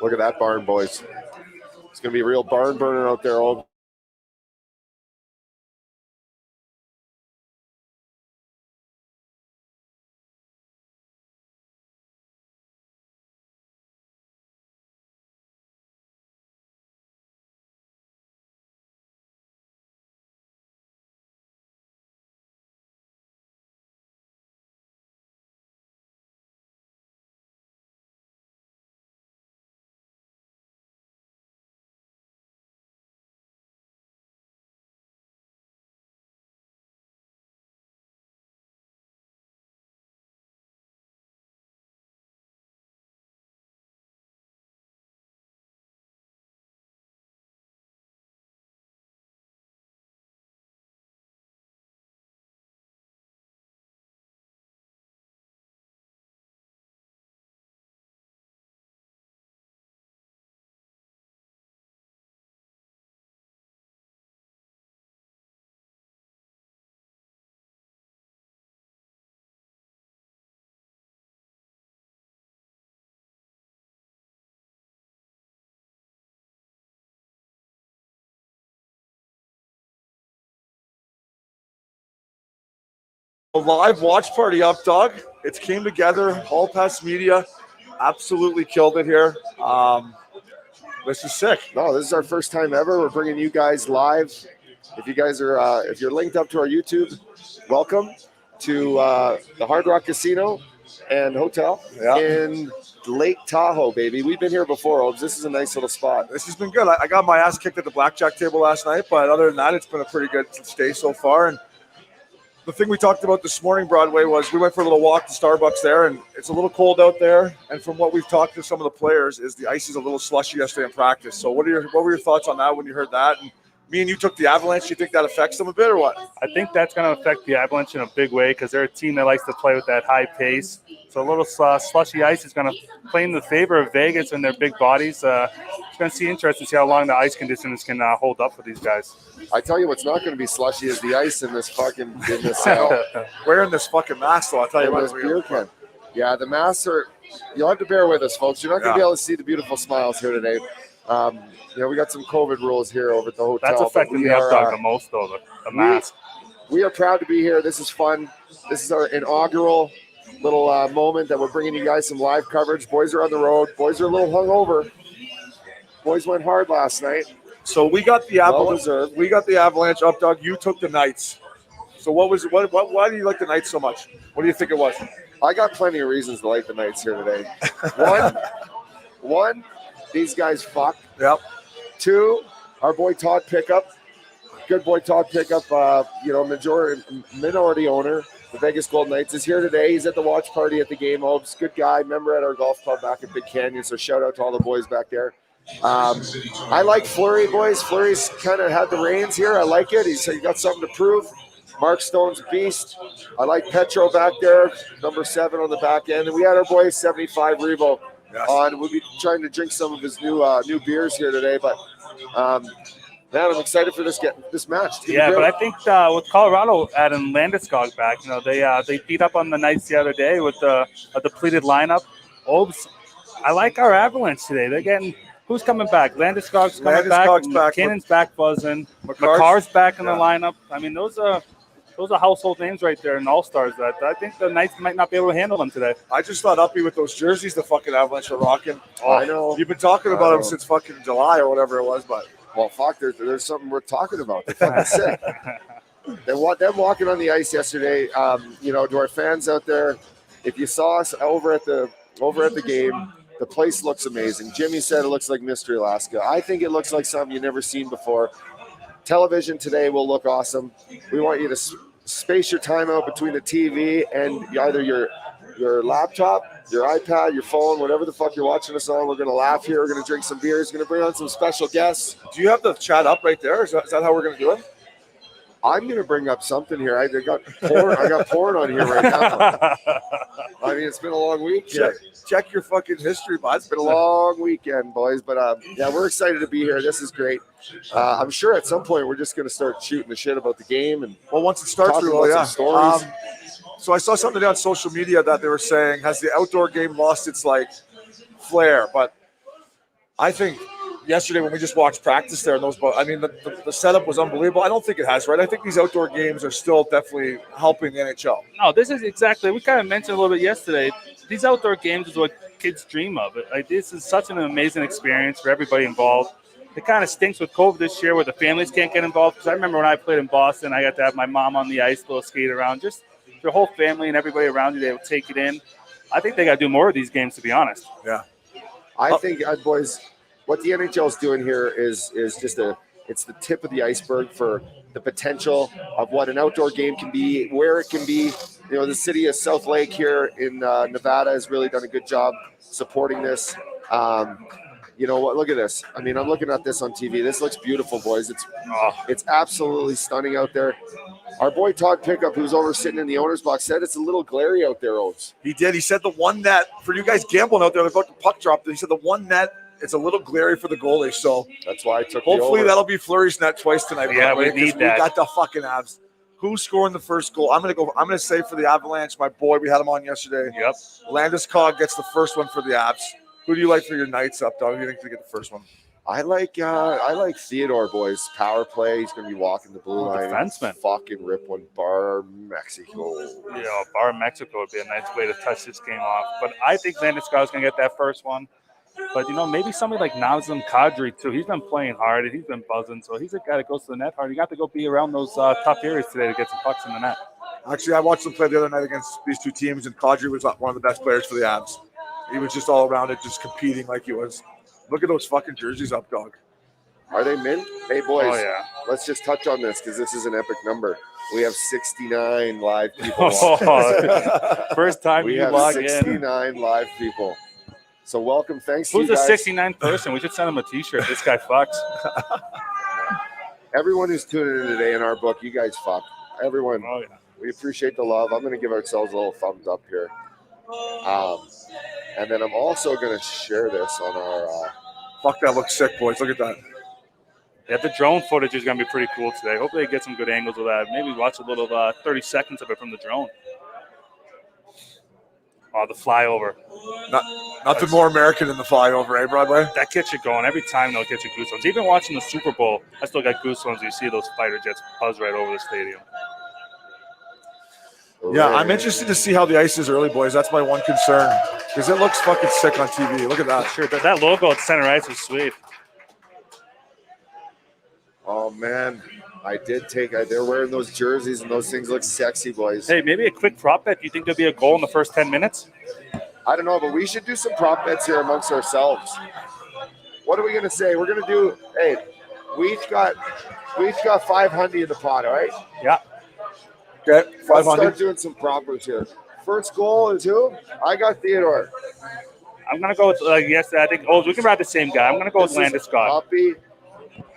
Look at that barn, boys. It's going to be a real barn burner out there. All A live watch party up, Doug. It came together. Hall Pass Media absolutely killed it here. This is sick. No, this is our first time ever. We're bringing you guys live. If you guys are, if you're linked up to our YouTube, welcome to the Hard Rock Casino and Hotel in Lake Tahoe, baby. We've been here before, Obes. This is a nice little spot. This has been good. I got my ass kicked at the blackjack table last night, but other than that, it's been a pretty good stay so far. And the thing we talked about this morning, Broadway, was we went for a little walk to Starbucks there, and it's a little cold out there. And from what we've talked to some of the players, is the ice is a little slushy yesterday in practice. So what were your thoughts on that when you heard that? And me and you took the Avalanche. Do you think that affects them a bit or what? I think that's going to affect the Avalanche in a big way because they're a team that likes to play with that high pace. So a little slushy ice is going to play in the favor of Vegas and their big bodies. It's going to be interesting to see how long the ice conditions can hold up for these guys. I tell you what's not going to be slushy is the ice in this wearing this fucking mask, though. I'll tell you what. Beer can. Yeah, the masks are. You'll have to bear with us, folks. You're not going to be able to see the beautiful smiles here today. We got some COVID rules here over at the hotel. That's affecting the updog the most, though, the mask. We are proud to be here. This is fun. This is our inaugural little moment that we're bringing you guys some live coverage. Boys are on the road. Boys are a little hungover. Boys went hard last night. So we got the Avalanche. We got the Avalanche up, Doug. You took the Knights. So why do you like the Knights so much? What do you think it was? I got plenty of reasons to like the Knights here today. One, these guys fuck. Yep. Two, our boy Todd Pickup. Good boy Todd Pickup, minority owner. The Vegas Golden Knights is here today. He's at the watch party at the game. Hopes, good guy, member at our golf club back at Big Canyon. So shout out to all the boys back there. I like Fleury, boys. Fleury's kind of had the reins here. I like it. He got something to prove. Mark Stone's a beast. I like Petro back there, number 7 on the back end. And we had our boy 75 Revo on. We'll be trying to drink some of his new beers here today. But man, I'm excited for this match. Yeah, but I think with Colorado adding Landeskog back, they beat up on the Knights the other day with a depleted lineup. I like our Avalanche today. They're getting who's coming back? Landeskog's coming back. McKinnon's back buzzing. McCarr's back in the lineup. I mean, those are household names right there and all-stars that I think the Knights might not be able to handle them today. I just thought Uppy with those jerseys the fucking Avalanche are rocking. I know. You've been talking about them since fucking July or whatever it was, but well, fuck, there's something worth talking about. They're fucking sick. Them walking on the ice yesterday, to our fans out there, if you saw us over at the game, the place looks amazing. Jimmy said it looks like Mystery Alaska. I think it looks like something you've never seen before. Television today will look awesome. We want you to space your time out between the TV and either your laptop, your iPad, your phone, whatever the fuck you're watching us on. We're going to laugh here. We're going to drink some beers. We're going to bring on some special guests. Do you have the chat up right there? Is that how we're going to do it? I'm going to bring up something here. I got porn on here right now. I mean, it's been a long week. Check your fucking history, bud. It's been a long weekend, boys. But, we're excited to be here. This is great. I'm sure at some point we're just going to start shooting the shit about the game. And once it starts, we will, some stories. So I saw something on social media that they were saying, has the outdoor game lost its, flair. But I think yesterday when we just watched practice there, and the setup was unbelievable. I don't think it has, right? I think these outdoor games are still definitely helping the NHL. No, this is exactly. We kind of mentioned a little bit yesterday. These outdoor games is what kids dream of. Like, this is such an amazing experience for everybody involved. It kind of stinks with COVID this year where the families can't get involved. Because I remember when I played in Boston, I got to have my mom on the ice, little skate around. Just the whole family and everybody around you, they would take it in. I think they got to do more of these games, to be honest. Yeah. I think, boys, what the NHL is doing here is just it's the tip of the iceberg for the potential of what an outdoor game can be, where it can be. You know, the city of South Lake here in Nevada has really done a good job supporting this. You know what? Look at this. I mean, I'm looking at this on TV. This looks beautiful, boys. It's absolutely stunning out there. Our boy Todd Pickup, who's over sitting in the owner's box, said it's a little glary out there, Oates. He did. He said the one net, for you guys gambling out there about the puck drop, he said the one net, it's a little glary for the goalie. So that's why I took hopefully that'll be Fleury's net twice tonight. Yeah, we need that. We got the fucking Avs. Who's scoring the first goal? I'm gonna say for the Avalanche, my boy. We had him on yesterday. Yep. Landeskog gets the first one for the Avs. Who do you like for your Knights up, dog? Who do you think to get the first one? I like Theodore, boys. Power play. He's gonna be walking the blue line. Defenseman. Fucking rip one. Bar Mexico. Yeah, Bar Mexico would be a nice way to touch this game off. But I think Landeskog's going to get that first one. But, you know, maybe somebody like Nazem Kadri, too. He's been playing hard, and he's been buzzing. So he's a guy that goes to the net hard. You got to go be around those tough areas today to get some pucks in the net. Actually, I watched them play the other night against these two teams, and Kadri was one of the best players for the Avs. He was just all around it, just competing like he was. Look at those fucking jerseys up, dog. Are they mint? Hey, boys. Oh, yeah. Let's just touch on this because this is an epic number. We have 69 live people. Oh, first time we you have log in. 69 live people. So welcome. Thanks Who's to you the guys. 69th person? We should send him a T-shirt. This guy fucks. Everyone who's tuning in today in our book, you guys fuck. Everyone. Oh, yeah. We appreciate the love. I'm going to give ourselves a little thumbs up here. And then I'm also going to share this on our... Fuck, that looks sick, boys. Look at that. Yeah, the drone footage is going to be pretty cool today. Hopefully they get some good angles of that. Maybe watch a little 30 seconds of it from the drone. Oh, the flyover. Nothing more American than the flyover, eh, Broadway? That gets you going. Every time, they'll get you goosebumps. Even watching the Super Bowl, I still got goosebumps when you see those fighter jets buzz right over the stadium. Yeah, I'm interested to see how the ice is early, boys. That's my one concern because it looks fucking sick on TV. Look at that. Sure, that logo at center ice is sweet. Oh, man. They're wearing those jerseys, and those things look sexy, boys. Hey, maybe a quick prop bet. Do you think there'll be a goal in the first 10 minutes? I don't know, but we should do some prop bets here amongst ourselves. What are we going to say? We're going to do, hey, we each got 500 in the pot, all right? Yeah. Okay, Let's 500. start doing some proppers here. First goal is who? I got Theodore. I'm going to go with, I think, we can ride the same guy. I'm going to go with Landeskog. Hoppy,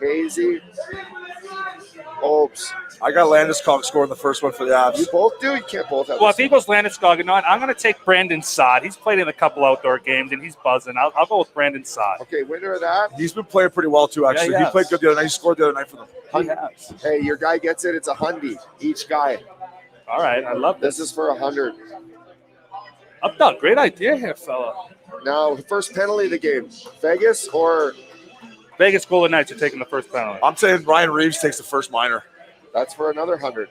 Hazy, Opes. I got Landeskog scoring the first one for the Avs. You both do? You can't both have Well, the if he goes Landeskog and not, I'm going to take Brandon Saad. He's played in a couple outdoor games, and he's buzzing. I'll go with Brandon Saad. Okay, winner of that. He's been playing pretty well, too, actually. Yeah, he played good the other night. He scored the other night for them. He has. Hey, your guy gets it. It's $100 each guy. All right, I love this. This is for $100. Up dog, great idea here, fella. Now, first penalty of the game. Vegas or Vegas Golden Knights are taking the first penalty. I'm saying Ryan Reeves takes the first minor. that's for another $100.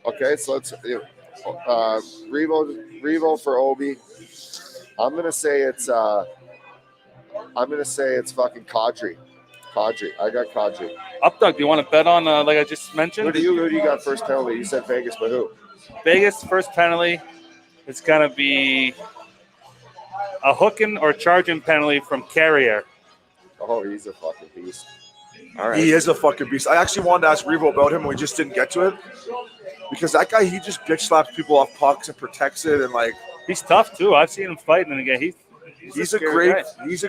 Okay, so let's Revo for Obi. I'm gonna say it's fucking Kadri. I got Kadri. Up dog, do you want to bet on like I just mentioned? Who do you got first penalty? You said Vegas, but who? Vegas first penalty. It's gonna be a hooking or charging penalty from Carrier. Oh, he's a fucking beast. All right. He is a fucking beast. I actually wanted to ask Revo about him, and we just didn't get to it. Because that guy, he just bitch slaps people off pucks and protects it, and like He's tough too. I've seen him fighting, and again, he's a scary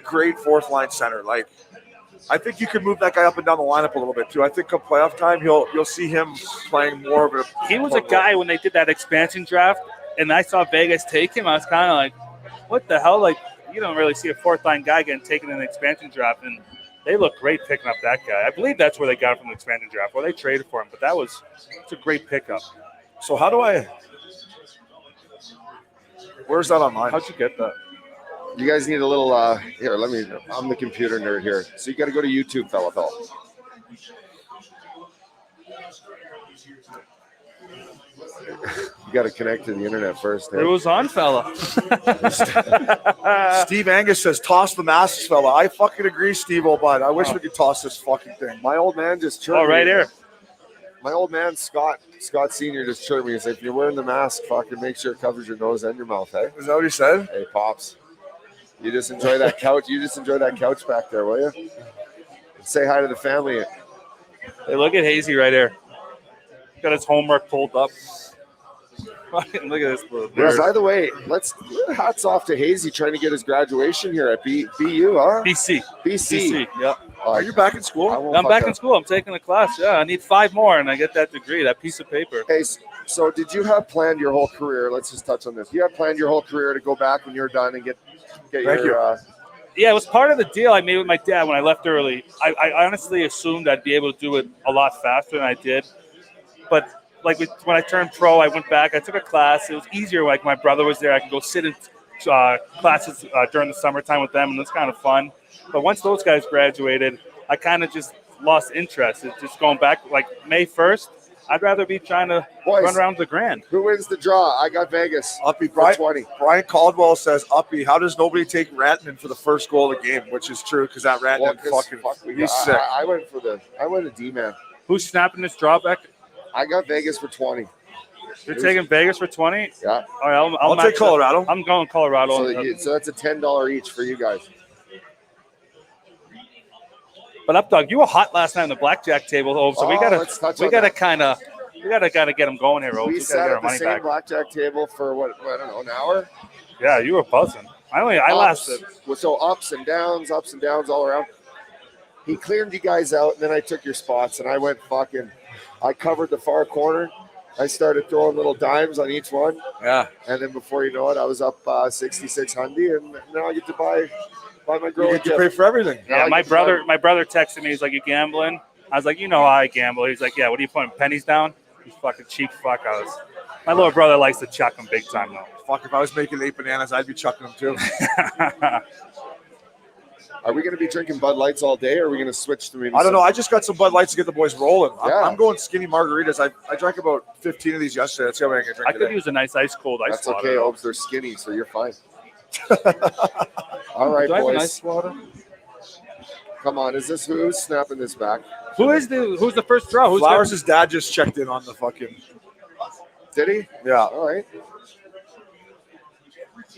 great fourth line center. Like I think you can move that guy up and down the lineup a little bit too. I think come playoff time, you'll see him playing more of a. He was a guy when they did that expansion draft, and I saw Vegas take him. I was kind of like, what the hell? Like, you don't really see a fourth line guy getting taken in an expansion draft, and they look great picking up that guy. I believe that's where they got him from the expansion draft, or they traded for him. But it's a great pickup. So how do I? Where's that on mine? How'd you get that? You guys need a little. Here, let me. I'm the computer nerd here, so you got to go to YouTube, fella. You got to connect to the internet first. It was on, fella. Steve Angus says, toss the masks, fella. I fucking agree, Steve O'Bud. I wish we could toss this fucking thing. My old man just chirped Oh, right me. here. My old man, Scott Sr. just chirped me. He said, if you're wearing the mask, fucking make sure it covers your nose and your mouth, hey? Is that what he said? Hey, Pops. You just enjoy that couch. You just enjoy that couch back there, will you? Say hi to the family. Hey, look at Hazy right here. Got his homework pulled up. Look at this little Yeah, bird. by the way, hats off to Hazy trying to get his graduation here at BU, huh? BC. BC. Yep. Are you back in school? I'm back in school. I'm taking a class. Yeah, I need 5 more, and I get that degree, that piece of paper. Hey, so did you have planned your whole career? Let's just touch on this. You have planned your whole career to go back when you're done and get Thank your. Yeah, it was part of the deal I made with my dad when I left early. I honestly assumed I'd be able to do it a lot faster than I did. But like when I turned pro, I went back. I took a class. It was easier. Like my brother was there. I could go sit in classes during the summertime with them, and it was kind of fun. But once those guys graduated, I kind of just lost interest. It's just going back like May 1st. I'd rather be trying to run around the Grand. Who wins the draw? I got Vegas. Uppy, for 20. Brian Caldwell says, Uppy, how does nobody take Rantanen for the first goal of the game? Which is true because that Rantanen he's sick. I went a D-man. Who's snapping this drawback? I got Vegas for 20. You're taking Vegas for 20? Yeah. All right, I'll take Colorado. I'm going Colorado. So that's a $10 each for you guys. But Updog, you were hot last night on the blackjack table, Ove. So we gotta kind of get them going here, Ove. We sat at the same blackjack table for I don't know, an hour. Yeah, you were buzzing. I lasted. So ups and downs all around. He cleared you guys out, and then I took your spots, and I went I covered the far corner. I started throwing little dimes on each one. Yeah. And then before you know it, I was up 6,600, and now I get to buy my girl. You get to pay for everything. Yeah, my brother texted me. He's like, "You gambling?" I was like, "You know how I gamble." He's like, "Yeah, what are you putting pennies down?" He's fucking cheap fuck. My little brother likes to chuck them big time though. Fuck, if I was making 8 bananas, I'd be chucking them too. Are we going to be drinking Bud Lights all day, or are we going to switch to maybe? I don't know. I just got some Bud Lights to get the boys rolling. Yeah. I'm going skinny margaritas. I drank about 15 of these yesterday. That's how many I can drink I could today. use a nice ice cold ice That's water. okay, Obes. They're skinny, so you're fine. All right, Do I have boys. an ice water? Come on, who's snapping this back? Who's the first draw? Flowers' dad just checked in on the fucking. Did he? Yeah. All right.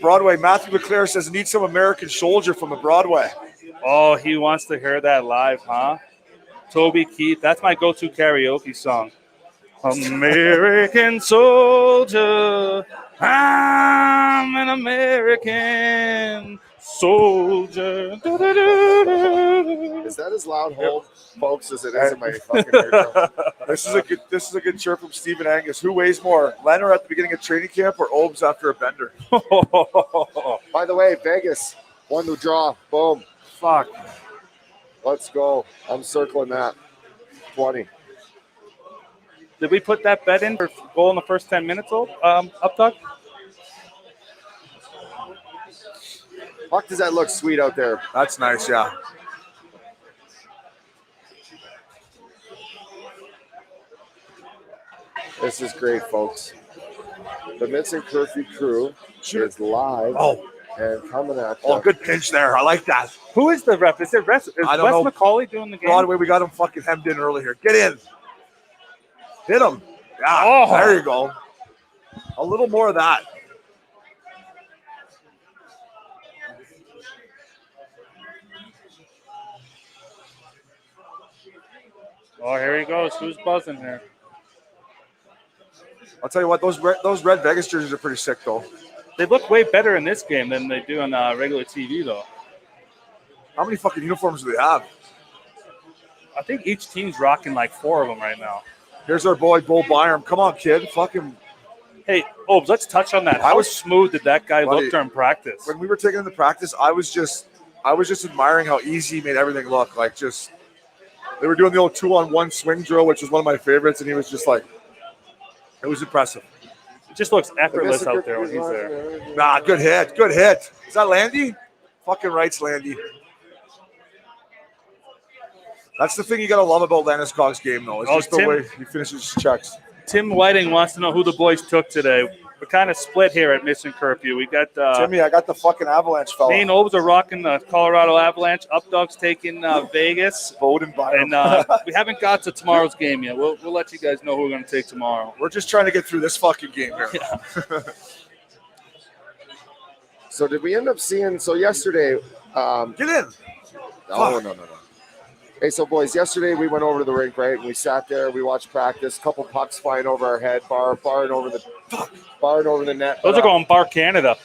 Broadway. Matthew McClare says, need some American Soldier from the Broadway. Oh, he wants to hear that live, huh? Toby Keith. That's my go-to karaoke song. American soldier, I'm an American soldier. Is that as loud, folks, as it is in my fucking eardrum? This is a good chirp from Stephen Angus. Who weighs more, Leonard at the beginning of training camp or Obes after a bender? By the way, Vegas won the draw. Boom. Fuck. Let's go. I'm circling that. 20. Did we put that bet in for goal in the first 10 minutes, Updog? Fuck, does that look sweet out there? That's nice, yeah. This is great, folks. The Missin Curfew Crew is live and coming at you. Oh, good pinch there. I like that. Who is the ref? Is it Wes I don't know. McCauley doing the game? Broadway, we got him fucking hemmed in early here. Get in. Hit him. Yeah, Oh. There you go. A little more of that. Oh, here he goes. Who's buzzing here? I'll tell you what, those red Vegas jerseys are pretty sick, though. They look way better in this game than they do on regular TV, though. How many fucking uniforms do they have? I think each team's rocking like 4 of them right now. Here's our boy, Bo Byram. Come on, kid. Fucking. Hey, Obes, let's touch on that. How smooth did that guy look during practice? When we were taking him to practice, I was just admiring how easy he made everything look. Like, just, they were doing the old 2-on-1 swing drill, which was one of my favorites, and he was just like, it was impressive. It just looks effortless out there when he's there. Nah, good hit. Good hit. Is that Landy? Fucking rights, Landy. That's the thing you got to love about Landeskog's game, though. It's just the way he finishes his checks. Tim Whiting wants to know who the boys took today. We're kind of split here at Missin Curfew. We got Timmy, I got the fucking Avalanche fella. me and Obes are rocking the Colorado Avalanche. Updog's taking Vegas. Bowden Byram. And we haven't got to tomorrow's game yet. We'll let you guys know who we're going to take tomorrow. We're just trying to get through this fucking game here. Yeah. So did we end up seeing? So yesterday, Get in. no. Hey, so boys, yesterday we went over to the rink, right? And we sat there, we watched practice, couple pucks flying over our head, barring over the net. Those are going Bar Canada.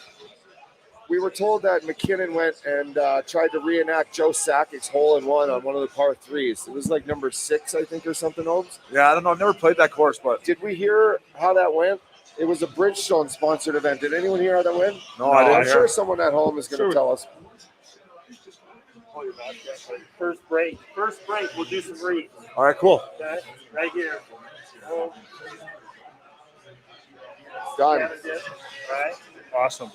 We were told that McKinnon went and tried to reenact Joe Sakic's hole-in-one on one of the par threes. It was like number 6, I think, or something, Obes. Yeah, I don't know. I've never played that course, but Did we hear how that went? It was a Bridgestone sponsored event. Did anyone hear how that went? no, I didn't I'm hear. sure someone at home is going to tell us. First break. We'll do some reads. All right, cool. Okay? Right here. Oh, Done. right? Awesome.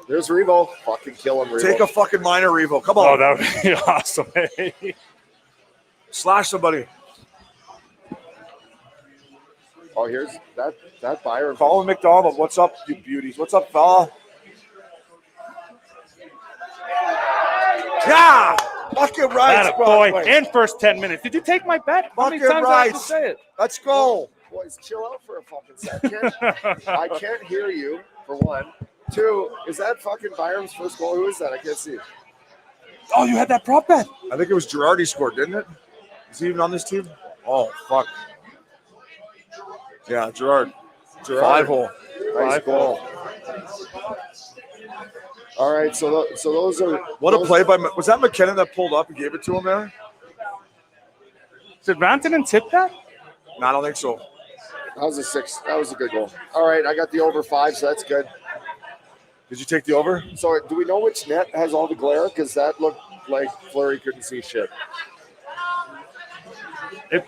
There's Revo. Fucking kill him, Revo. Take a fucking minor revo. Come Oh, on. that would be awesome. Hey. Slash somebody. Oh, here's that Byron. Colin McDonald. What's up, you beauties? What's up, fella? Yeah. Fucking right. That a boy. And first 10 minutes. Did you take my bet? How many Fucking times do I have to right. say it? Let's go. Boys, chill out for a fucking second. I can't hear you, for one. 2, is that fucking Byron's first goal? Who is that? I can't see. Oh, you had that prop bet. I think it was Girardi scored, didn't it? Is he even on this team? Oh, fuck. Yeah, Girard. 5-hole. Nice goal. All right, so those are What a play by – was that McKinnon that pulled up and gave it to him there? Did Rantanen tip that? No, I don't think so. That was a 6. That was a good goal. All right, I got the over 5, so that's good. Did you take the over? So do we know which net has all the glare? Because that looked like Fleury couldn't see shit.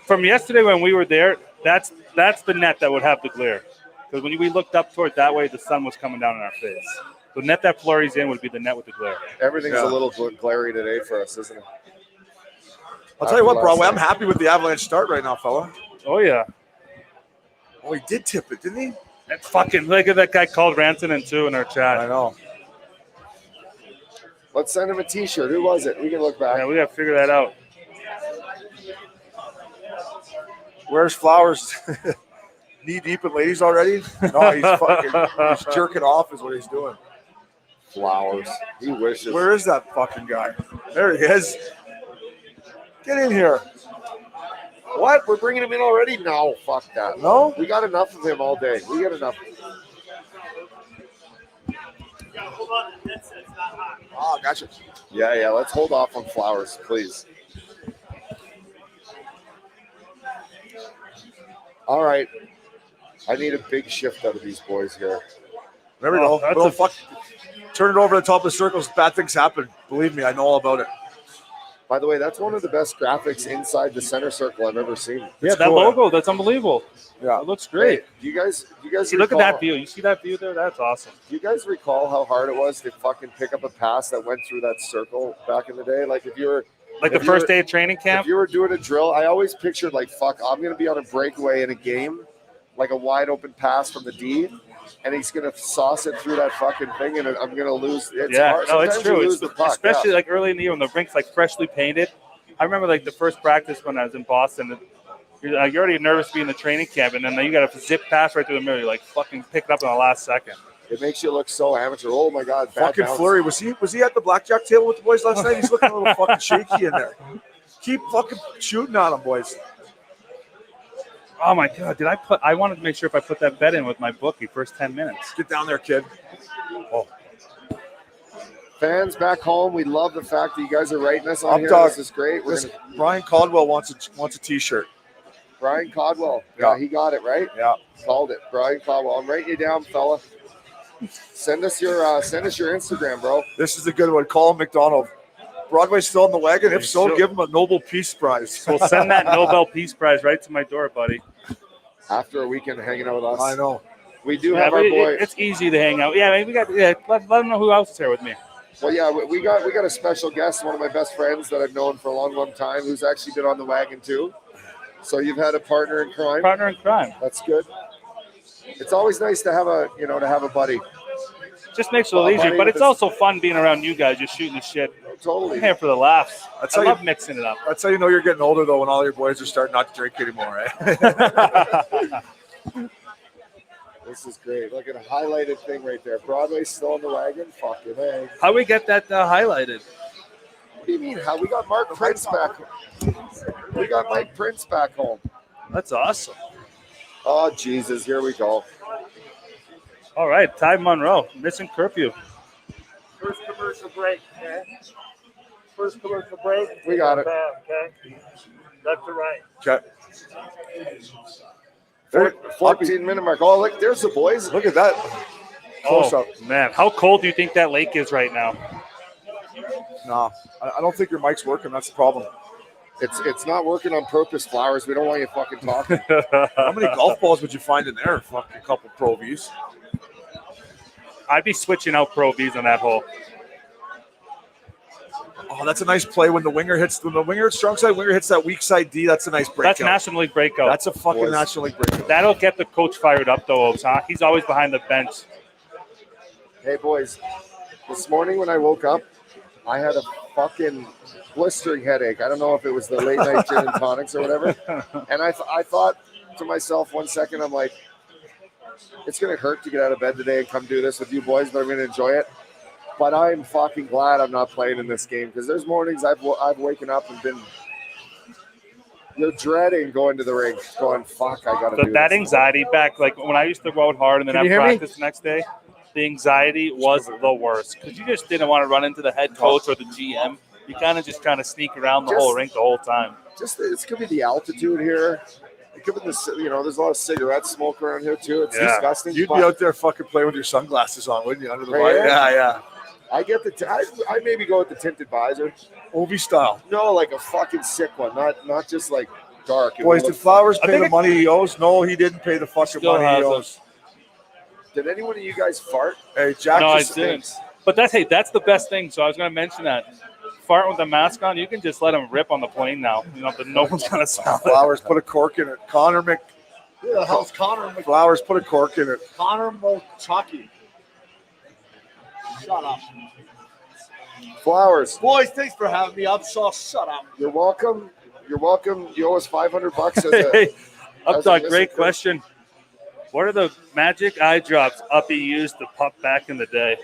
From yesterday when we were there, that's the net that would have the glare. Because when we looked up toward that way, the sun was coming down in our face. The net that Fleury's in would be the net with the glare. Everything's Yeah. a little glary today for us, isn't it? I'll tell you what, Broadway, I'm happy with the Avalanche start right now, fella. Oh, yeah. Oh, he did tip it, didn't he? That's fucking, look at that guy called Rantanen, too, in our chat. I know. Let's send him a T-shirt. Who was it? We can look back. Yeah, we got to figure that out. Where's Flowers? Knee deep in ladies already? No, he's jerking off is what he's doing. Flowers. He wishes. Where is that fucking guy? There he is. Get in here. What? We're bringing him in already? No, fuck that. No? We got enough of him all day. We got enough. Hold on, the headset's not hot. Oh, gotcha. Yeah. Let's hold off on Flowers, please. All right. I need a big shift out of these boys here. There we Oh, go. that's Little a- fuck. Turn it over the top of the circles. Bad things happen. Believe me, I know all about it. By the way, that's one of the best graphics inside the center circle I've ever seen. Yeah, that cool. logo, that's unbelievable. Yeah. It looks great. Do you guys See, look at recall- that view. You see that view there? That's awesome. Do you guys recall how hard it was to fucking pick up a pass that went through that circle back in the day? Like if you were Like If the you first were- day of training if camp. you were doing a drill, I always pictured like, fuck, I'm going to be on a breakaway in a game, like a wide open pass from the D, and he's going to sauce it through that fucking thing, and I'm going to lose. It's Yeah, hard. no, it's Sometimes you true. lose It's the puck, especially yeah. like early in the year when the rink's like freshly painted. I remember like the first practice when I was in Boston. You're already nervous to be in the training camp, and then you got a zip pass right through the middle. You're like fucking pick it up in the last second. It makes you look so amateur. Oh my God, bad Fucking bounce. Fleury. Was he at the blackjack table with the boys last night? He's looking a little fucking shaky in there. Keep fucking shooting on him, boys. Oh my God! I wanted to make sure if I put that bet in with my bookie first 10 minutes. Get down there, kid. Oh, Fans back home, we love the fact that you guys are writing us on Up here. dog. This is great. We're listen, gonna, Brian Caldwell wants a T-shirt. Brian Caldwell. Yeah. Yeah, he got it right. Yeah. Called it. Brian Caldwell. I'm writing you down, fella. Send us your Instagram, bro. This is a good one. Colin McDonald. Broadway's still in the wagon. If so, Sure. give him a Nobel Peace Prize. We'll send that Nobel Peace Prize right to my door, buddy. After a weekend hanging out with us. I know. We do Yeah, have but our boy. it's easy to hang out. Yeah, I mean, we got. Yeah, let them know who else is here with me. Well, yeah, we got a special guest, one of my best friends that I've known for a long, long time, who's actually been on the wagon too. So you've had a partner in crime. Partner in crime. That's good. It's always nice to have a buddy. Just makes it a little easier, but it's also fun being around you guys, just shooting the shit. Totally. I'm here for the laughs. That's I how love you- mixing it up. That's how you know you're getting older, though, when all your boys are starting not to drink anymore, right? This is great. Look at a highlighted thing right there. Broadway's still on the wagon. Fucking A. How we get that highlighted? What do you mean? How we got Mark Prince back? We got Mike Prince back home. That's awesome. Oh Jesus! Here we go. All right, Ty Monroe, Missin Curfew. First commercial break, okay? First commercial break. We got it. Okay. Left to right. Okay. 14-minute mark. Oh, look, there's the boys. Look at that. Close Oh up. man, how cold do you think that lake is right now? No, I don't think your mic's working. That's the problem. It's not working on purpose, Flowers. We don't want you fucking talking. How many golf balls would you find in there? Fucking couple Pro Vs. I'd be switching out Pro Vs on that hole. Oh, that's a nice play when the winger hits. When the winger, strong side winger hits that weak side D, that's a nice breakout. That's National League breakout. That's a fucking Boys. National League breakout. That'll get the coach fired up, though, Oaks, huh? He's always behind the bench. Hey, boys. This morning when I woke up, I had a fucking blistering headache. I don't know if it was the late night gin and tonics or whatever. And I thought to myself 1 second, I'm like, it's going to hurt to get out of bed today and come do this with you boys, but I'm going to enjoy it. But I'm fucking glad I'm not playing in this game because there's mornings I've waken up and been dreading going to the rink, going, fuck, I got to do That this. anxiety back, like when I used to go out hard and then Can have you hear me? practice the next day, the anxiety was the worst because you just didn't want to run into the head coach or the GM. You kind of just trying to sneak around the whole rink the whole time. Just it's gonna be the altitude here. It could be there's a lot of cigarette smoke around here too. It's Yeah. disgusting. You'd but be out there fucking playing with your sunglasses on, wouldn't you? Under the Right light? here? Yeah. I get I maybe go with the tinted visor. Ovi style. No, like a fucking sick one, not just like dark. It Boys, would did look Flowers I pay think the money he owes? No, he didn't pay the fucking Still money he has owes. fun. Did anyone of you guys fart? Hey, Jack No, I just didn't. stinks. But that's the best thing. So I was going to mention that. Fart with the mask on, you can just let him rip on the plane now. No one's going to smell it. Flowers, put a cork in it. Who the hell's Connor Flowers, put a cork in it. Mochaki? Shut up. Flowers. Boys, thanks for having me. I'm so shut up. You're welcome. You're welcome. You owe us $500 as a Hey, Updog, Missin great Curfew. question. What are the magic eye drops Uppy used to pup back in the day?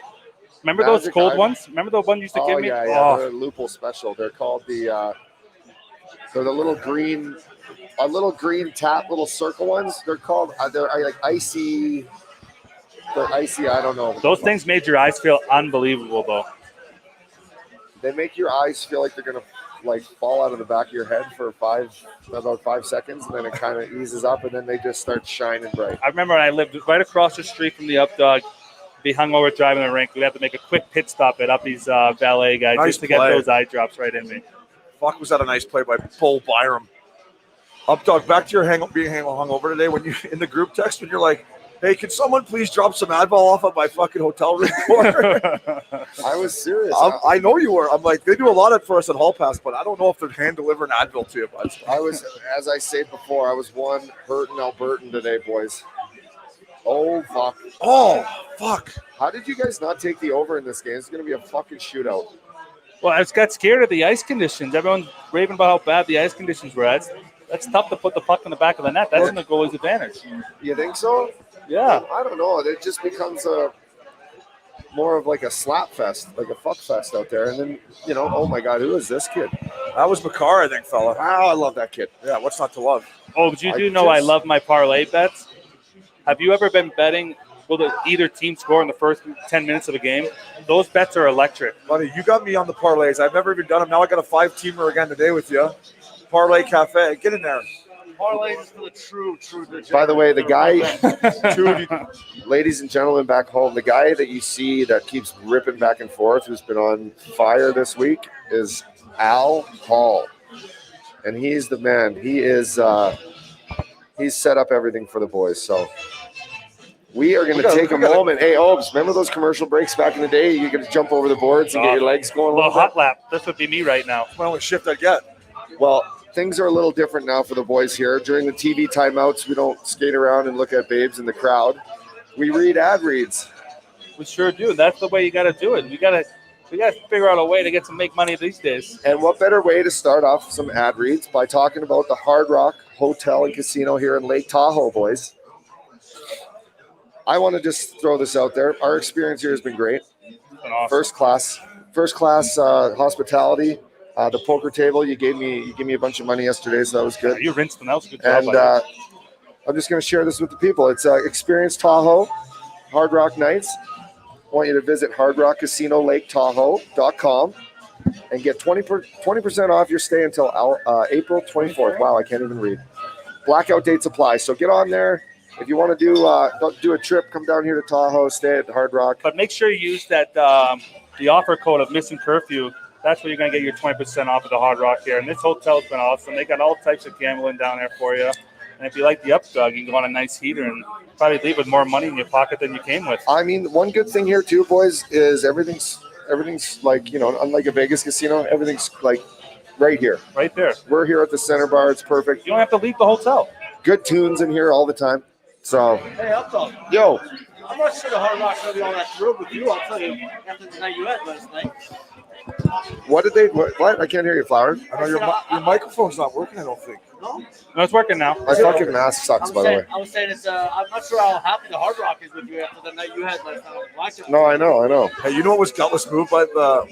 Remember those Magic cold eye- ones? Remember the one you used to Oh give me? yeah. Oh, They're a Loophole special. They're called they're the little green tap, little circle ones. They're called they're like icy. They're icy. I don't know. those things made your eyes feel unbelievable, though. They make your eyes feel like they're gonna like fall out of the back of your head for about 5 seconds, and then it kind of eases up, and then they just start shining bright. I remember when I lived right across the street from the Updog. Be hungover driving the rink. We'd have to make a quick pit stop at Uppy's valet guy Nice just to get play. those eye drops right in me. Fuck, was that a nice play by Paul Byram? Updog, back to your being hungover today when you in the group text when you're like, hey, can someone please drop some Advil off at my fucking hotel room corner? I was serious. I know you were. I'm like, they do a lot for us at Hall Pass, but I don't know if they're hand delivering Advil to you. But I was, as I said before, I was one hurting Albertan today, boys. Oh fuck! How did you guys not take the over in this game? It's going to be a fucking shootout. Well, I just got scared of the ice conditions. Everyone's raving about how bad the ice conditions were. That's tough to put the puck in the back of the net. That's in the goalie's advantage. You think so? Yeah. I don't know. It just becomes more of like a slap fest, like a fuck fest out there. And then, oh my God, who is this kid? that was McCarr, I think, fella. Wow, I love that kid. Yeah, what's not to love? Oh, but you do I know I just- love my parlay bets. Have you ever been betting will either team score in the first 10 minutes of a game? Those bets are electric. Buddy, you got me on the parlays. I've never even done them. Now I got a 5-teamer again today with you. Parlay Cafe. Get in there. Parlays is for the true degenerate. By the way, the guy, ladies and gentlemen back home, the guy that you see that keeps ripping back and forth, who's been on fire this week, is Al Hall. And he's the man. He is, he's set up everything for the boys. So We are going to take a moment. Hey, Obes, remember those commercial breaks back in the day? You could jump over the boards and get your legs going A a little little bit. hot lap. This would be me right now. My only shift I get. Well, things are a little different now for the boys here. During the TV timeouts, we don't skate around and look at babes in the crowd. We read ad reads. We sure do. That's the way you got to do it. We got to figure out a way to get some make money these days. And what better way to start off some ad reads by talking about the Hard Rock Hotel and Casino here in Lake Tahoe, boys. I want to just throw this out there. Our experience here has been great. It's been awesome. First class hospitality. The poker table, you gave me a bunch of money yesterday, so that was good. You rinsed them. That was a good job. And I'm just going to share this with the people. It's Experience Tahoe, Hard Rock Nights. I want you to visit hardrockcasinolaketahoe.com and get 20% off your stay until April 24th. Wow, I can't even read. Blackout dates apply. So get on there. If you want to do a trip, come down here to Tahoe, stay at Hard Rock. But make sure you use that the offer code of Missin Curfew. That's where you're going to get your 20% off of the Hard Rock here. And this hotel's been awesome. They got all types of gambling down there for you. And if you like the updog, you can go on a nice heater and probably leave with more money in your pocket than you came with. I mean, one good thing here too, boys, is everything's like, unlike a Vegas casino, everything's like right here. Right there. We're here at the center bar. It's perfect. You don't have to leave the hotel. Good tunes in here all the time. So, Hey, Updog. yo, I'm not sure the Hard Rock's going to be all that thrilled with you. I'll tell you after the night you had last night. what? I can't hear you, Flower. I know your microphone's not working, I don't think. No? No, it's working now. My fucking mask sucks, by the way. I was saying it's. I'm not sure how happy the Hard Rock is with you after the night you had last night on Blackjack. No, I know. Hey, you know what was gutless move by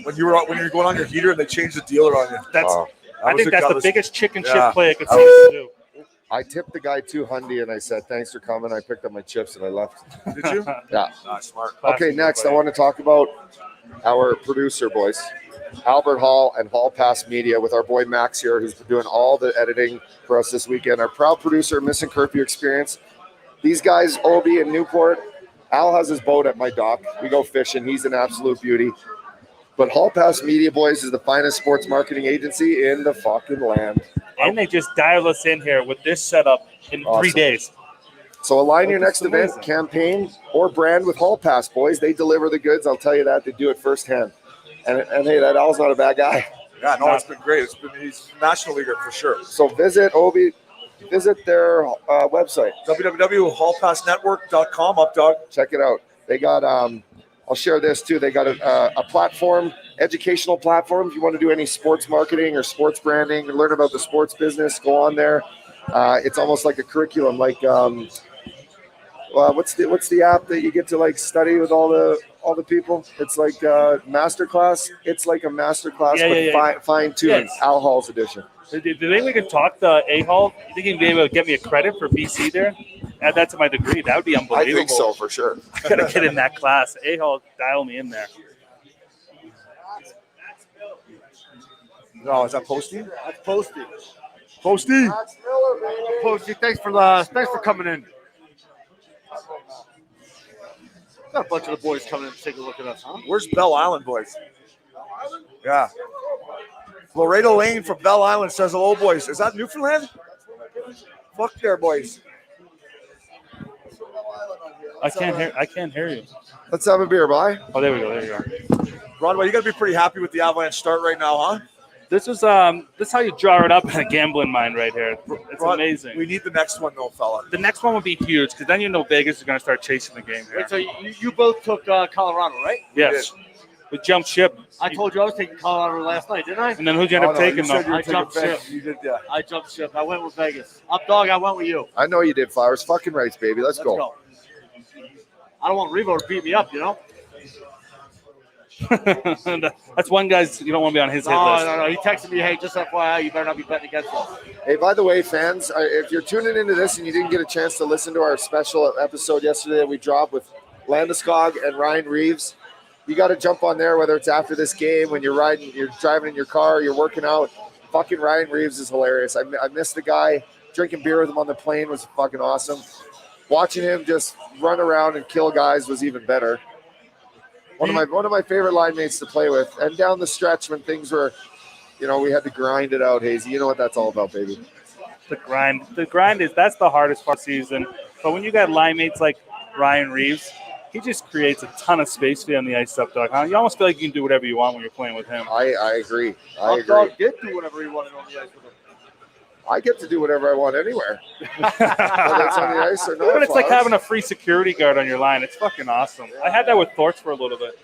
when you were going on your heater and they changed the dealer on you? That's. Oh. I was think a that's the gutless- biggest chicken chip Yeah. play I could see them do. I tipped the guy $200 and I said, thanks for coming. I picked up my chips and I left. Did you? Yeah. Not smart. Okay, next, I want to talk about our producer, boys. Albert Hall and Hall Pass Media with our boy Max here, who's been doing all the editing for us this weekend. Our proud producer, Missin Curfew Experience. These guys, Obi and Newport, Al has his boat at my dock. We go fishing. He's an absolute beauty. But Hall Pass Media, boys, is the finest sports marketing agency in the fucking land. And they just dialed us in here with this setup in 3 days. So align your That's next event, amazing. campaign, or brand with Hall Pass, boys. They deliver the goods. I'll tell you that. They do it firsthand. And hey, that Al's not a bad guy. Yeah, no, it's been great. He's a national leaguer for sure. So visit their website. www.hallpassnetwork.com, Updog. Check it out. They got I'll share this too. They got a platform, educational platform. If you want to do any sports marketing or sports branding or learn about the sports business, go on there. It's almost like a curriculum. Like what's the app that you get to like study with all the people? It's like masterclass. It's like a masterclass, but fine tuned. Yes. Al Hall's edition. Do you think we could talk to A-Hall? You think you'd be able to get me a credit for BC there? Add that to my degree. That would be unbelievable. I think so for sure. I got to get in that class. A-Hall, dial me in there. No, is that Posty? That's Posty. Posty. Posty, thanks for coming in. Got a bunch of the boys coming in to take a look at us, huh? Where's Bell Island, boys? Yeah. Laredo Lane from Bell Island says hello, boys. Is that Newfoundland? Fuck there, boys. I can't hear you. Let's have a beer, bye. Oh, there we go. There you go. Broadway, you got to be pretty happy with the Avalanche start right now, huh? This is how you draw it up in a gambling mind right here. It's amazing. We need the next one, though, fella. The next one would be huge because then Vegas is going to start chasing the game here. Wait, so you both took Colorado, right? Yes. We jumped ship. I told you I was taking Colorado last night, didn't I? And then who'd you end up taking, though? I jumped ship. You did, yeah. I jumped ship. I went with Vegas. Up dog, I went with you. I know you did, Flowers. Fucking rights, baby. Let's go. I don't want Revo to beat me up, you know? That's one guy's you don't want to be on his hit list. No. He texted me, hey, just FYI, you better not be betting against us. Hey, by the way, fans, if you're tuning into this and you didn't get a chance to listen to our special episode yesterday that we dropped with Landeskog and Ryan Reeves, you got to jump on there, whether it's after this game, when you're driving in your car, you're working out. Fucking Ryan Reeves is hilarious. I missed the guy. Drinking beer with him on the plane was fucking awesome. Watching him just run around and kill guys was even better. One of my favorite line mates to play with. And down the stretch when things were, we had to grind it out, Hazy. You know what that's all about, baby. The grind. That's the hardest part of the season. But when you got line mates like Ryan Reeves. He just creates a ton of space for you on the ice, Updog. Huh? You almost feel like you can do whatever you want when you're playing with him. I agree. I agree. Dog did do whatever he wanted on the ice with him. I get to do whatever I want anywhere, whether it's on the ice or not. But it's like Flowers. having a free security guard on your line. It's fucking awesome. I had that with Thorts for a little bit.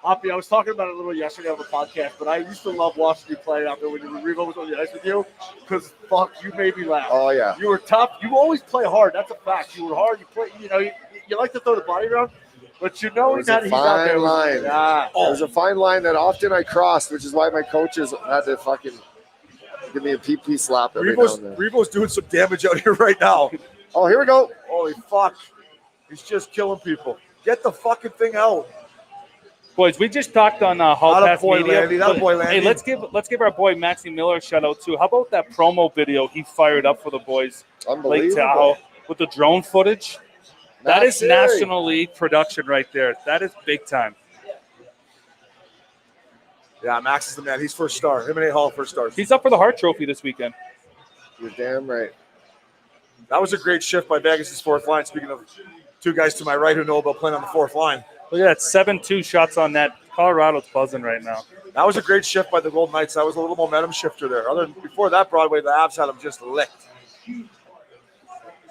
Hoppy, I was talking about it a little yesterday on the podcast, but I used to love watching you play out there when Revo was on the ice with you, because fuck, you made me laugh. Oh yeah. You were tough. You always play hard. That's a fact. You were hard. You play. You like to throw the body around, but you know It was he's a out there. fine line. Yeah. It was a fine line that often I crossed, which is why my coaches had to fucking give me a PP slap every now and then. Revo's doing some damage out here right now. Oh, here we go. Holy fuck. He's just killing people. Get the fucking thing out. Boys, we just talked on Hall Not a Pass boy, Media. Landy. Not a boy, Landy. Hey, let's give our boy Maxie Miller a shout out too. How about that promo video he fired up for the boys, Lake Unbelievable. Tahoe, with the drone footage? That is Max Seary. National League production right there. That is big time. Yeah, Max is the man. He's first star. Him and A. Hall first stars. He's up for the Hart Trophy this weekend. You're damn right. That was a great shift by Vegas' fourth line. Speaking of two guys to my right who know about playing on the fourth line. Look at that, 7-2 shots on net. Colorado's buzzing right now. That was a great shift by the Golden Knights. That was a little momentum shifter there. Other than before that, Broadway, the Avs had them just licked.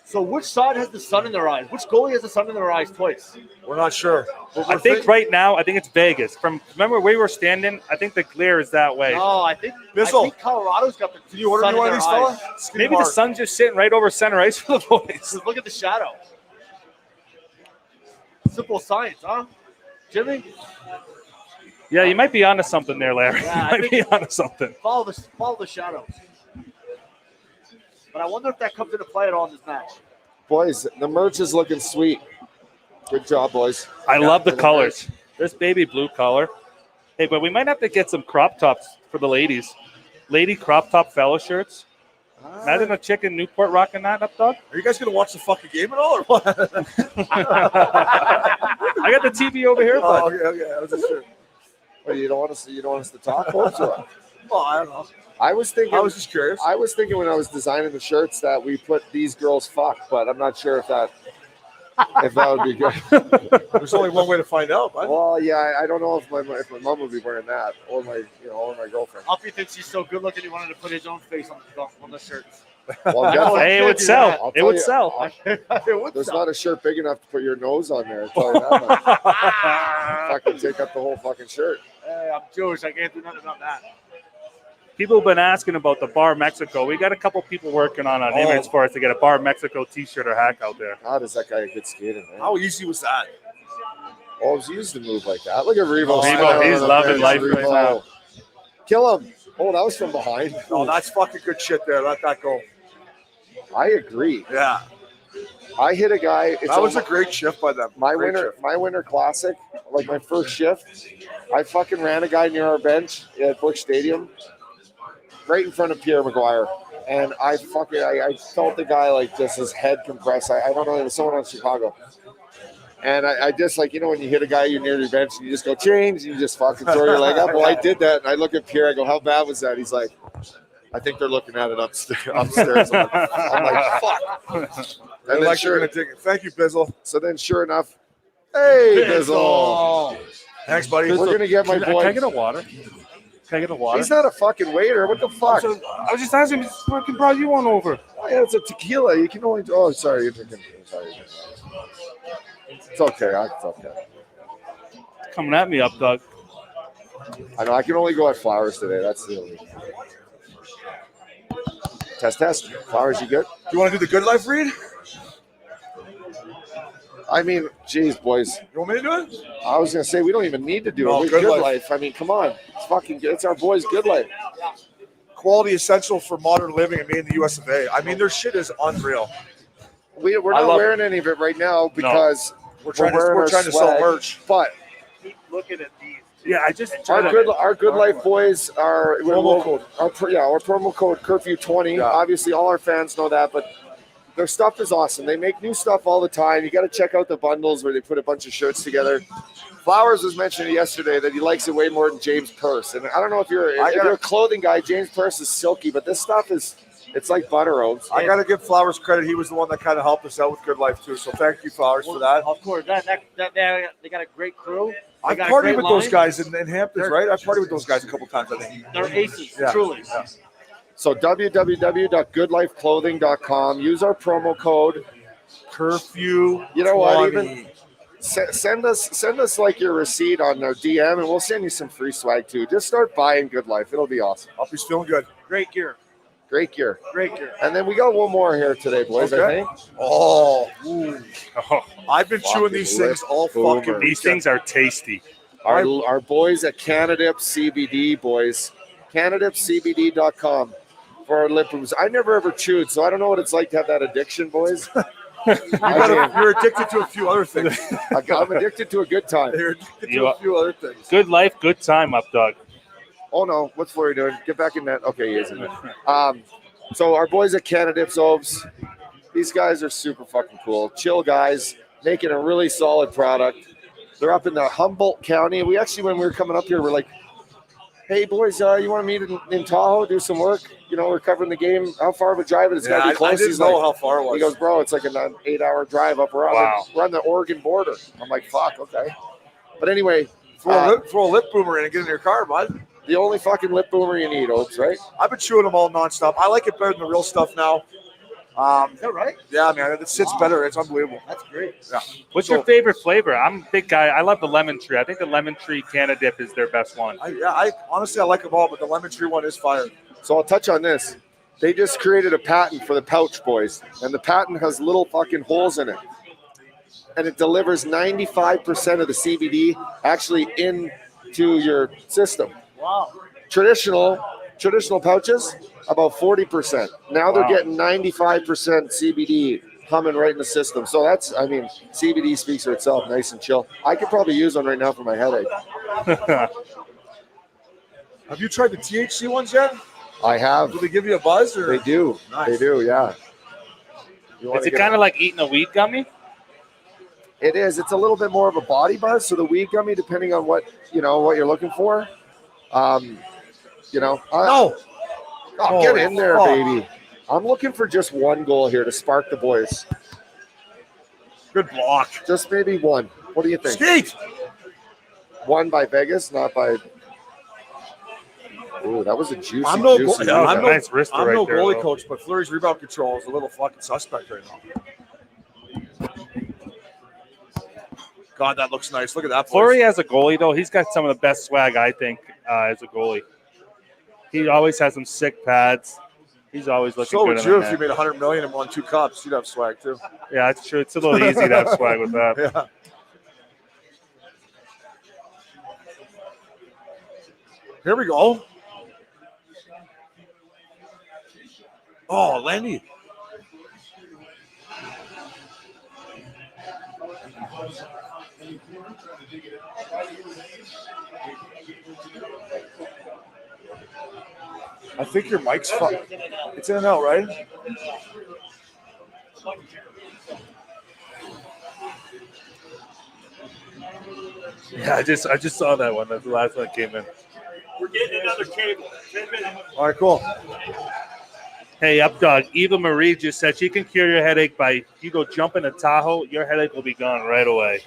So which side has the sun in their eyes? Which goalie has the sun in their eyes twice? We're not sure. But I think right now, I think it's Vegas. Remember where we were standing? I think the glare is that way. No, I think Bizzle. Colorado's got the Can you order sun me in one of their these, eyes. fella? Maybe the sun's just sitting right over center ice for the boys. Look at the shadow. Simple science, huh? Jimmy? Yeah, you might be onto something there, Larry. Yeah, You might be onto something. Follow the shadows. But I wonder if that comes into play at all in this match. Boys, the merch is looking sweet. Good job, boys. I love the for the colors. This baby blue color. Hey, but we might have to get some crop tops for the ladies. Lady crop top fellow shirts. Imagine a chick in Newport rocking that up, dog. Are you guys going to watch the fucking game at all or what? I got the TV over here, but Oh, okay. I was just sure. Well, you don't want us to talk? Or what? Well, I don't know. I was thinking. I was just curious. I was thinking when I was designing the shirts that we put these girls fuck, but I'm not sure if that would be good. There's only one way to find out, bud. Well, yeah, I don't know if my mom would be wearing that or my girlfriend. Uppy thinks he's so good looking he wanted to put his own face on the shirts. Well, I'm definitely- hey, it would I'll sell. tell It would you. sell. There's not a shirt big enough to put your nose on there. I'll tell you that much. Fucking take up the whole fucking shirt. Hey, I'm Jewish. I can't do nothing about that. People have been asking about the Bar Mexico. We got a couple people working on an image for us to get a Bar Mexico T-shirt or hack out there. God, is that guy a good skater, man? How easy was that? Oh, he's used to move like that. Look at Revo. Revo, he's loving life right now. Kill him. Oh, that was from behind. Oh, that's fucking good shit there. Let that go. I agree. Yeah. I hit a guy. That was a great shift by them. My Great winter classic, like my first shift. I fucking ran a guy near our bench at Bush Stadium, right in front of Pierre McGuire, and I felt the guy like just his head compress. I don't know, it was someone on Chicago, and I just like when you hit a guy you're near your bench and you just go change, and you just fucking throw your leg up. Well, I did that, and I look at Pierre. I go, how bad was that? He's like, I think they're looking at it upstairs. I'm like, fuck. And then you're gonna take it. Thank you, Bizzle. So then, sure enough, hey, Bizzle. Thanks, buddy. We're gonna get my boy. Can I get a water? Can I get a water? He's not a fucking waiter. What the fuck? I was just asking if I can brought you one over. Oh, yeah, it's a tequila. You can only. Oh, sorry. You're drinking. Sorry. It's okay. It's okay. Coming at me up, Doug. I know. I can only go at Flowers today. That's the only. Test. Flowers, you good? Do you want to do the good life read? I mean, geez, boys. You want me to do it? I was gonna say we don't even need to do No, it. We're good good life. life. I mean, come on. It's fucking good. It's our boys' good life. Quality essential for modern living and made in the US of A. I mean, their shit is unreal. We're I not love wearing any of it right now because We're trying wearing to our sell swag, merch. But Keep looking at these. Yeah, I just our good life boys are Promo code. Our promo code Curfew 20. Yeah. Obviously, all our fans know that, but their stuff is awesome. They make new stuff all the time. You got to check out the bundles where they put a bunch of shirts together. Flowers was mentioning yesterday that he likes it way more than James Purse, and I don't know if you're a clothing guy. James Purse is silky, but this stuff is It's like butter oats. I got to give Flowers credit. He was the one that kind of helped us out with Good Life too. So thank you, Flowers, for that. Of course, they got a great crew. I partied with those guys in Hamptons, right? I partied with those guys a couple times, I think. They're aces, Yeah. truly. Yeah. So www.goodlifeclothing.com. Use our promo code. Curfew. You know what? 20. Even send us like your receipt on our DM, and we'll send you some free swag too. Just start buying Good Life. It'll be awesome. Hope he's feeling good. Great gear. Great gear. Great gear. And then we got one more here today, boys. Okay. I think. Oh, Oh, I've been chewing Fucking these things all boomer. fucking these things are tasty. Our boys at Canadip CBD, boys. CanadipCBD.com for our lip balms. I never ever chewed, so I don't know what it's like to have that addiction, boys. You're addicted to a few other things. I'm addicted to a good time. You're addicted You to a are- few other things. Good life, good time, up dog. Oh no, what's Flurry doing? Get back in that. Okay, he isn't. So our boys at Canadip Soaps, these guys are super fucking cool. Chill guys, making a really solid product. They're up in the Humboldt County. We actually, when we were coming up here, we're like, hey boys, you want to meet in Tahoe, do some work? You know, we're covering the game. How far of a drive? It's got to be close. I didn't He's know like, how far it was. he goes, bro, it's like an 8-hour drive up. We're on the Oregon border. I'm like, fuck, okay. But anyway, throw a lip boomer in and get in your car, bud. the only fucking lip boomer you need, Oaks, right? I've been chewing them all nonstop. I like it better than the real stuff now. Is that right? Yeah, man, it sits better. It's unbelievable. That's great. Yeah. What's your favorite flavor? I'm a big guy. I love the lemon tree. I think the lemon tree Canadip is their best one. I honestly like them all, but the lemon tree one is fire. So I'll touch on this. They just created a patent for the pouch, boys, and the patent has little fucking holes in it, and it delivers 95% of the CBD actually into your system. Wow. Traditional pouches, about 40%. Now they're Wow. getting 95% CBD humming right in the system. So that's, I mean, CBD speaks for itself, nice and chill. I could probably use one right now for my headache. Have you tried the THC ones yet? I have. Do they give you a buzz? Or? They do. Nice. They do, yeah. You wanna Is it get- kind of like eating a weed gummy? It is. It's a little bit more of a body buzz. So the weed gummy, depending on what you're looking for. No. Oh, get in there, fuck. baby. I'm looking for just one goal here to spark the boys. Good block. Just maybe one. What do you think? Skate. One by Vegas, not by. Ooh, that was a juicy, I'm no juicy. goal- That was I'm a no- nice wrister I'm right no there, goalie though. coach, but Fleury's rebound control is a little fucking suspect right now. God, that looks nice. Look at that. Fleury as a goalie, though, he's got some of the best swag, I think, as a goalie. He always has some sick pads. He's always looking So good. would in you the if you net. made $100 million and won 2 cups? You'd have swag too. Yeah, it's true. It's a little easy to have swag with that. Yeah. Here we go. Oh, Lenny. I think your mic's it's in and out, right? Yeah, I just saw that one. That's the last one that came in. We're getting another cable. 10 minutes. All right, cool. Hey, up dog. Eva Marie just said she can cure your headache by you go jump in a Tahoe. Your headache will be gone right away.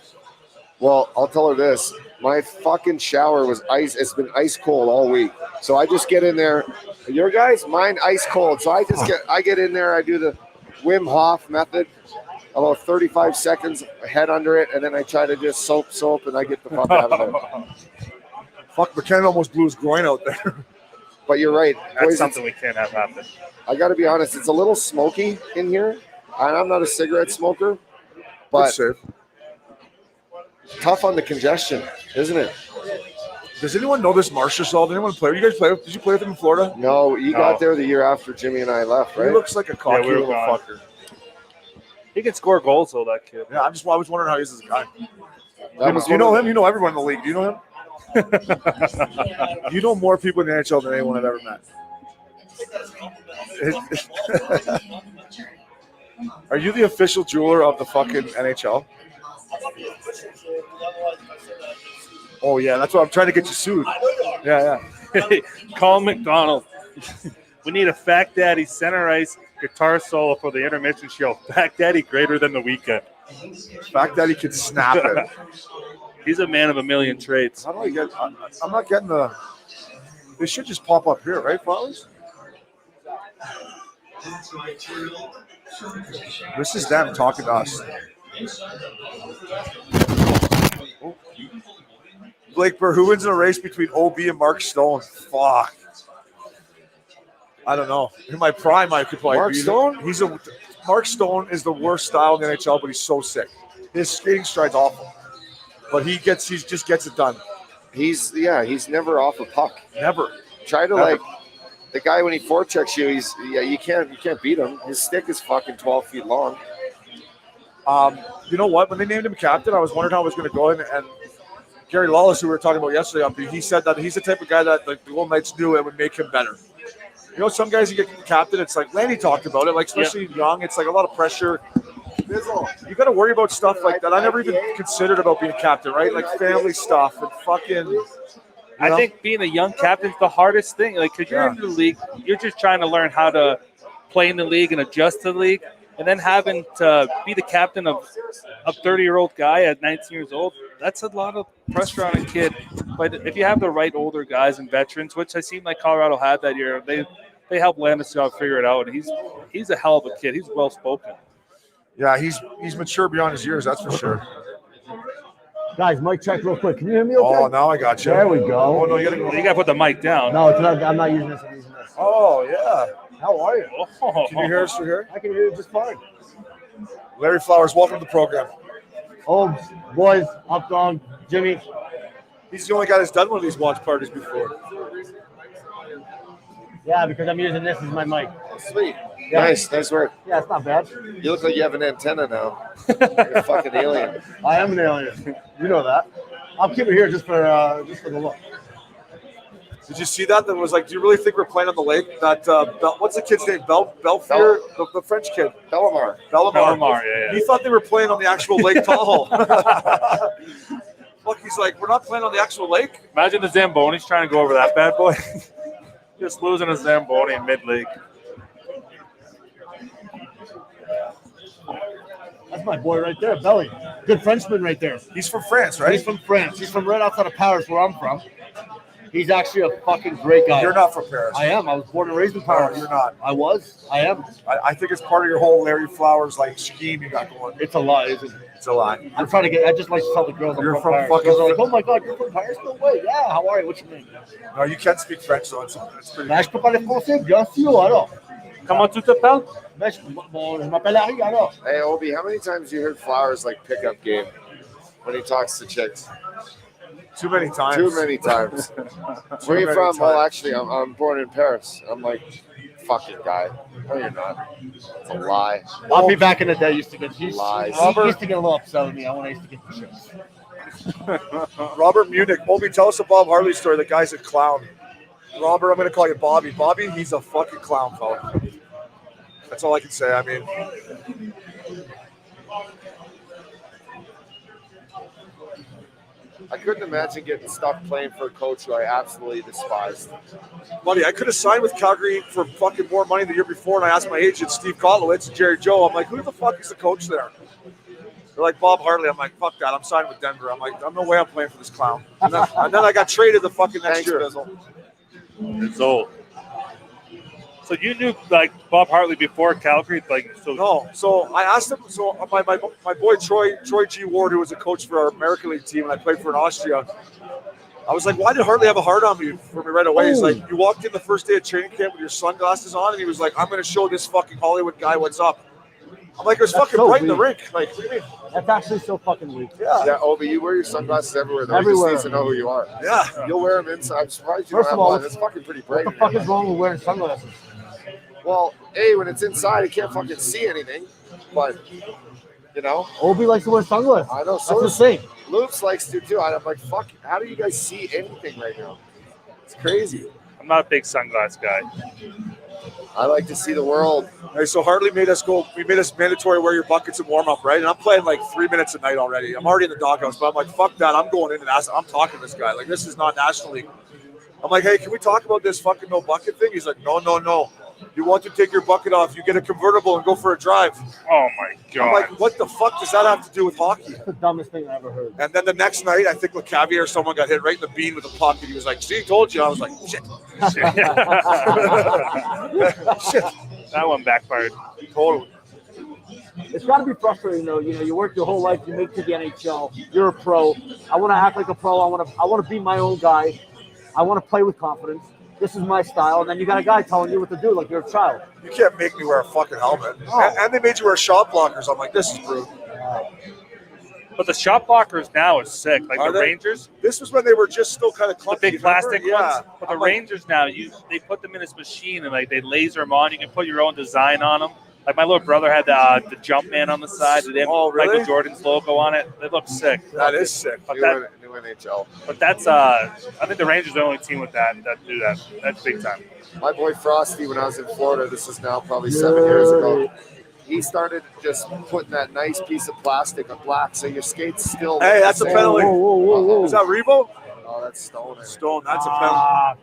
Well, I'll tell her this. My fucking shower was ice. It's been ice cold all week. So I just get in there. Your guys, mine ice cold. So I get in there. I do the Wim Hof method. About 35 seconds head under it, and then I try to just soap, and I get the fuck out of it. Fuck, McKenna almost blew his groin out there. But you're right. That's Boys, something we can't have happen. I got to be honest. It's a little smoky in here. And I'm not a cigarette smoker, Good but save. tough on the congestion, isn't it? Does anyone know this Marshall? Did anyone play? Did you play with him in Florida? No, you No. got there the year after Jimmy and I left, He right? looks like a cocky we were little gone. fucker. He can score goals, though, that kid. Yeah, I was wondering how he is as a guy. That was Do you one know of him? You know everyone in the league. Do you know him? You know more people in the NHL than anyone I've ever met. Are you the official jeweler of the fucking NHL? Oh yeah, that's what I'm trying to get you sued. Yeah. Call McDonald. We need a Fat Daddy center ice guitar solo for the intermission show. Fat Daddy greater than the weekend. Fact that he can snap it. He's a man of a million traits. How do I get? I'm not getting the. They should just pop up here, right, Flowers? This is them talking to us. Blake Burr, who wins in a race between OB and Mark Stone? Fuck. I don't know. In my prime, I could probably Mark beat Stone? him. Mark Stone is the worst style in the NHL, but he's so sick. His skating stride's awful, but he just gets it done. He's never off a puck. Never. Try to Never. the guy when he forechecks you. You can't beat him. His stick is fucking 12 feet long. You know what? When they named him captain, I was wondering how it was going to go. And Gary Lawless, who we were talking about yesterday, he said that he's the type of guy that the Golden Knights knew it would make him better. You know, some guys you get captain, it's like Lanny talked about it, like especially young, it's like a lot of pressure. Bizzle, you got to worry about stuff like that. I never even considered about being a captain, right? Like family stuff and fucking. I think being a young captain's the hardest thing. Like, because you're in the league, you're just trying to learn how to play in the league and adjust to the league. And then having to be the captain of a 30-year-old guy at 19 years old, that's a lot of pressure on a kid. But if you have the right older guys and veterans, which I seem like Colorado had that year, they helped Landeskog figure it out. And he's a hell of a kid. He's well-spoken. Yeah, he's mature beyond his years, that's for sure. Guys, mic check real quick. Can you hear me okay? Oh, now I got you. There we go. Oh, no, you You got to put the mic down. No, it's not, I'm not using this. I'm using this. Oh, yeah. How are you? Oh. Can you hear us through here? I can hear you just fine. Larry Flowers, welcome to the program. Oh, boys, up dog, Jimmy. He's the only guy that's done one of these watch parties before. Yeah, because I'm using this as my mic. Sweet. Yeah. Nice work. Yeah, it's not bad. You look like you have an antenna now. You're a fucking alien. I am an alien. You know that. I'll keep it here just for the look. Did you see that? That was like, do you really think we're playing on the lake? That what's the kid's name? Belfier, the French kid. Bellamar. Yeah. He thought they were playing on the actual Lake Tahoe. Look, he's like, we're not playing on the actual lake. Imagine the Zambonis trying to go over that bad boy. Just losing a Zamboni in mid-league. That's my boy right there, Belly. Good Frenchman right there. He's from France, right? He's from France. He's from right outside of Paris, where I'm from. He's actually a fucking great guy. You're not from Paris. I am. I was born and raised in Paris. No, you're not. I was. I am. I think it's part of your whole Larry Flowers like scheme you got going. It's a lie, isn't it? It's a lie. I'm trying to get. I just like to tell the girls You're I'm from Paris. fucking- Girls are like, oh my god, you're from Paris? No way. Yeah. How are you? What's your name? No, you can't speak French, though. It's pretty. Je peux parler français, bien sûr. Alors. Comment tu t'appelles? Bon, je m'appelle Harry. Alors. Hey, Obi, how many times you heard Flowers like pickup game when he talks to chicks? Too many times. Too many times. Where are you from? Well, actually, I'm born in Paris. I'm like, fucking guy. No, you're not. It's a lie. I'll be back in the day. Used to get. He used Lies. to get a little upset with me. I used to get the shit. Robert Munich. Obi, tell us a Bob Hartley story. The guy's a clown. Robert, I'm going to call you Bobby. Bobby, he's a fucking clown, fella. That's all I can say. I mean, I couldn't imagine getting stuck playing for a coach who I absolutely despised. buddy, I could have signed with Calgary for fucking more money the year before, and I asked my agent, Steve Kotlowitz and Jerry Joe, I'm like, who the fuck is the coach there? They're like, Bob Hartley. I'm like, fuck that. I'm signing with Denver. I'm like, I'm no way I'm playing for this clown. And then I got traded the fucking next Thanks, year. Bizzle. It's old. So you knew like Bob Hartley before Calgary, like so. No, so I asked him. So my boy Troy G Ward, who was a coach for our American League team, and I played for in Austria. I was like, why did Hartley have a hard on me for me right away? He's like, you walked in the first day of training camp with your sunglasses on, and he was like, I'm going to show this fucking Hollywood guy what's up. I'm like, it was fucking so bright in the weird. rink. Like, what do you mean? That's actually so fucking weak. Yeah, Obi, you wear your sunglasses everywhere, though. Everywhere. He just needs to know who you are. Yeah. You'll wear them inside. I'm surprised you First don't of have all, one. It's fucking pretty bright. What the fuck is wrong with wearing sunglasses? Well, A, when it's inside, you can't fucking see anything. But, you know, Obi likes to wear sunglasses. I know. That's So the does thing. Loops likes to, too. I'm like, fuck, how do you guys see anything right now? It's crazy. I'm not a big sunglass guy. I like to see the world. Hey, so Hartley made us go. We made us mandatory wear your buckets and warm up, right? And I'm playing like 3 minutes a night already. I'm already in the doghouse, but I'm like, fuck that. I'm going in and I'm talking to this guy. Like, this is not National League. I'm like, hey, can we talk about this fucking no bucket thing? He's like, no. You want to take your bucket off, you get a convertible and go for a drive. Oh my god! I'm like, what the fuck does that have to do with hockey? That's the dumbest thing I ever heard. And then the next night, I think LeCavier or someone got hit right in the bean with a puck, and he was like, see, told you. I was like, shit. Shit. That one backfired. Totally. It's got to be frustrating though. You know, you work your whole life, you make it to the NHL. You're a pro. I want to act like a pro. I want to be my own guy. I want to play with confidence. This is my style. And then you got a guy telling you what to do, like you're a child. You can't make me wear a fucking helmet. Oh. And they made you wear shot blockers. I'm like, this is brutal. But the shot blockers now are sick. Like Are the they? Rangers, This was when they were just still kind of the clunky. big plastic remember? ones. But the Rangers now, they put them in this machine and like they laser them on. You can put your own design on them. Like my little brother had the jump man on the side with really? Michael Jordan's logo on it. They look sick. That is sick. But New NHL. that's I think the Rangers are the only team with that do that. That's big time. My boy Frosty, when I was in Florida, this is now probably 7 years ago, he started just putting that nice piece of plastic on black, so your skates still. Hey, that's a penalty. Whoa. Is that Revo? Oh, that's Stone. Stone. That's a penalty.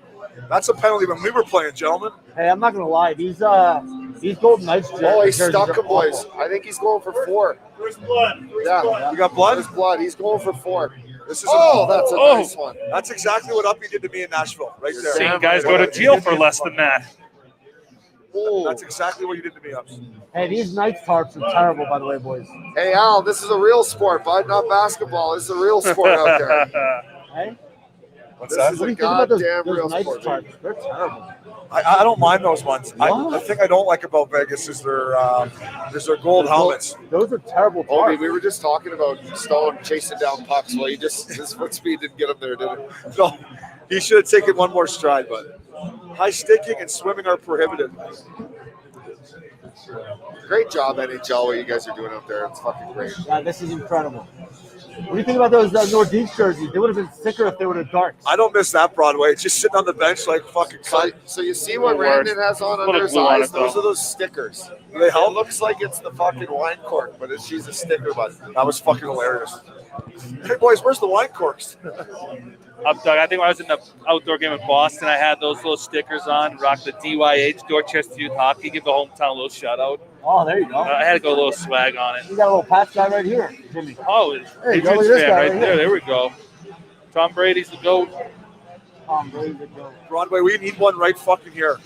That's a penalty when we were playing, gentlemen. Hey, I'm not gonna lie. These Golden Knights. Oh, he jerseys stuck are him, boys. awful. I think he's going for 4. Where's blood? Yeah, You got blood? there's blood. He's going for 4. This is That's a nice one. That's exactly what Uppy did to me in Nashville, right there. Seeing guys go to jail for less than that. Ooh. That's exactly what you did to me, Ups. Hey, these Knights tarps are terrible, by the way, boys. Hey, Al, this is a real sport, bud, not basketball. This is a real sport out there. Hey, What's This that? is what do a you think about those goddamn real Knights sport. tarps? They're terrible. I don't mind those ones. What? The thing I don't like about Vegas is their gold helmets. Those are terrible Obi, tarps. we were just talking about Stone chasing down pucks. Well, his foot speed didn't get him there, did it? No, he should have taken one more stride, but high sticking and swimming are prohibited. Great job, NHL, what you guys are doing out there. It's fucking great. Yeah, this is incredible. What do you think about those Northeast jerseys? They would have been sicker if they were the darks. I don't miss that Broadway. It's just sitting on the bench like fucking cut. So you see what Little Randon has on Little under his glue on eyes? it, Those though. are those stickers. Do they It help? looks like it's the fucking wine cork, but she's a sticker, bud. That was fucking hilarious. Hey, boys, where's the wine corks? Up, Doug. I think when I was in the outdoor game in Boston, I had those little stickers on, rocked the DYH, Dorchester Youth Hockey, give the hometown a little shout out. Oh, there you go. I had to go a little swag on it. You got a little patch guy right here, Jimmy. Oh, it's There you go, Patriots look at this fan guy right right there. here. There we go. Tom Brady's the GOAT. Tom Brady, the goat. Broadway, we need one right fucking here.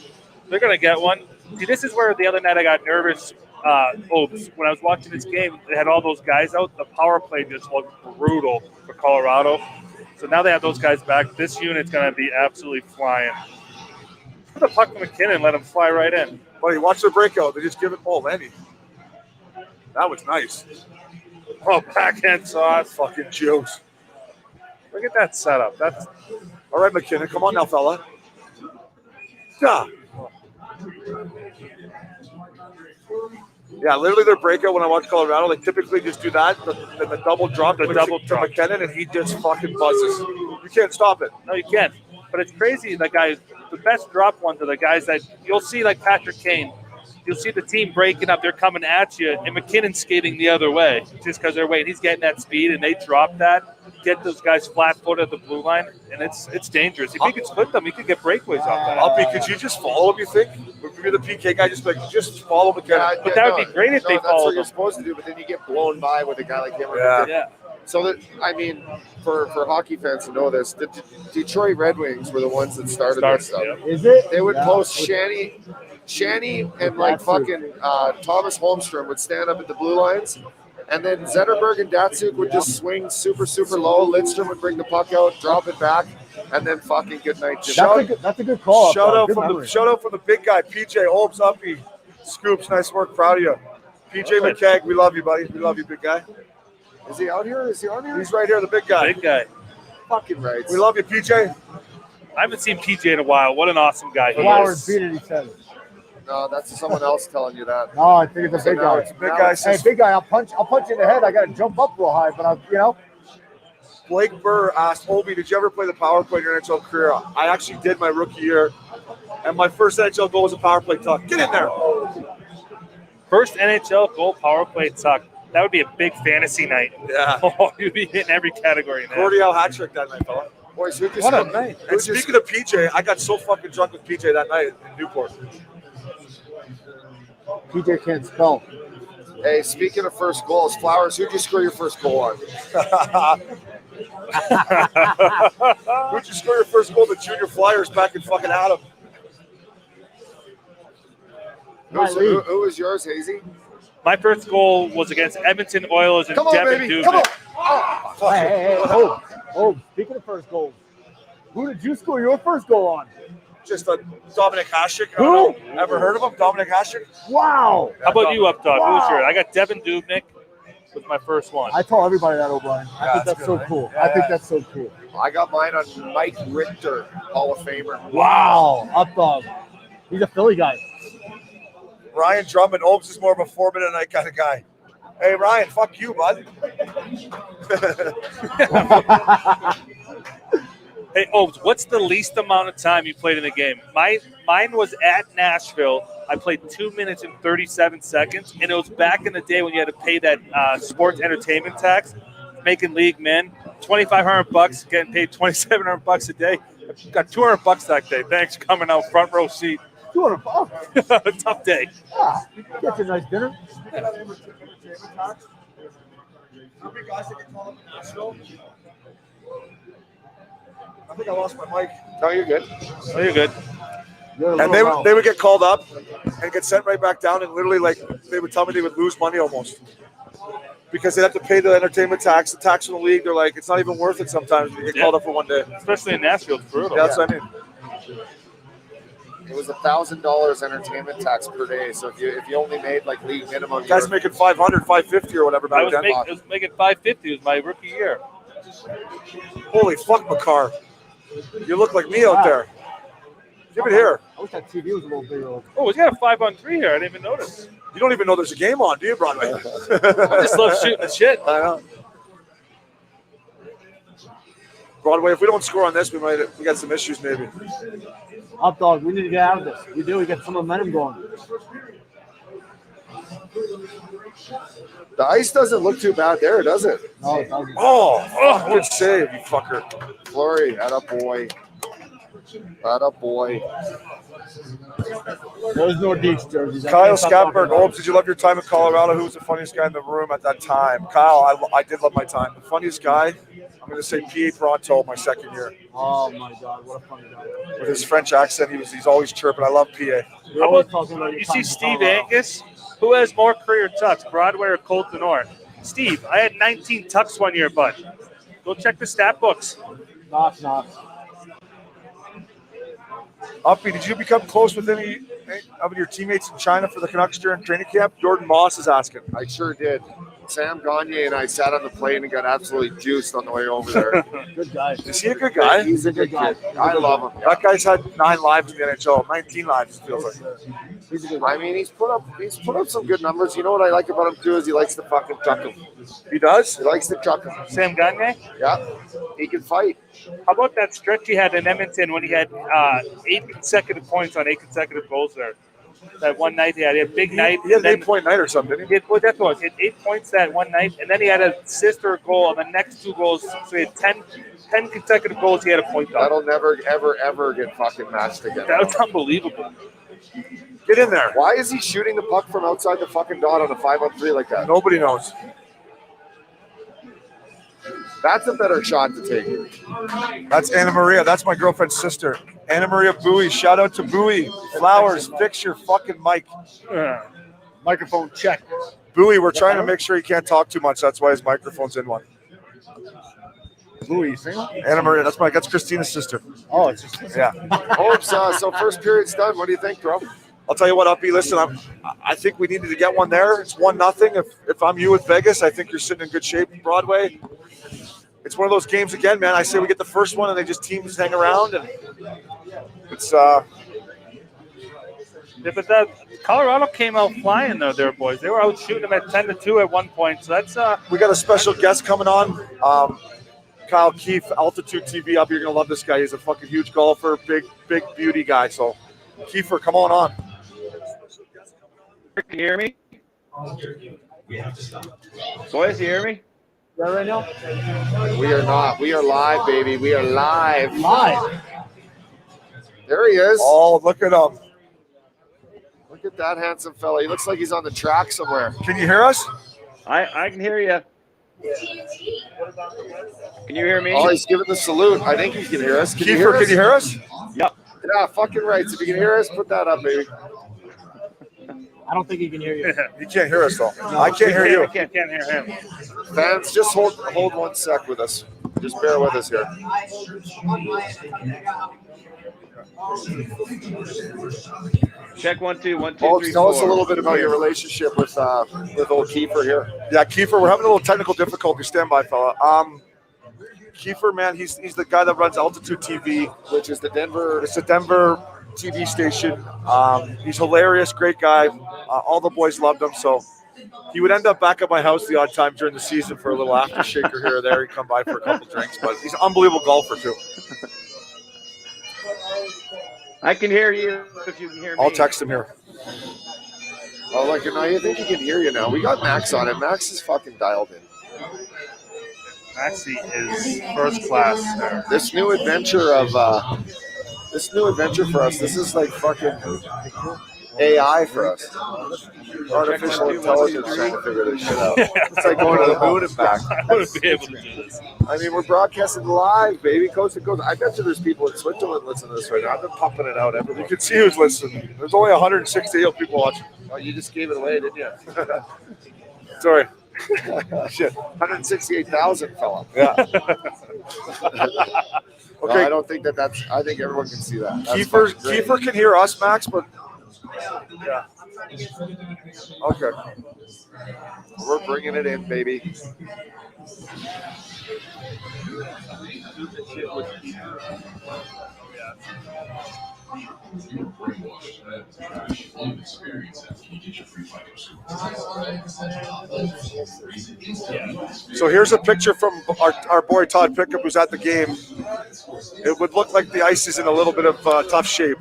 They're going to get one. See, this is where the other night I got nervous. When I was watching this game, they had all those guys out. The power play just looked brutal for Colorado. So now they have those guys back. This unit's going to be absolutely flying. Put the puck to McKinnon, let him fly right in. Buddy, watch their breakout. They just give it. Oh, Lenny. That was nice. Oh, backhand sauce. Fucking juice. Look at that setup. That's All right, McKinnon. Come on now, fella. Yeah. Yeah, literally their breakout when I watch Colorado, they typically just do that, the double drop, The to double drop. McKinnon, and he just fucking buzzes. You can't stop it. no, you can't. But it's crazy. The best drop ones are the guys that you'll see, like Patrick Kane. You'll see the team breaking up. They're coming at you, and McKinnon's skating the other way just because they're waiting. He's getting that speed, and they drop that, get those guys flat-footed at the blue line, and it's dangerous. If he could split them, he could get breakaways off that. Uppy, could you just follow him, you think? If you're the PK guy, just follow McKinnon. But that would be great if they that's followed what you're them. supposed to do, but then you get blown by with a guy like him. Yeah. Yeah. So that, I mean, for hockey fans to know this, the Detroit Red Wings were the ones that started this stuff. yeah. Is it? They would Yeah. post Shanny and like fucking Thomas Holmstrom would stand up at the blue lines, and then Zetterberg and Datsuk would just swing super low. Lidstrom would bring the puck out, drop it back, and then fucking good night. Jimmy. That's a good call. Shout out Good from memory. the big guy, PJ Holmes, Uppy, Scoops. Nice work, proud of you. PJ McKegg, we love you, buddy. We love you, big guy. Is he out here? Is he on here? He's right here, the big guy. Big guy. Fucking right. We love you, PJ. I haven't seen PJ in a while. What an awesome guy he Flowers is. beat it, he said. No, that's someone else telling you that. No, I think it's a big now guy. it's- Big now guy it's- Hey, says big guy, I'll punch you in the head. I got to jump up real high, but Blake Burr asked Obi, did you ever play the power play in your NHL career? I actually did my rookie year, and my first NHL goal was a power play tuck. Get in there. First NHL goal power play tuck. That would be a big fantasy night. Yeah. Oh, you'd be hitting every category in that. Cordial hat trick that night, fella. Boys, who just What a night. And speaking of PJ, I got so fucking drunk with PJ that night in Newport. PJ can't spell. Hey, speaking of first goals, Flowers, who'd you score your first goal on? Who'd you score your first goal? The Junior Flyers back in fucking Adam. Who was yours, Hazy? My first goal was against Edmonton Oilers and Come on, Devin baby. Dubnyk. Come on. Hey, speaking of first goals, who did you score your first goal on? Just a Dominic Hasek. Who? Ever heard of him? Dominic Hasek? Wow. How about you, Updog? Wow. Who was yours? I got Devin Dubnyk with my first one. I tell everybody that, O'Brien. I think that's so good, cool. right? I think that's so cool. I got mine on Mike Richter, Hall of Famer. Wow. Up dog. He's a Philly guy. Ryan Drummond. Obes is more of a 4-minute night kind of guy. Hey, Ryan, fuck you, bud. Hey, Obes, what's the least amount of time you played in a game? Mine was at Nashville. I played 2 minutes and 37 seconds, and it was back in the day when you had to pay that sports entertainment tax, making league men, $2,500, getting paid $2,700 a day. I got $200 that day. Thanks for coming out front row seat. $200. Tough day. Ah, get you a nice dinner. I think I lost my mic. No, you're good. Oh, you're good. And they would get called up and get sent right back down, and literally, like, they would tell me they would lose money almost because they'd have to pay the entertainment tax, the tax from the league. They're like, it's not even worth it sometimes when you get called up for one day. Especially in Nashville, it's brutal. Yeah, that's what I mean. It was $1,000 entertainment tax per day. So if you only made like league minimum, Guys making 500, 550 or whatever I back then. was making $550. It was my rookie year. Holy fuck, McCarr. You look like me out there. Give it here. I wish that TV was a little bigger. Oh, we got a 5-on-3 here. I didn't even notice. You don't even know there's a game on, do you, Broadway? I just love shooting the shit. I know. Broadway, if we don't score on this, we got some issues maybe. Up dog, we need to get out of this. We do. We get some momentum going. the ice doesn't look too bad there, does it? No, it doesn't. Oh, good save, you fucker. Flurry, attaboy. Attaboy. Those Nordiques jerseys. Kyle Scatberg, Holmes, did you love your time in Colorado? Who was the funniest guy in the room at that time? Kyle, I did love my time. The funniest guy, I'm going to say P.A. Pronto, my second year. Oh, my God. What a funny guy. With his French accent, he's always chirping. I love P.A. We're always talking about your You time see in Steve Colorado. Angus? Who has more career tucks, Broadway or Colton Orr? Steve, I had 19 tucks one year, bud. Go check the stat books. Knock. Uppy, did you become close with any of your teammates in China for the Canucks during training camp? Jordan Moss is asking. I sure did. Sam Gagne and I sat on the plane and got absolutely juiced on the way over there. Good guy. Is he a good guy? He's a good guy. kid. I love him. That guy's had 9 lives in the NHL, 19 lives, it feels like. He's a good guy. I mean, he's put up some good numbers. You know what I like about him too is he likes to fucking chuck him. He does? He likes to chuck him. Sam Gagne? Yeah, he can fight. How about that stretch he had in Edmonton when he had 8 consecutive points on 8 consecutive goals there? That one night he had a big night. He had and an then 8-point night or something, didn't he? Well, that's what it was. He had 8 points that one night, and then he had an assist or a goal on the next 2 goals. So he had 10 consecutive goals he had a point on. That'll never, ever, ever get fucking matched again. That was unbelievable. Get in there. Why is he shooting the puck from outside the fucking dot on a 5-on-3 like that? Nobody knows. That's a better shot to take. That's Anna Maria. That's my girlfriend's sister. Anna Maria Bowie. Shout out to Bowie. Flowers, fix your fucking mic. Microphone check. Bowie, we're trying to make sure he can't talk too much. That's why his microphone's in one. Louis, you single? Anna Maria, that's Christina's sister. Oh, it's just Yeah. Hopes, so first period's done. What do you think, bro? I'll tell you what, Uppy, listen, I think we needed to get one there. It's 1-0. If I'm you with Vegas, I think you're sitting in good shape, Broadway. It's one of those games again, man. I say we get the first one and they just teams hang around, and it's Yeah, but that Colorado came out flying though, there, boys. They were out shooting them at 10-2 at one point. So that's we got a special guest coming on. Kyle Keefe, Altitude TV up. You're gonna love this guy. He's a fucking huge golfer, big beauty guy. So Kiefer, come on. Can you hear me? Boys, you hear me? Yeah, right now? We are not. We are live, baby. We are live. Live. There he is. Oh, look at him. Look at that handsome fella. He looks like he's on the track somewhere. Can you hear us? I can hear you. Can you hear me? Oh, he's giving the salute. I think he can hear us. Can you hear Kiefer, us? can you hear us? Yep. Yeah, fucking right. So if you can hear us, put that up, baby. I don't think he can hear you. He can't hear us though. I can't hear you. I can't hear him. Fans, just hold 1 sec with us. Just bear with us here. Check 1 2 1 2 Folks, 3 tell 4. us a little bit about your relationship with old Kiefer here. Yeah, Kiefer, we're having a little technical difficulty. Stand by, fella. Kiefer, man, he's the guy that runs Altitude TV, Which is the Denver. it's a Denver TV station. He's hilarious, great guy. All the boys loved him, so he would end up back at my house the odd time during the season for a little aftershaker here or there. He'd come by for a couple drinks, but he's an unbelievable golfer too. I can hear you if you can hear me. I'll text him here. Oh, look, now you think he can hear you now. We got Max on it. Max is fucking dialed in. Maxie is first class there. This new adventure for us. This is like fucking AI for us. Artificial intelligence trying to figure this shit out. It's like going to the moon and back. I wouldn't be able to do this. I mean, we're broadcasting live, baby, coast to coast. I bet you there's people in Switzerland listening to this right now. I've been pumping it out You everywhere. can see who's listening. There's only 168 people watching. Oh, you just gave it away, didn't you? Sorry. Shit, 168,000 fella. Yeah. No, Okay. I don't think that's. I think everyone can see that. That's Kiefer, fucking great. Kiefer can hear us, Max, but yeah. Okay. We're bringing it in, baby. So here's a picture from our boy Todd Pickup, who's at the game. It would look like the ice is in a little bit of tough shape.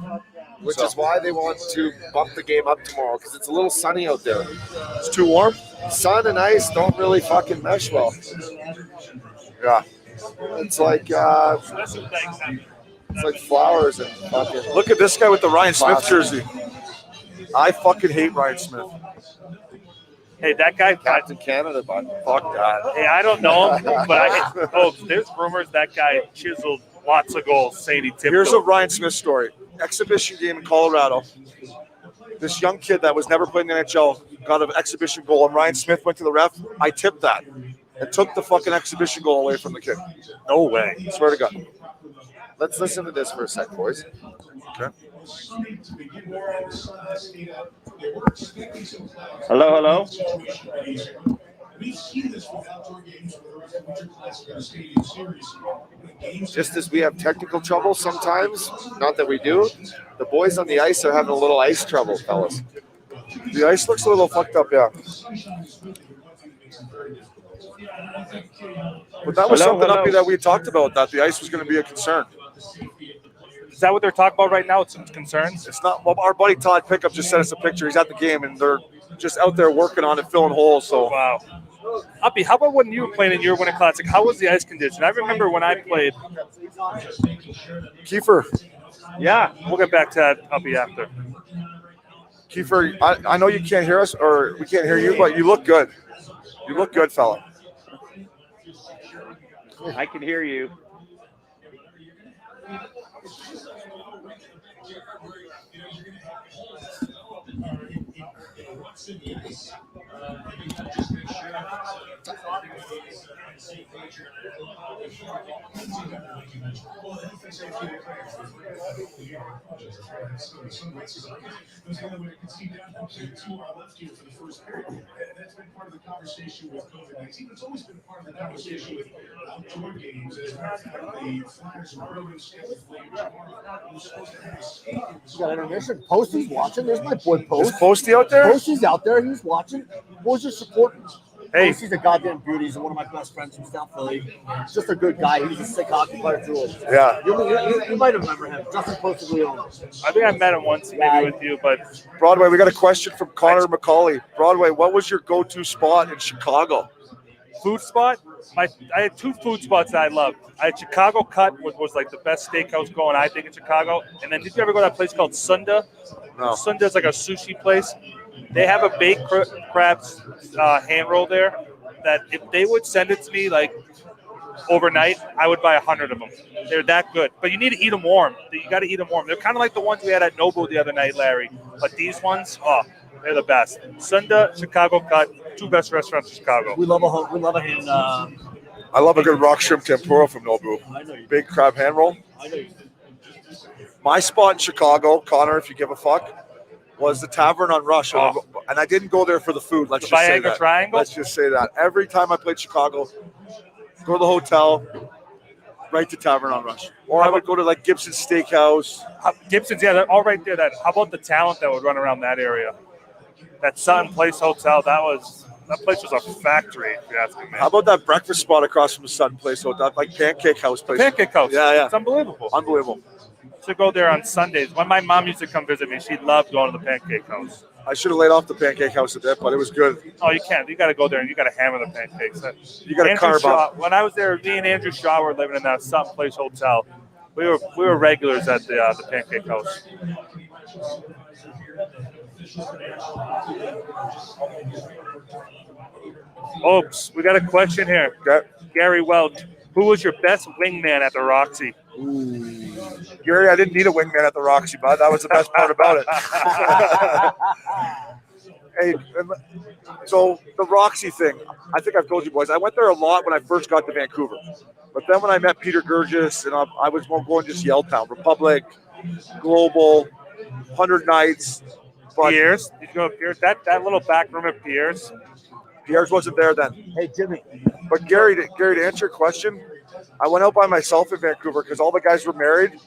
Which is why they want to bump the game up tomorrow, because it's a little sunny out there. It's too warm. Sun and ice don't really fucking mesh well. Yeah. It's like flowers and fucking. Look at this guy with the Ryan Smith Classic. jersey. I fucking hate Ryan Smith. Hey, that guy. Captain Canada, bud. Fuck that. Hey, I don't know him, but there's rumors that guy chiseled lots of goals, saying he tipped Here's a them. Ryan Smith story. Exhibition game in Colorado. This young kid that was never playing in the NHL got an exhibition goal, and Ryan Smith went to the ref. I tipped that and took the fucking exhibition goal away from the kid. No way. I swear to God. Let's listen to this for a sec, boys. Okay. Hello, hello. Just as we have technical trouble sometimes, not that we do, the boys on the ice are having a little ice trouble, fellas. The ice looks a little fucked up, yeah. But that was Hello, something hello. up here that we talked about, that the ice was going to be a concern. Is that what they're talking about right now? Some concerns? It's not. Well, our buddy Todd Pickup just sent us a picture. He's at the game, and they're just out there working on it, filling holes. So Wow. Uppy, how about when you were playing in your Winter Classic? How was the ice condition? I remember when I played. Kiefer, Yeah. We'll get back to that, Uppy, after. Kiefer, I know you can't hear us, or we can't hear you, but you look good. You look good, fella. I can hear you. That's been part of the conversation with COVID-19. It's always been part of the conversation with outdoor games. As a matter of fact, the Flyers are already scheduled for tomorrow. We're supposed to have a stadium. We got intermission. Posty's watching. There's my boy Is Post. Posty out there? Posty's out there. He's watching. Boys are supporting. Hey. Posty's a goddamn beauty. He's one of my best friends from South Philly. He's just a good guy. He was a sick hockey player too. Yeah. You might remember him. Justin Postiglione. I think I met him once, maybe with you, but Broadway, we got a question from Connor McCauley. Broadway, what was your go-to spot in Chicago? food spot. I had 2 food spots that I loved. I had Chicago Cut, which was like the best steakhouse going, I think, in Chicago. And then did you ever go to that place called Sunda? No. Sunda's like a sushi place. They have a baked crabs hand roll there that if they would send it to me like overnight, I would buy 100 of them. They're that good. But you need to eat them warm. You got to eat them warm. They're kind of like the ones we had at Nobu the other night, Larry. But these ones, they're the best. Sunda, Chicago Cut, 2 best restaurants in Chicago. We love a hand. I love a good rock shrimp tempura from Nobu. I know you. Big crab hand roll. I know you. My spot in Chicago, Connor, if you give a fuck, was the Tavern on Rush. And I didn't go there for the food. Let's just say that. Triangle? Let's just say that. Every time I played Chicago, go to the hotel, right to Tavern on Rush. Or I would go to like Gibson's Steakhouse. Gibson's, yeah, they're all right there. How about the talent that would run around that area? That Sun Place Hotel, that place was a factory, if you ask me. How about that breakfast spot across from the Sun Place Hotel, like Pancake House place? Pancake House. Yeah. It's unbelievable. Unbelievable. To go there on Sundays. When my mom used to come visit me, she loved going to the Pancake House. I should have laid off the Pancake House a bit, but it was good. Oh, you can't. You got to go there and you got to hammer the pancakes. You got to carve up. When I was there, me and Andrew Shaw were living in that Sun Place Hotel. We were regulars at the Pancake House. Oops, we got a question here. Okay. Gary Welch, who was your best wingman at the Roxy? Gary, I didn't need a wingman at the Roxy, bud. That was the best part about it. Hey, so the Roxy thing, I think I've told you boys, I went there a lot when I first got to Vancouver. But then when I met Peter Gurgis, and I was going just Yellowtown, Republic, Global, 100 Nights. Pierce, did you go to Pierce? That little back room at Pierce. Pierce wasn't there then. Hey, Jimmy. But Gary, to answer your question, I went out by myself in Vancouver because all the guys were married,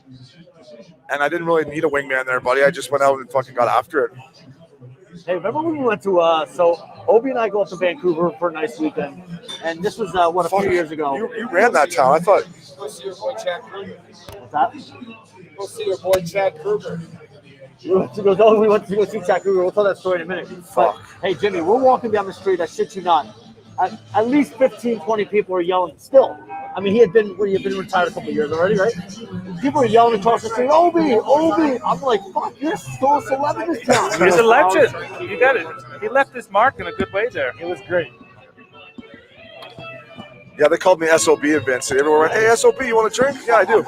and I didn't really need a wingman there, buddy. I just went out and fucking got after it. Hey, remember when we went to so Obi and I go up to Vancouver for a nice weekend, and this was a few years ago. You ran that town. I thought. Go see your boy Chad Kruger. What's that? Go see your boy Chad Kruger. We went to go see Chad Kruger. We'll tell that story in a minute. But, hey, Jimmy, we're walking down the street. I shit you not. At least 15, 20 people are yelling still. I mean, he had been retired a couple of years already, right? People are yelling across the street, Obi. I'm like, fuck, you're still a celeb in this town. He's a legend. You got it. He left his mark in a good way there. It was great. Yeah, they called me SOB in Van City. Everyone went, hey, SOB, you want a drink? Yeah, I do.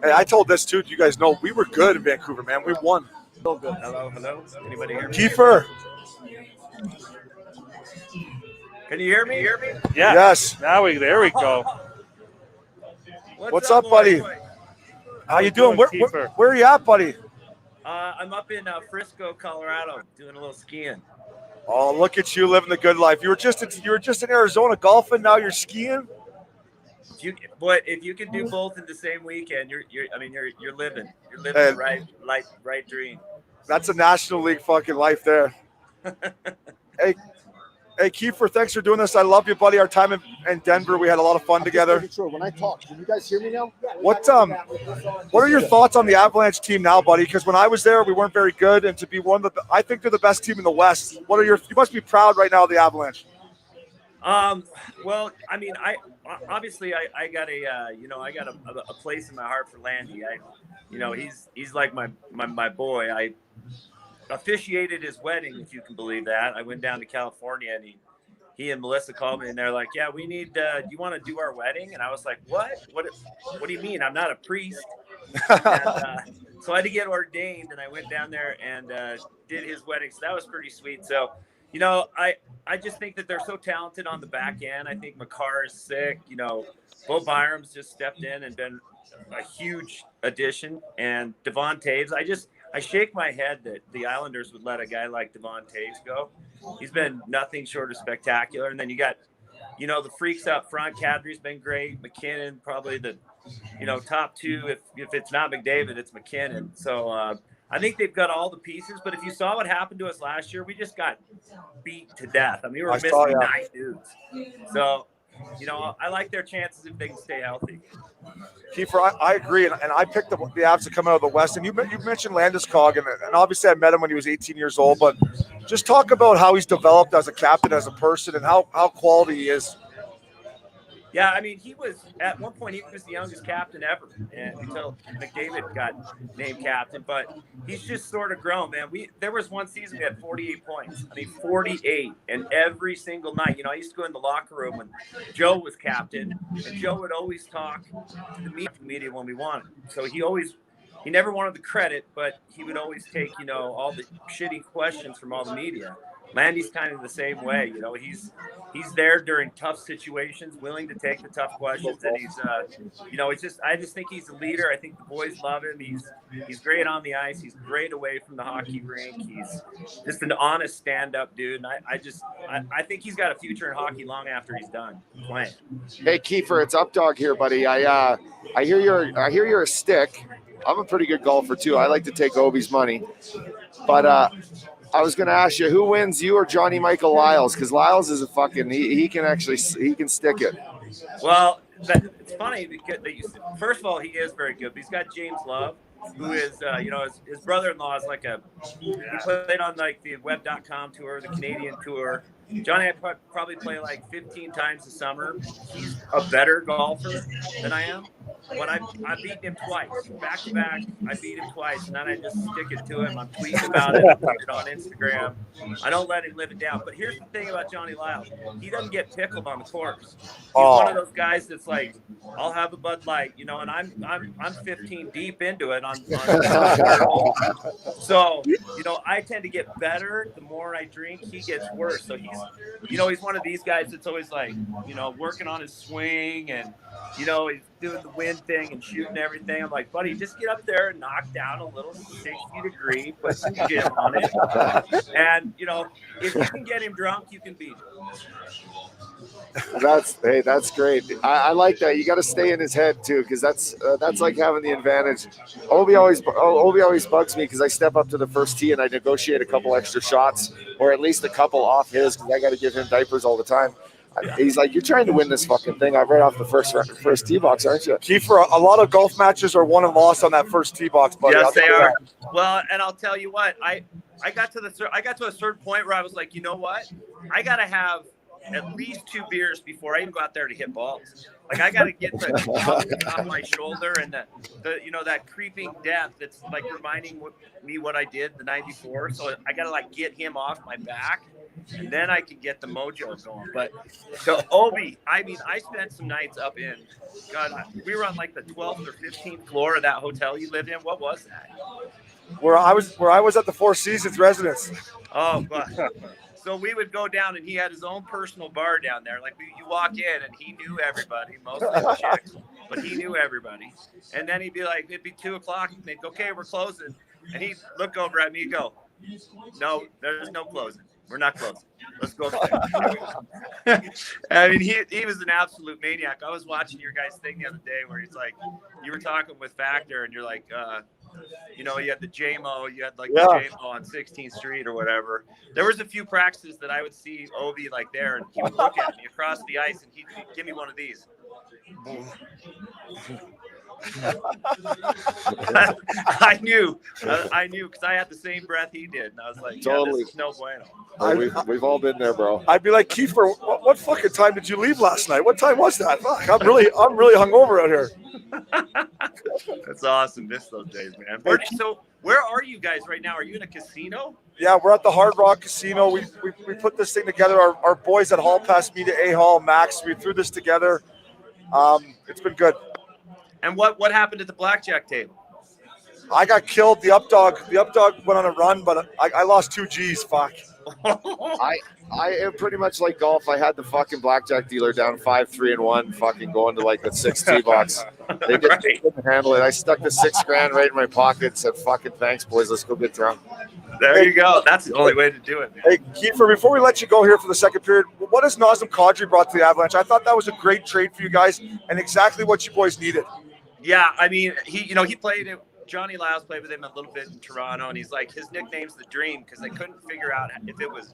Hey, I told this too. You guys know we were good in Vancouver, man. We won. So good. Hello. Anybody hear me? Kiefer. Can you hear me? Yeah. Yes. There we go. What's up, buddy? How you doing? Where are you at, buddy? I'm up in Frisco, Colorado, doing a little skiing. Oh, look at you living the good life. You were just in Arizona golfing. Now you're skiing. If you can do both in the same weekend, you're living the right dream. That's a National League fucking life there. Hey, Kiefer, thanks for doing this. I love you, buddy. Our time in Denver, we had a lot of fun together. Sure. When I talk, can you guys hear me now? What are your thoughts on the Avalanche team now, buddy? Because when I was there, we weren't very good, and to be I think they're the best team in the West. You must be proud right now of the Avalanche. Well, I mean, I got a place in my heart for Landy. He's like my boy. I officiated his wedding, if you can believe that. I went down to California, and he and Melissa called me, and they're like, "Yeah, we need. Do you want to do our wedding?" And I was like, "What? What do you mean? I'm not a priest." So I had to get ordained, and I went down there and did his wedding. So that was pretty sweet. So, I just think that they're so talented on the back end. I think Makar is sick. Bo Byram's just stepped in and been a huge addition, and Devon Taves. I shake my head that the Islanders would let a guy like Devon Taves go. He's been nothing short of spectacular. And then you got, the freaks up front. Kadri's been great. McKinnon, probably the, top two. If it's not McDavid, it's McKinnon. So I think they've got all the pieces. But if you saw what happened to us last year, we just got beat to death. I mean, we were missing 9 dudes. So, I like their chances if they can stay healthy. Kiefer, I agree, and I picked the Avs to come out of the West. And you mentioned Landeskog, and obviously I met him when he was 18 years old. But just talk about how he's developed as a captain, as a person, and how quality he is. Yeah, I mean, he was at one point he was the youngest captain ever, and until McDavid got named captain. But he's just sort of grown, man. There was one season we had 48 points. I mean, 48, and every single night. I used to go in the locker room when Joe was captain, and Joe would always talk to the media when we won. So he never wanted the credit, but he would always take all the shitty questions from all the media. Landy's kind of the same way. He's there during tough situations, willing to take the tough questions, and he's I just think he's a leader. I think the boys love him. He's great on the ice. He's great away from the hockey rink. He's just an honest stand-up dude. And I think he's got a future in hockey long after he's done playing. Hey Kiefer, it's Updog here, buddy. I hear you're a stick. I'm a pretty good golfer too. I like to take Obi's money, but I was going to ask you, who wins, you or Johnny Michael Lyles? Because Lyles is a fucking he can stick it. Well, it's funny because first of all, he is very good. But he's got James Love, who is his brother-in-law is he played on like the web.com tour, the Canadian tour. Johnny, I probably play like 15 times a summer. He's a better golfer than I am, but I've beaten him twice, back to back. I beat him twice, and then I just stick it to him. I'm tweeting about it. I put it on Instagram. I don't let him live it down. But here's the thing about Johnny Lyles: he doesn't get pickled on the course. He's one of those guys that's like, I'll have a Bud Light, and I'm 15 deep into it on so I tend to get better the more I drink. He gets worse. So he's one of these guys that's always like, working on his swing and, he's doing the wind thing and shooting everything. I'm like, buddy, just get up there and knock down a little 60-degree, put some gin on it. And, if you can get him drunk, you can beat him. That's great. I like that. You got to stay in his head too, because that's like having the advantage. Obi always bugs me because I step up to the first tee and I negotiate a couple extra shots, or at least a couple off his, because I got to give him diapers all the time. He's like, you're trying to win this fucking thing. I'm right off the first tee box, aren't you? Kiefer, a lot of golf matches are won and lost on that first tee box, buddy. Yes, they are. Well, and I'll tell you what, I got to a certain point where I was like, you know what, I got to have at least 2 beers before I even go out there to hit balls. Like, I got to get the off my shoulder and the that creeping depth that's like reminding me what I did the night before. So I got to like get him off my back, and then I can get the mojo going. But the Obi, I mean, I spent some nights up in, we were on like the 12th or 15th floor of that hotel you lived in. What was that? Where I was at the Four Seasons residence. Oh, but so we would go down, and he had his own personal bar down there. Like, you walk in, and he knew everybody, mostly the chicks, but he knew everybody. And then he'd be like, it'd be 2:00, and they'd go, okay, we're closing. And he'd look over at me and go, no, there's no closing. We're not closing. Let's go. I mean, he was an absolute maniac. I was watching your guys' thing the other day where he's like, you were talking with Factor, and you're like, you had the JMO, you had like the JMO on 16th Street or whatever. There was a few practices that I would see Obi like there, and he would look at me across the ice, and he'd give me one of these. I knew because I had the same breath he did, and I was like, totally. This is no bueno. We've all been there, bro. I'd be like, Kiefer, what fucking time did you leave last night? What time was that? Fuck, I'm really hungover out here. That's awesome. Miss those days, man. Where are you guys right now? Are you in a casino? Yeah, we're at the Hard Rock Casino. We put this thing together. Our boys at Hall Pass Media, A-Hall, Max, we threw this together. It's been good. And what happened at the blackjack table? I got killed. The updog went on a run, but I lost 2 G's. Fuck. I am pretty much like golf. I had the fucking blackjack dealer down 5-3-1, fucking going to like the 6 tee box. They just couldn't handle it. I stuck the $6,000 right in my pocket and said, "Fucking thanks, boys. Let's go get drunk." There you go. That's the only way to do it, man. Hey, Kiefer, before we let you go here for the second period, what has Nazem Kadri brought to the Avalanche? I thought that was a great trade for you guys and exactly what you boys needed. Yeah, I mean, he played Johnny Lyles played with him a little bit in Toronto, and he's like, his nickname's the Dream because they couldn't figure out if it was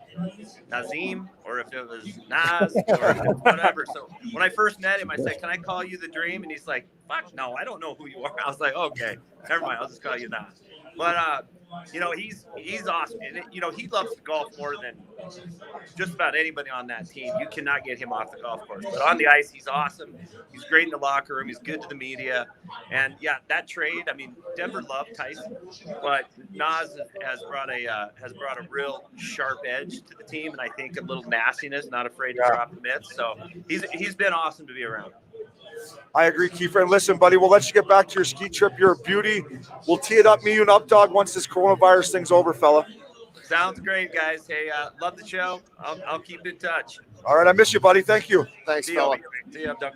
Nazim or if it was Naz or whatever. So when I first met him, I said, "Can I call you the Dream?" And he's like, "Fuck no, I don't know who you are." I was like, "Okay, never mind. I'll just call you Naz." But he's awesome, and he loves to golf more than just about anybody on that team. You cannot get him off the golf course, but on the ice, he's awesome. He's great in the locker room. He's good to the media, and yeah, that trade. I mean, Denver loved Tyson, but Naz has brought a real sharp edge to the team, and I think a little nastiness, not afraid to drop the mitts. So he's been awesome to be around. I agree, Kiefer. And listen, buddy, we'll let you get back to your ski trip. You're a beauty. We'll tee it up, me, you, and Updog once this coronavirus thing's over, fella. Sounds great, guys. Hey, love the show. I'll keep in touch. All right, I miss you, buddy. Thank you. Thanks, See fella. you, Updog.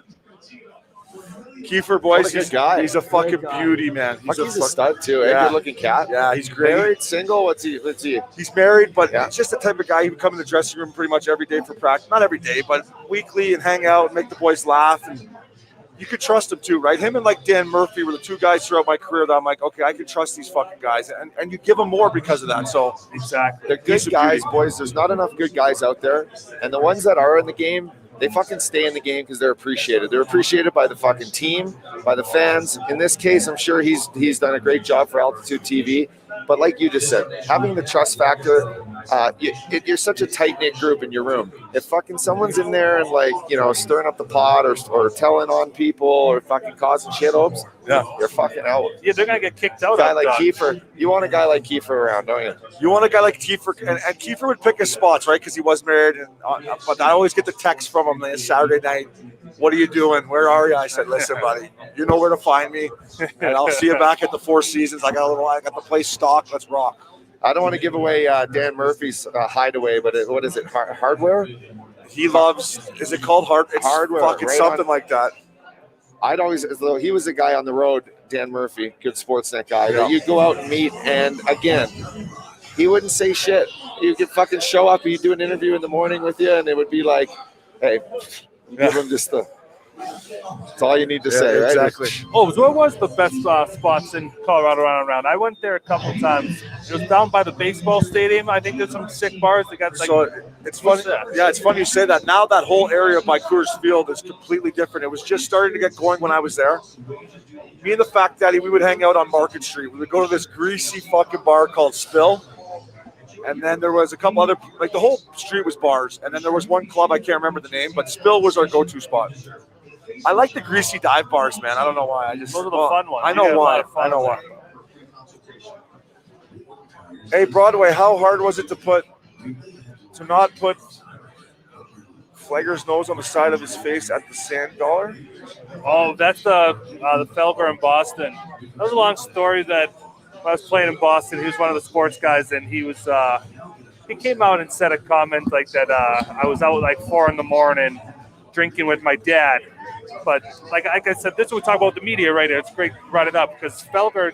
Kiefer, boys, What a good guy. he's a fucking Great guy. beauty, man. He's a stud too. Yeah. A good-looking cat. Yeah, he's great. Married, single. What's he? He's married, but Yeah. he's just the type of guy who would come in the dressing room pretty much every day for practice. Not every day, but weekly, and hang out and make the boys laugh. And you could trust him too, right? Him and like Dan Murphy were the two guys throughout my career that I'm like, okay, I can trust these fucking guys. And you give them more because of that. So Exactly. They're good He's a guys, beauty. boys. There's not enough good guys out there, and the ones that are in the game, they fucking stay in the game because they're appreciated. They're appreciated by the fucking team, by the fans. In this case, I'm sure he's done a great job for Altitude TV. But like you just said, having the trust factor, you're such a tight-knit group in your room. If fucking someone's in there and stirring up the pot or telling on people or fucking causing shit ups, you're fucking out. Yeah, they're gonna get kicked out. A guy of like Doug. Kiefer, you want a guy like Kiefer around, don't you? you want a guy like Kiefer, and Kiefer would pick his spots, right? Because he was married. But I always get the text from him on Saturday night. What are you doing? Where are you? I said, listen, buddy, you know where to find me, and I'll see you back at the Four Seasons. I got the place stocked. Let's rock. I don't want to give away Dan Murphy's hideaway, but what is it? Hardware? He loves. Is it called hard? It's Hardware, fucking right something on. like that. I'd always, as though he was a guy on the road, Dan Murphy, good Sportsnet guy, Yeah. that you'd go out and meet, and again, he wouldn't say shit. You could fucking show up, he'd do an interview in the morning with you, and it would be like, hey, give him just that's all you need to say, right? exactly. Oh, so what was the best spots in Colorado around? I went there a couple times. It was down by the baseball stadium. I think there's some sick bars. They got like. So it's funny. Yeah, it's funny you say that. Now that whole area by Coors Field is completely different. It was just starting to get going when I was there. Me and the Fat Daddy, we would hang out on Market Street. We would go to this greasy fucking bar called Spill. And then there was a couple other, like the whole street was bars. And then there was one club, I can't remember the name, but Spill was our go-to spot. I like the greasy dive bars, man. I don't know why. Those are the fun ones. I You know get a lot why. of fun I know there. why. Hey, Broadway, how hard was it to not put Flager's nose on the side of his face at the Sand Dollar? Oh, that's the Felger in Boston. That was a long story that when I was playing in Boston, he was one of the sports guys, and he was he came out and said a comment like that I was out like 4 a.m. drinking with my dad. But like I said, this is what we talk about the media right here. It's great to run it up because Felger,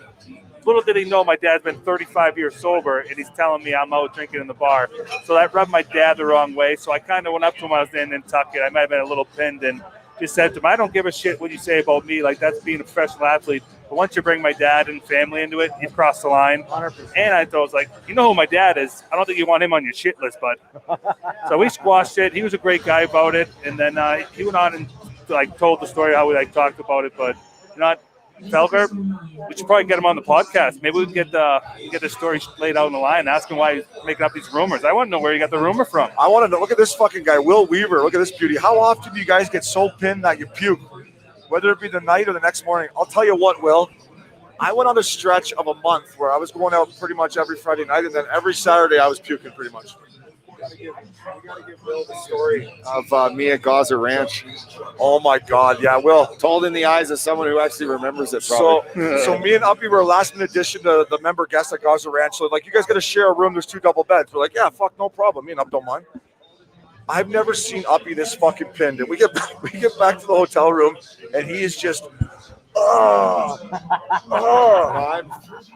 little did he know my dad's been 35 years sober, and he's telling me I'm out drinking in the bar. So that rubbed my dad the wrong way. So I kind of went up to him when I was in Nantucket. I might have been a little pinned and just said to him, I don't give a shit what you say about me. Like, that's being a professional athlete. But once you bring my dad and family into it, you've crossed the line. 100%. And I was like, you know who my dad is. I don't think you want him on your shit list, bud. So we squashed it. He was a great guy about it. And then he went on and like told the story how we like talked about it. But Felger, we should probably get him on the podcast. Maybe we can get the story laid out in the line. Ask him why he's making up these rumors. I want to know where you got the rumor from. I want to know. Look at this fucking guy, Will Weaver. Look at this beauty. How often do you guys get so pinned that you puke? Whether it be the night or the next morning. I'll tell you what, Will. I went on a stretch of a month where I was going out pretty much every Friday night, and then every Saturday I was puking pretty much. We gotta give Will the story of me at Gaza Ranch. Oh my God, yeah, Will. Told in the eyes of someone who actually remembers it. Probably. So me and Uppy were last minute addition to the member guests at Gaza Ranch. So like, you guys got to share a room. There's 2 double beds. We're like, yeah, fuck, no problem. Me and Up don't mind. I've never seen Uppy this fucking pinned. And we get back to the hotel room, and he is just, I'm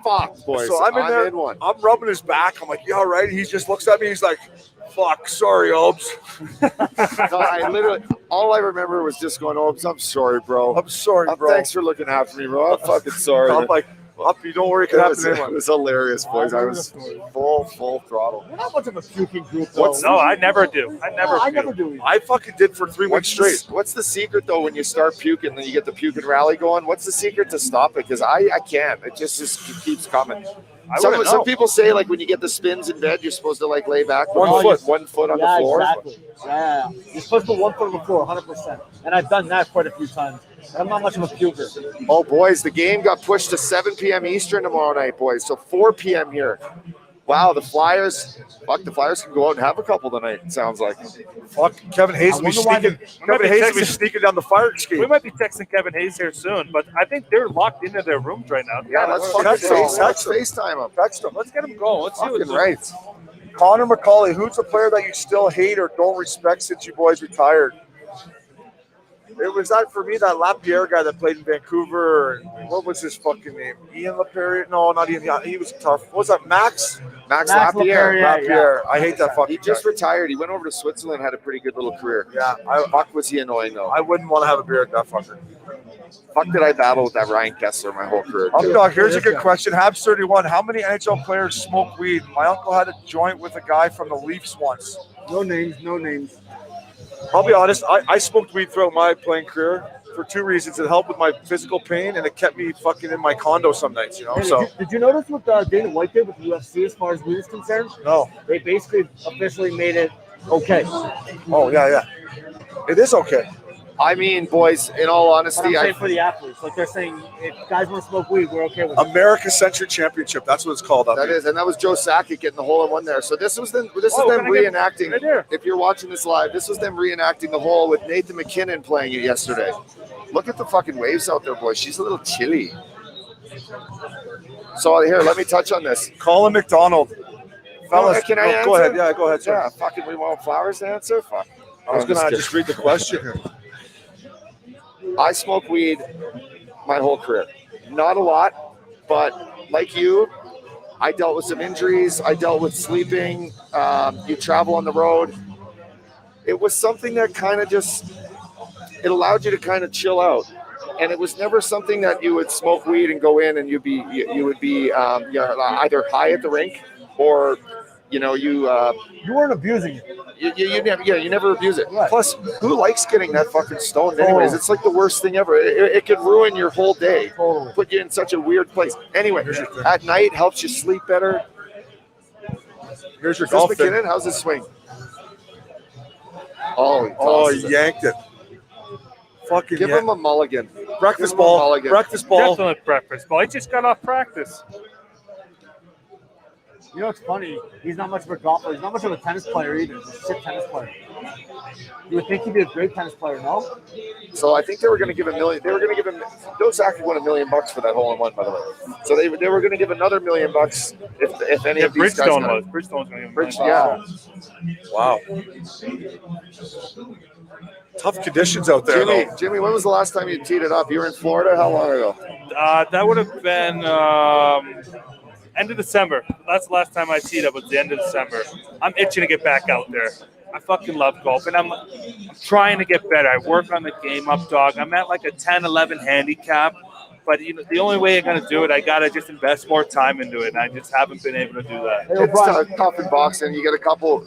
fucked, boys. So I'm in there. one. I'm rubbing his back. I'm like, you all right? He just looks at me. He's like, fuck, sorry, Obes. No, I literally, all I remember was just going, "Oh, I'm sorry, bro. I'm sorry, bro. Thanks for looking after me, bro. I'm fucking sorry." I'm like, Up, you don't worry, it can happen to It anyone. was hilarious, boys. I was full throttle. We're not much of a puking group, though. No, I never do. I never. I do. never do. I fucking did for 3 weeks straight. What's the secret though when you start puking and you get the puke and rally going? What's the secret to stop it? Because I can't. It just keeps coming. Some people say like when you get the spins in bed, you're supposed to like lay back one foot on the floor. Exactly. Yeah, you're supposed to put 1 foot on the floor, 100%. And I've done that quite a few times. I'm not much of a puker. Oh, boys, the game got pushed to 7 p.m. Eastern tomorrow night, boys. So 4 p.m. here. Wow, the Flyers can go out and have a couple tonight, it sounds like. Fuck, Kevin Hayes will be sneaking. Kevin Hayes will be sneaking down the fire escape. We might be texting Kevin Hayes here soon, but I think they're locked into their rooms right now. Yeah, let's FaceTime them. Text them. Let's get them going. Let's see Fucking what's right. Connor McCauley, who's a player that you still hate or don't respect since you boys retired? It was that for me, that Lapierre guy that played in Vancouver. What was his fucking name? Ian Lapierre? No, not Ian. Yeah, he was tough. What was that? Max Lapierre. Lapierre. I hate that fucking He just guy. retired. He went over to Switzerland, had a pretty good little career. Yeah, Fuck, was he annoying though? I wouldn't want to have a beer with that fucker. Fuck, did I battle with that Ryan Kessler my whole career? Up too. dog, here's a good question. Habs 31. How many NHL players smoke weed? My uncle had a joint with a guy from the Leafs once. No names, no names. I'll be honest, I smoked weed throughout my playing career for 2 reasons. It helped with my physical pain, and it kept me fucking in my condo some nights, you know? Hey, So did you notice what Dana White did with the UFC as far as weed is concerned? no. They basically officially made it okay. Oh, yeah. It is okay. I mean, boys, in all But I'm honesty, saying for the athletes, like they're saying, if guys want to smoke weed, we're okay with it. America Century Championship. That's what it's called up that here. is, and that was Joe Sakic getting the hole-in-one there. So this is them can I get- reenacting. right there. If you're watching this live, this was them reenacting the hole with Nathan McKinnon playing it yesterday. Look at the fucking waves out there, boys. She's a little chilly. So here, let me touch on this. Colin McDonald. Fellas, can I go answer? ahead. Yeah, go ahead, sir. Yeah, fucking, we want Flowers to answer. Fuck. I was I'm going to kidding. just read the question here. I smoke weed my whole career. Not a lot, but like you, I dealt with some injuries. I dealt with sleeping. You travel on the road. It was something that kind of it allowed you to kind of chill out. And it was never something that you would smoke weed and go in and you would be either high at the rink or, you weren't abusing it. you never abuse it. Right. Plus, who likes getting that fucking stoned anyways? It's like the worst thing ever. It could ruin your whole day. Totally. Put you in such a weird place. Anyway, at night helps you sleep better. Here's your Chris golf thing. McKinnon, how's his swing? Oh, He yanked it. Fucking give him a mulligan. breakfast give him a ball. mulligan. Breakfast ball. Definitely breakfast ball. He just got off practice. You know what's funny? He's not much of a golfer. He's not much of a tennis player either. He's a shit tennis player. You would think he'd be a great tennis player, no? So I think they were going to give $1 million. They were going to give him. Joe Sakic won $1 million for that hole-in-one, by the way. So they were going to give another $1 million if any of these guys. Bridgestone got it. was. Bridgestone's going to give him Yeah. Wow. Tough conditions out there, though. Jimmy, when was the last time you teed it up? You were in Florida. How long ago? That would have been end of December. That's the last time I teed up. Was the end of December. I'm itching to get back out there. I fucking love golf, and I'm trying to get better. I work on the game up, dog. I'm at like a 10-11 handicap, but the only way I'm gonna do it, I gotta just invest more time into it, and I just haven't been able to do that. It's tough in boxing. You get a couple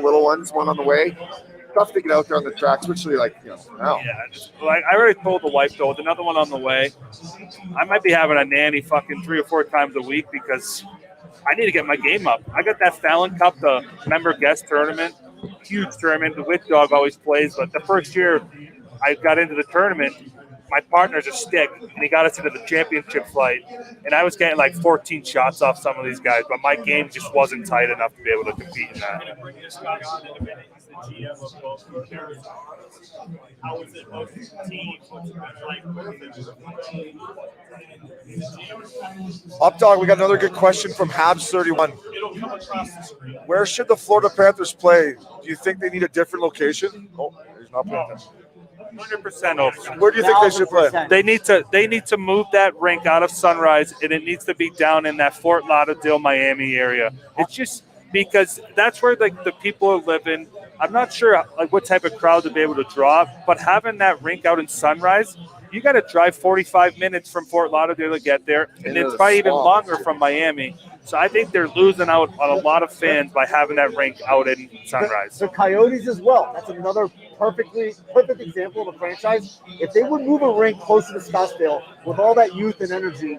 little ones, one on the way. Tough to get out there on the tracks, especially now. Yeah, I already told the wife though, with another one on the way. I might be having a nanny fucking 3 or 4 times a week because I need to get my game up. I got that Fallon Cup, the member guest tournament, huge tournament. The Wit Dog always plays, but the first year I got into the tournament, my partner's a stick, and he got us into the championship flight. And I was getting like 14 shots off some of these guys, but my game just wasn't tight enough to be able to compete in that. How was it most team? What's it like? Up dog, we got another good question from Habs 31. It'll come across the screen. Where should the Florida Panthers play? Do you think they need a different location? Oh, he's not playing that. 100% open. Where do you think they should play? 1,000%. They need to move that rink out of Sunrise, and it needs to be down in that Fort Lauderdale, Miami area. It's just because that's where the people are living. I'm not sure what type of crowd to be able to draw, but having that rink out in Sunrise, You got to drive 45 minutes from Fort Lauderdale to get there, and Into it's the probably even swamp. longer from Miami. So I think they're losing out on a lot of fans by having that rink out in Sunrise. The Coyotes as well. That's another perfect example of a franchise. If they would move a rink closer to Scottsdale with all that youth and energy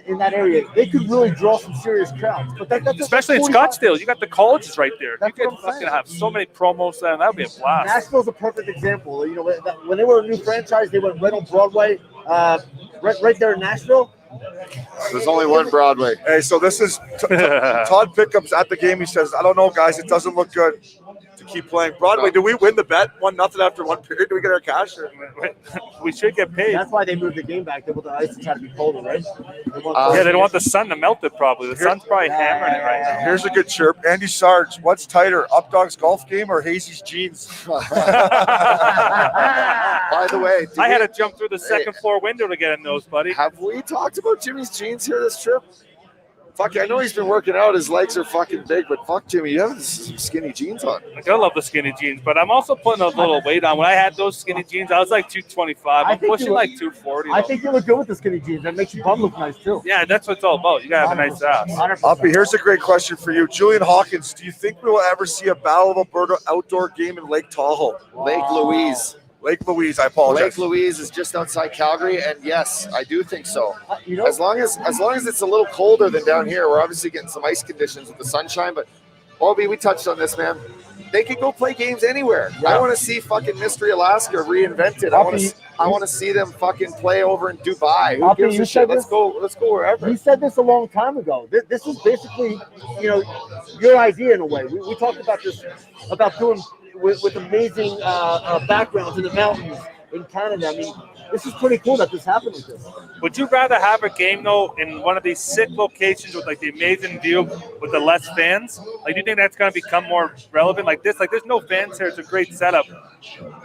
in that area, they could really draw some serious crowds. But that's Especially in 45 Scottsdale, you got the colleges right there. That's You what could I'm fucking saying. have so many promos there, and that would be a blast. Nashville's a perfect example. You know, when they were a new franchise, they went right on Broadway, right there in Nashville. There's only one Broadway. Hey, so this is Todd Pickup's at the game. He says, I don't know, guys. It doesn't look good to keep playing. Broadway, do we win the bet 1-0 after one period? Do we get our cash? Or? We should get paid. That's why they moved the game back. They want the ice to try to be colder, right? Yeah, they don't want the sun to melt it probably. The sun's probably hammering it right now. Here's a good chirp. Andy Sarge, what's tighter, Updog's golf game or Hazy's jeans? By the way, I had to jump through the second floor window to get in those, buddy. have we talked about Jimmy's jeans here this trip? Fuck, I know he's been working out. His legs are fucking big, but fuck, Jimmy, you have some skinny jeans on. I do love the skinny jeans, but I'm also putting a little weight on. When I had those skinny jeans, I was like 225. I I'm think pushing you look- like 240. I though. think you look good with the skinny jeans. That makes your bum look nice too. Yeah, that's what it's all about. You gotta have a nice ass. 100%. Uppy, here's a great question for you. Julian Hawkins, do you think we will ever see a Battle of Alberta outdoor game in Lake Tahoe? Lake Louise. Lake Louise, I apologize. Lake Louise is just outside Calgary, and yes, I do think so. You know, As long as it's a little colder than down here, we're obviously getting some ice conditions with the sunshine. But Obi, we touched on this, man. They could go play games anywhere. Yeah. I want to see fucking Mystery Alaska reinvented. I want to see them fucking play over in Dubai. Who Uppy, gives you a shit? said Let's go wherever. you said this a long time ago. This is basically, you know, your idea in a way. We talked about this, about doing with amazing backgrounds in the mountains in Canada. I mean, this is pretty cool that this happened with this. Would you rather have a game though in one of these sick locations with like the amazing view with the less fans? Like, do you think that's going to become more relevant? Like this, like there's no fans here. It's a great setup.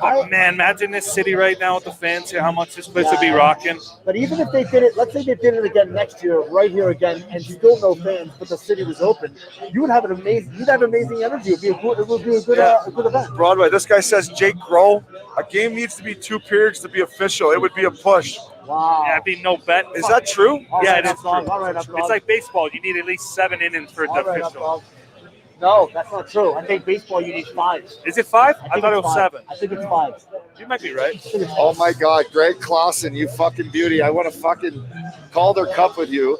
But man, imagine this city right now with the fans here. How much this place would be rocking. But even if they did it, let's say they did it again next year, right here again, and still no fans, but the city was open, you would have amazing energy. It would be a good event. Broadway, this guy says, Jake Grow, a game needs to be 2 periods to be official. It would be a push. Wow. Yeah, it'd be no bet. Is that true? Yeah, it is true. All right, It's like baseball. You need at least 7 innings for it to official. No, that's not true. I think baseball you need 5. Is it 5? I think thought it it's was 5. 7. I think it's 5. You might be right. Oh my God, Greg Clausen, you fucking beauty! I want to fucking Calder Cup with you.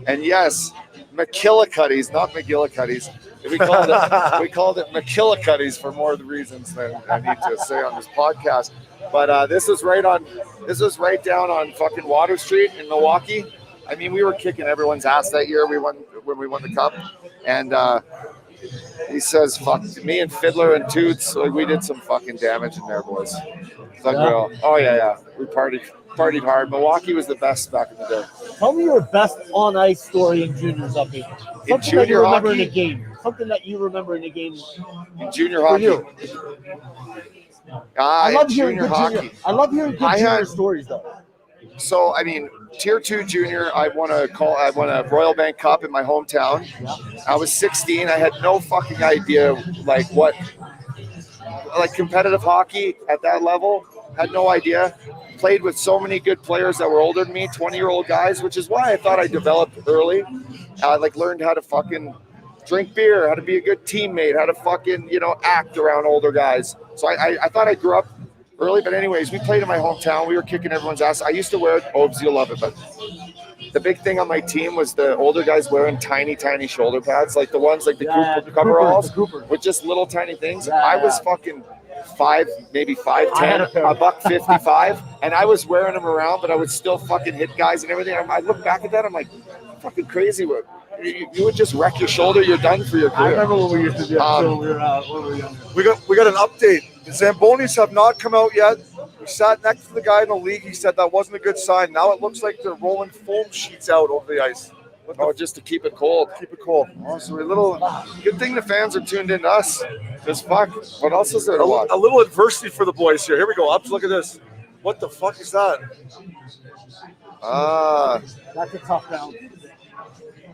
And yes, McKillicuddy's, not McGillicuddy's. We called it McKillicuddy's for more reasons than I need to say on this podcast. But this was right down on fucking Water Street in Milwaukee. I mean, we were kicking everyone's ass that year. When we won the cup, and he says, "Fuck me and Fiddler and Toots, like, we did some fucking damage in there, boys." It's unreal. Oh yeah, we partied hard. Milwaukee was the best back in the day. Tell me your best on ice story in juniors, Uppy. Something that you junior remember hockey? in a game. Something that you remember in a game. In junior For hockey. you. I love hearing junior good hockey. junior. I love hearing good I junior had- stories, though. So I mean, Tier 2 junior, I won a Royal Bank Cup in my hometown. I was 16. I had no fucking idea like competitive hockey at that level. Had no idea. Played with so many good players that were older than me, 20-year-old guys, which is why I thought I developed early. Learned how to fucking drink beer, how to be a good teammate, how to fucking, act around older guys. So I thought I grew up early, but anyways, we played in my hometown. We were kicking everyone's ass. I used to wear Obes, you'll love it, but the big thing on my team was the older guys wearing tiny, tiny shoulder pads, like the ones like the coveralls with just little tiny things. Yeah, I was fucking 5, maybe 5'10", $155, and I was wearing them around, but I would still fucking hit guys and everything. I look back at that, I'm like, fucking crazy. You would just wreck your shoulder, you're done for your I career. remember what we used to do when we were young. We got an update. The Zambonis have not come out yet. We sat next to the guy in the league. He said that wasn't a good sign. Now it looks like they're rolling foam sheets out over the ice. Just to keep it cold. Keep it cold. Oh, so good thing the fans are tuned in to us. Because fuck, what else is there to watch? A little adversity for the boys here. Here we go. Ups, look at this. What the fuck is that? That's a tough round.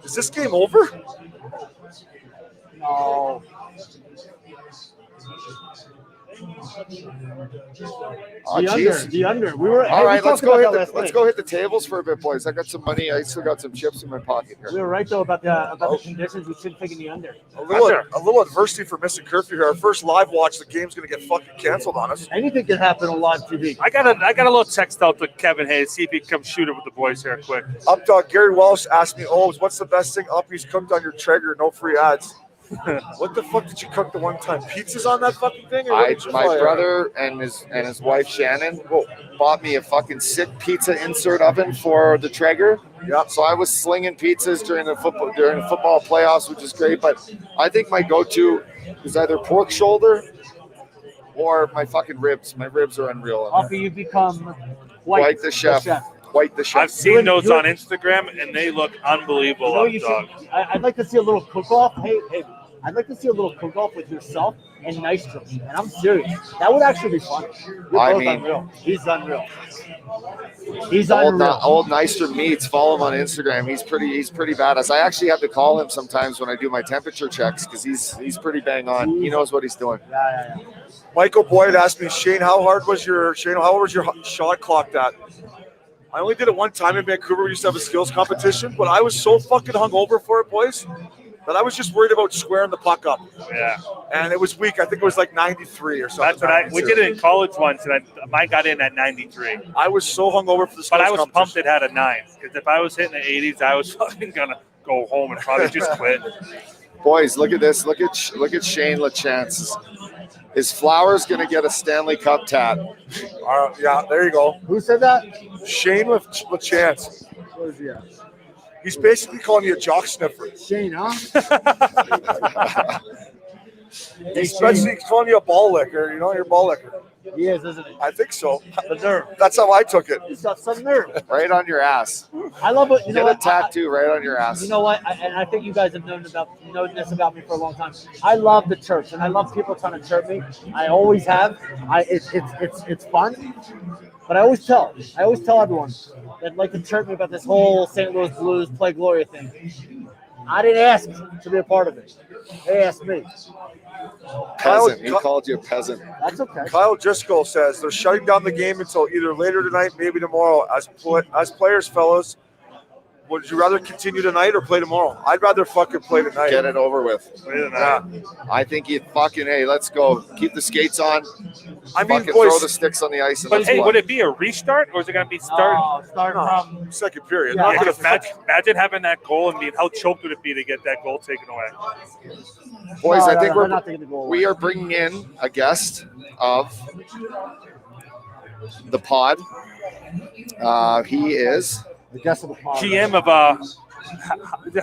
Is this game over? No. Oh, The geez. under. The under. We were. All right, we let's talked go about hit that last let's night. go hit the tables for a bit, boys. I got some money. I still got some chips in my pocket here. We were right though about the conditions. We should take in the under. A little adversity for Missin Curfew here. Our first live watch, the game's going to get fucking canceled on us. Anything can happen on live TV. I got a little text out to Kevin Hayes, see if he can come shoot it with the boys here quick. Up dog Gary Welsh asked me, what's the best thing Uppy's cooked on your Traeger? No free ads. What the fuck did you cook the one time? Pizzas on that fucking thing? Or what did you My fire? brother and his wife Shannon bought me a fucking sick pizza insert oven for the Traeger. Yeah. So I was slinging pizzas during the football playoffs, which is great. But I think my go-to is either pork shoulder or my fucking ribs. My ribs are unreal. After you become White the chef. White the chef. I've seen those on Instagram, and they look unbelievable. You know, you dog. should, I'd like to see a little cook-off. Hey, I'd like to see a little cook-off with yourself and Nystrom. And I'm serious. That would actually be fun. You're both unreal. He's unreal. He's unreal. Old Nystrom Meats. Follow him on Instagram. He's pretty badass. I actually have to call him sometimes when I do my temperature checks because he's pretty bang on. He knows what he's doing. Yeah. Michael Boyd asked me, Shane, how old was your shot clock at? I only did it one time in Vancouver. We used to have a skills competition, but I was so fucking hungover for it, boys, that I was just worried about squaring the puck up. Yeah. And it was weak. I think it was like 93 or something. That's what we did it in college once, and mine got in at 93. I was so hungover for the skills But I was competition. pumped it had a 9, because if I was hitting the 80s, I was fucking going to go home and probably just quit. Boys, look at this. Look at Shane LaChance. His Flower's going to get a Stanley Cup tat. Yeah, there you go. Who said that? Shane LaChance. What is he at? He's basically calling you a jock sniffer. Shane, huh? He's calling you a ball licker. You know, you're a ball licker. He is, isn't he? I think so. The nerve. That's how I took it. He's got some nerve. Right on your ass. I love it. You know Get a what? tattoo right on your ass. You know what? And I think you guys have known this about me for a long time. I love the chirps, and I love people trying to chirp me. I always have. It's fun. But I always tell everyone that like to chirp me about this whole St. Louis Blues play Gloria thing. I didn't ask to be a part of it. They asked me. Peasant. He called you a peasant. That's okay. Kyle Driscoll says they're shutting down the game until either later tonight, maybe tomorrow. As players, fellas, would you rather continue tonight or play tomorrow? I'd rather fucking play tonight. Get it over with. Yeah. I think you fucking, hey, let's go. Keep the skates on. I mean, fucking boys, throw the sticks on the ice. And But let's hey, play. would it be a restart, or is it going to be start? Start from. second period. Yeah, Not Yeah, gonna 'cause imagine having that goal and how choked would it be to get that goal taken away? Boys, I think they're not taking the goal away. we are bringing in a guest of the pod. He is The guest of the pod. GM of how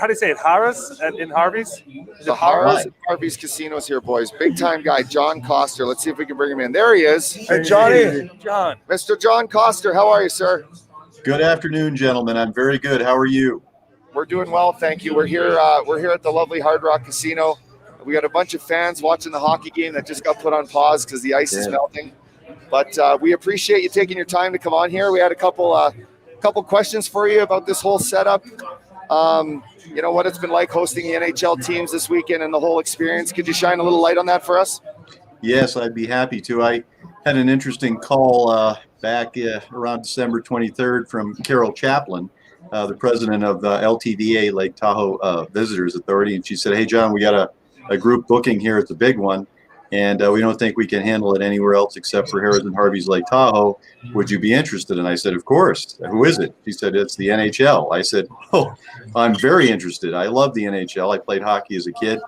do you say it? Harris in Harvey's. Is the it Harris? Harvey's Casinos here, boys. Big time guy, John Coster. Let's see if we can bring him in. There he is. Hey, Johnny. John. Mr. John Coster, how are you, sir? Good afternoon, gentlemen. I'm very good. How are you? We're doing well, thank you. We're here at the lovely Hard Rock Casino. We got a bunch of fans watching the hockey game that just got put on pause because the ice is melting. But we appreciate you taking your time to come on here. We had a couple questions for you about this whole setup. You know, what it's been like hosting the NHL teams this weekend and the whole experience. Could you shine a little light on that for us? Yes, I'd be happy to. I had an interesting call back around December 23rd from Carol Chaplin, the president of LTDA, Lake Tahoe Visitors Authority. And she said, hey, John, we got a group booking here. It's a big one. And we don't think we can handle it anywhere else except for Harrison Harvey's Lake Tahoe. Would you be interested? And I said, of course. Who is it? She said, it's the NHL. I said, oh, I'm very interested. I love the NHL. I played hockey as a kid.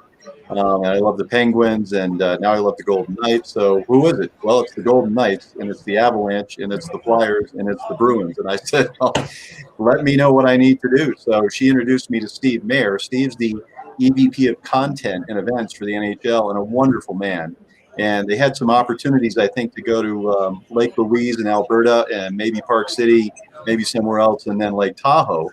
And I love the Penguins, and now I love the Golden Knights. So who is it? Well, it's the Golden Knights, and it's the Avalanche, and it's the Flyers, and it's the Bruins. And I said, well, let me know what I need to do. So she introduced me to Steve Mayer. Steve's the EVP of content and events for the NHL, and a wonderful man. And they had some opportunities, I think, to go to Lake Louise in Alberta and maybe Park City, maybe somewhere else, and then Lake Tahoe.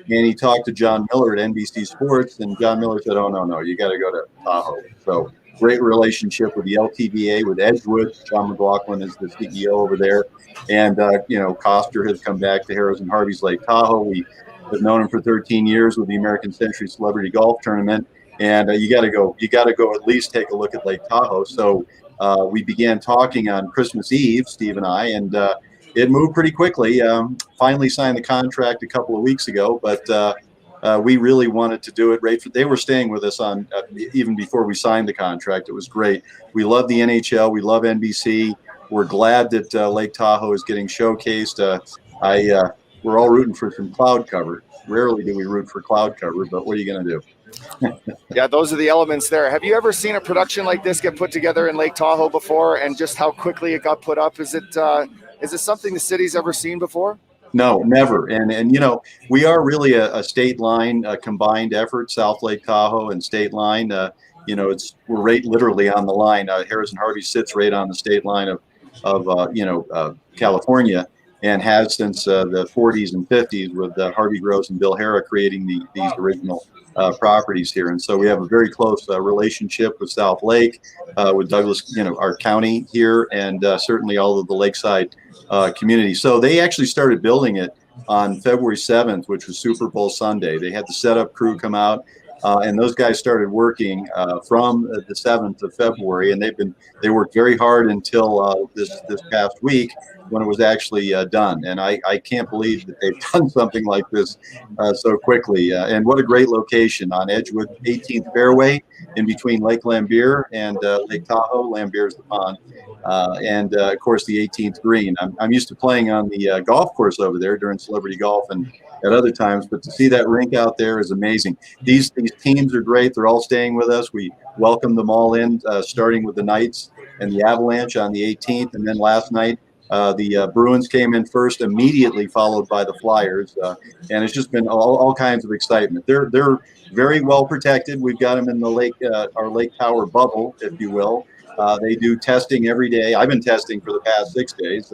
And he talked to John Miller at NBC Sports, and John Miller said, oh, no, you got to go to Tahoe. So great relationship with the LTVA, with Edgewood. John McLaughlin is the CEO over there. And, Coster has come back to Harrison Harvey's Lake Tahoe. We have known him for 13 years with the American Century Celebrity Golf Tournament. And you got to go at least take a look at Lake Tahoe. So We began talking on Christmas Eve, Steve and I, and it moved pretty quickly. Finally signed the contract a couple of weeks ago, but we really wanted to do it. They were staying with us on even before we signed the contract. It was great. We love the NHL. We love NBC. We're glad that Lake Tahoe is getting showcased. We're all rooting for some cloud cover. Rarely do we root for cloud cover, but what are you going to do? Yeah, those are the elements there. Have you ever seen a production like this get put together in Lake Tahoe before, and just how quickly it got put up? Is it something the city's ever seen before? No, never. And we are really a state line, a combined effort, South Lake Tahoe and state line. We're right literally on the line. Harris and Harvey sits right on the state line of California, and has since the 40s and 50s with Harvey Gross and Bill Hara creating these original properties here. And so we have a very close relationship with South Lake, with Douglas, our county here, and certainly all of the lakeside community. So they actually started building it on February 7th, which was Super Bowl Sunday. They had the setup crew come out, and those guys started working from the 7th of February, and they worked very hard until this past week when it was actually done. And I can't believe that they've done something like this so quickly. And what a great location on Edgewood 18th Fairway, in between Lake Lambier and Lake Tahoe. Lambier's the pond. And of course the 18th green. I'm used to playing on the golf course over there during celebrity golf and at other times, but to see that rink out there is amazing. These teams are great. They're all staying with us. We welcome them all in, starting with the Knights and the Avalanche on the 18th. And then last night, the Bruins came in first, immediately followed by the Flyers. And it's just been all kinds of excitement. They're very well protected. We've got them in the lake, our Lake Tower bubble, if you will. They do testing every day. I've been testing for the past 6 days,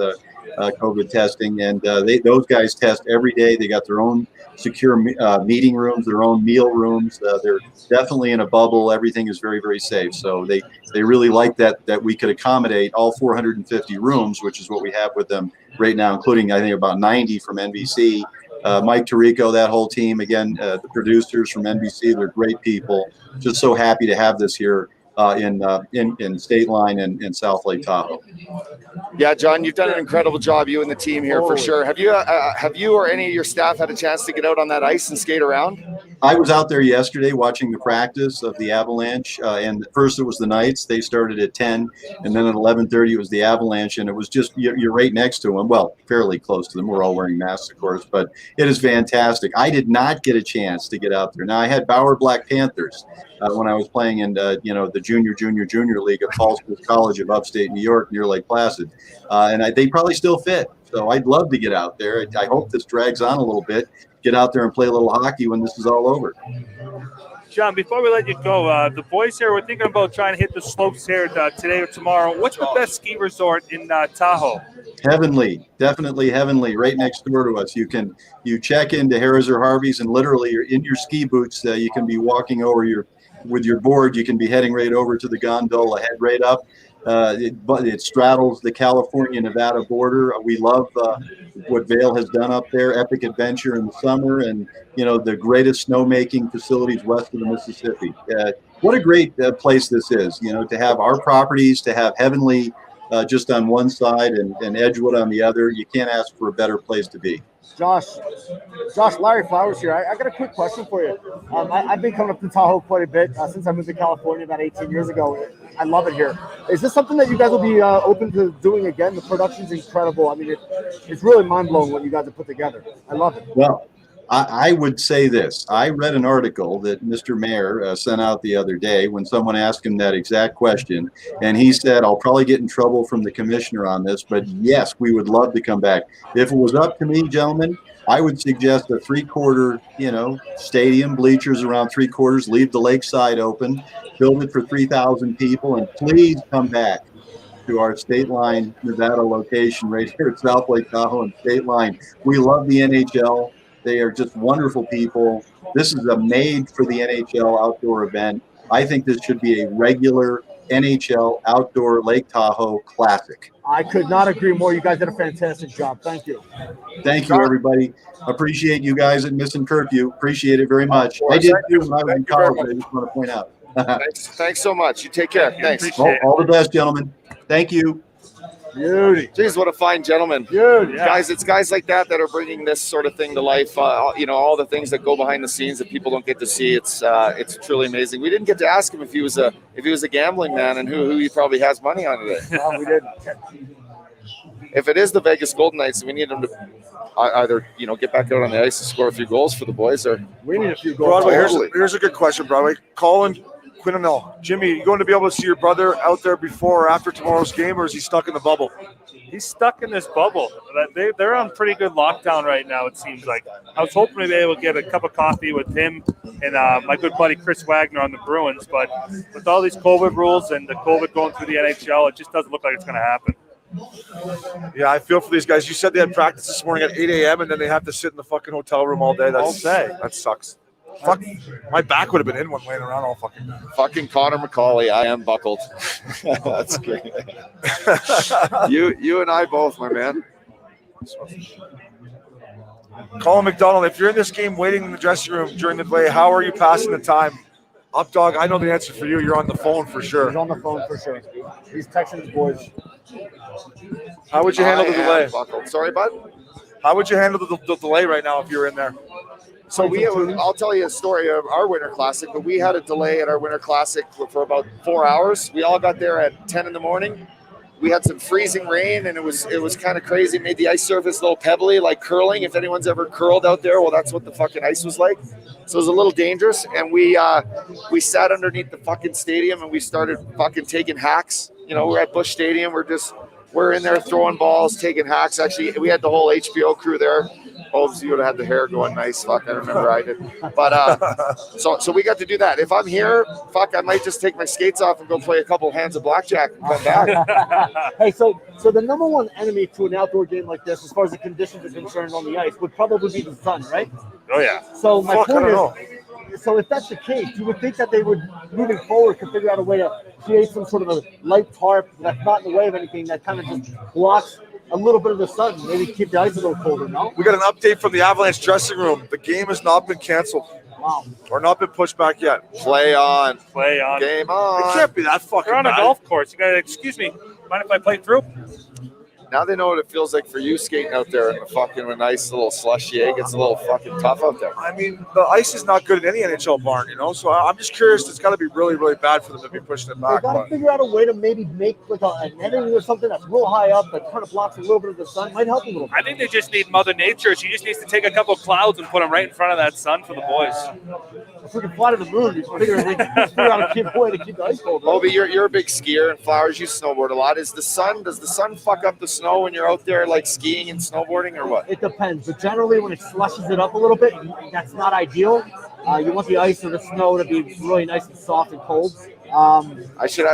COVID testing, and those guys test every day. They got their own secure meeting rooms, their own meal rooms. They're definitely in a bubble. Everything is very, very safe. So they really like that we could accommodate all 450 rooms, which is what we have with them right now, including I think about 90 from NBC. Mike Tirico, that whole team, again, the producers from NBC, they're great people. Just so happy to have this here in State Line and South Lake Tahoe. Yeah, John, you've done an incredible job, you and the team here, for sure. Have you or any of your staff had a chance to get out on that ice and skate around? I was out there yesterday watching the practice of the Avalanche, and first it was the Knights. They started at 10, and then at 11:30 it was the Avalanche, and it was just you're right next to them. Well, fairly close to them. We're all wearing masks, of course, but it is fantastic. I did not get a chance to get out there. Now I had Bauer Black Panthers when I was playing in the junior league at Falls College of upstate New York near Lake Placid, and they probably still fit. So I'd love to get out there. I hope this drags on a little bit. Get out there and play a little hockey when this is all over. John, before we let you go, the boys here, we're thinking about trying to hit the slopes here today or tomorrow. What's the best ski resort in Tahoe? Heavenly, definitely heavenly, right next door to us. You check into Harris or Harvey's, and literally you're in your ski boots. You can be walking over with your board. You can be heading right over to the gondola, head right up. It straddles the California-Nevada border. We love what Vail has done up there, epic adventure in the summer, and the greatest snowmaking facilities west of the Mississippi. What a great place this is, to have our properties, to have Heavenly just on one side and Edgewood on the other. You can't ask for a better place to be. Josh, Larry Flowers here. I got a quick question for you. I've been coming up to Tahoe quite a bit since I moved to California about 18 years ago. I love it here. Is this something that you guys will be open to doing again? The production's incredible. I mean, it's really mind-blowing what you guys have put together. I love it. Well, I would say this. I read an article that Mr. Mayor sent out the other day when someone asked him that exact question. And he said, I'll probably get in trouble from the commissioner on this, but yes, we would love to come back. If it was up to me, gentlemen, I would suggest a three-quarter, stadium, bleachers around three-quarters, leave the lakeside open, build it for 3,000 people, and please come back to our State Line, Nevada location right here at South Lake Tahoe and State Line. We love the NHL. They are just wonderful people. This is a made for the NHL outdoor event. I think this should be a regular NHL outdoor Lake Tahoe classic. I could not agree more. You guys did a fantastic job. Thank you. Thank you, everybody. Appreciate you guys at Missin Curfew. Appreciate it very much. I did too when I was in college. I just want to point out. Thanks so much. You take care. Thanks. All the best, gentlemen. Thank you. Beauty. Jeez, what a fine gentleman. Beauty. Guys, it's guys like that are bringing this sort of thing to life. All the things that go behind the scenes that people don't get to see. It's truly amazing. We didn't get to ask him if he was a gambling man and who he probably has money on today. No, we didn't. If it is the Vegas Golden Knights, we need him to either get back out on the ice and score a few goals for the boys, or We need a few goals. Broadway, here's a good question, Broadway. Colin Quinonel, Jimmy, you going to be able to see your brother out there before or after tomorrow's game, or is he stuck in the bubble? He's stuck in this bubble. They're on pretty good lockdown right now, it seems like. I was hoping to be able to get a cup of coffee with him and my good buddy Chris Wagner on the Bruins, but with all these COVID rules and the COVID going through the NHL, it just doesn't look like it's going to happen. Yeah, I feel for these guys. You said they had practice this morning at 8 a.m. and then they have to sit in the fucking hotel room all day. That sucks. Fuck, my back would have been in one laying around all fucking day. fucking Connor McCauley. I am buckled. That's great. You and I both, my man. Colin McDonald, if you're in this game waiting in the dressing room during the play, how are you passing the time? Up dog, I know the answer for you. You're on the phone for sure. He's on the phone for sure. He's texting his boys. How would you handle the delay? Buckled. Sorry, bud. How would you handle the delay right now if you were in there? So I'll tell you a story of our Winter Classic, but we had a delay at our Winter Classic for about 4 hours. We all got there at 10 in the morning. We had some freezing rain, and it was kind of crazy. It made the ice surface a little pebbly, like curling. If anyone's ever curled out there, well, that's what the fucking ice was like. So it was a little dangerous, and we sat underneath the fucking stadium, and we started fucking taking hacks. We're at Busch Stadium. We're in there throwing balls, taking hacks. Actually, we had the whole HBO crew there. Oh, so you would have had the hair going nice. Fuck, I remember I did. But so we got to do that. If I'm here, fuck, I might just take my skates off and go play a couple hands of blackjack and come back. Hey, so the number one enemy to an outdoor game like this, as far as the conditions are concerned on the ice, would probably be the sun, right? Oh, yeah. So my Fuck, I point don't is, so if that's the case, you would think that they would, moving forward, could figure out a way to create some sort of a light tarp that's not in the way of anything, that kind of just blocks a little bit of the sun, maybe keep the ice a little colder, no? We got an update from the Avalanche dressing room. The game has not been canceled. Wow. Or not been pushed back yet. Play on. Play on. Game on. It can't be that fucking You're on a bad. golf course. You got to, excuse me, mind if I play through? Now they know what it feels like for you skating out there in the fucking a nice little slushy egg. It's a little fucking tough out there. I mean, the ice is not good in any NHL barn, So I'm just curious. It's got to be really, really bad for them to be pushing it They back. got to figure out a way to maybe make like a netting or something that's real high up that kind of blocks a little bit of the sun. Might help a little bit. I think they just need Mother Nature. She just needs to take a couple of clouds and put them right in front of that sun for the boys. If we can fly to the moon, we figure out a way to keep the ice cold. Right? Obi, you're a big skier and Flowers, you snowboard a lot. Does the sun fuck up the snow when you're out there like skiing and snowboarding or what? It depends, but generally when it slushes it up a little bit, that's not ideal. You want the ice or the snow to be really nice and soft and cold. I should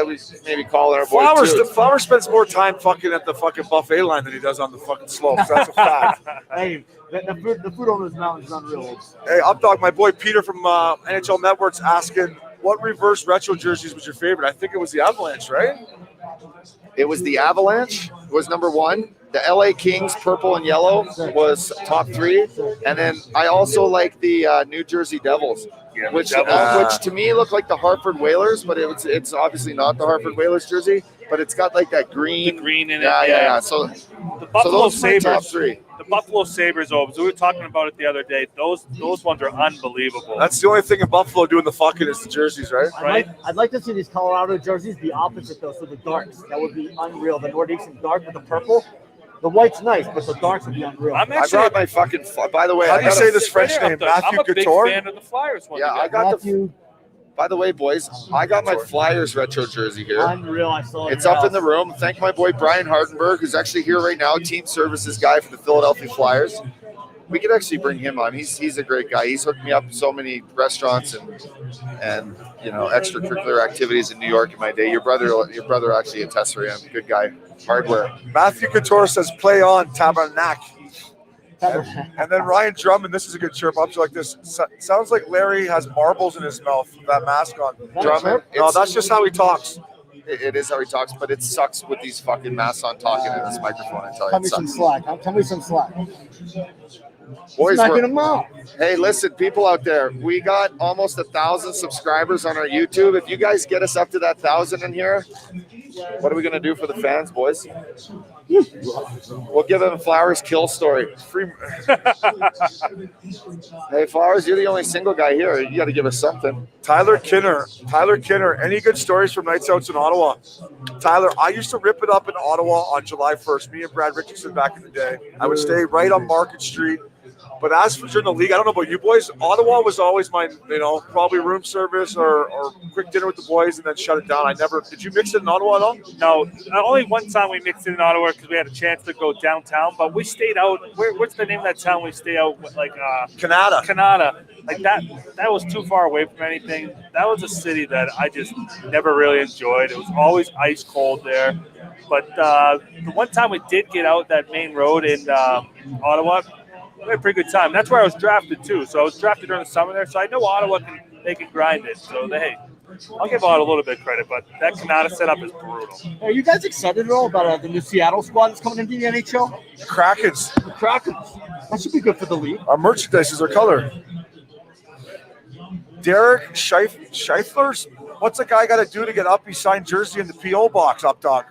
maybe call our boy Flowers spends more time fucking at the fucking buffet line than he does on the fucking slopes. That's a fact. Hey, the food on this mountain is unreal. Hey, Updog, my boy Peter from NHL Network's asking, what reverse retro jerseys was your favorite? I think it was the Avalanche, right? It was the Avalanche was number one. The LA Kings purple and yellow was top three, and then I also like the New Jersey Devils, which to me look like the Hartford Whalers, but it's obviously not the Hartford Whalers jersey, but it's got like that green. The green in it. Yeah. So the Buffalo those are my top Sabres. three. The Buffalo Sabres, we were talking about it the other day. Those ones are unbelievable. That's the only thing in Buffalo doing the fucking is the jerseys, right? I'd like to see these Colorado jerseys be opposite though, so the darks. That would be unreal. The Northeastern dark with the purple. The white's nice, but the darks would be unreal. I'm I actually brought my fucking. By the way, How do you say this French I'm name? Matthew a big Couture? fan of the Flyers one. Yeah, I got Matthew, By the way, boys, I got my Flyers retro jersey here. unreal. I saw it. It's up in the room. Thank my boy Brian Hardenberg, who's actually here right now, team services guy for the Philadelphia Flyers. We could actually bring him on. He's a great guy. He's hooked me up so many restaurants and extracurricular activities in New York in my day. Your brother actually attests for him. Good guy. Hardware. Matthew Couture says, play on, Tabernac. And then Ryan Drummond, this is a chirp up like this. Sounds like Larry has marbles in his mouth with that mask on. Drummond. No, that's just how he talks. It is how he talks, but it sucks with these fucking masks on talking in this microphone. I tell you, Cut it me some sucks. slack. Tell me some slack. Boys, Smacking we're- them out. hey, listen, people out there, we got almost 1,000 subscribers on our YouTube. If you guys get us up to that 1,000 in here, what are we gonna do for the fans, boys? We'll give them a Flowers kill story. Free. Hey, Flowers, you're the only single guy here. You got to give us something. Tyler Kinner. Any good stories from nights outs in Ottawa? Tyler, I used to rip it up in Ottawa on July 1st. Me and Brad Richardson back in the day. I would stay right on Market Street. But as for during the league, I don't know about you boys. Ottawa was always my, probably room service or quick dinner with the boys and then shut it down. Did you mix it in Ottawa at all? No, only one time we mixed it in Ottawa because we had a chance to go downtown, but we stayed out. What's the name of that town we stay out with? Like Canada. Like that was too far away from anything. That was a city that I just never really enjoyed. It was always ice cold there. But the one time we did get out that main road in Ottawa, we had a pretty good time. That's where I was drafted too. So I was drafted during the summer there. So I know Ottawa they can grind it. So I'll give Ottawa a little bit of credit, but that Canada setup is brutal. Are you guys excited at all about the new Seattle squad that's coming into the NHL? The Krakens. The Krakens. That should be good for the league. Our merchandise is our color. Derek Scheifler's. What's a guy got to do to get Uppy signed jersey in the PO box, up dog?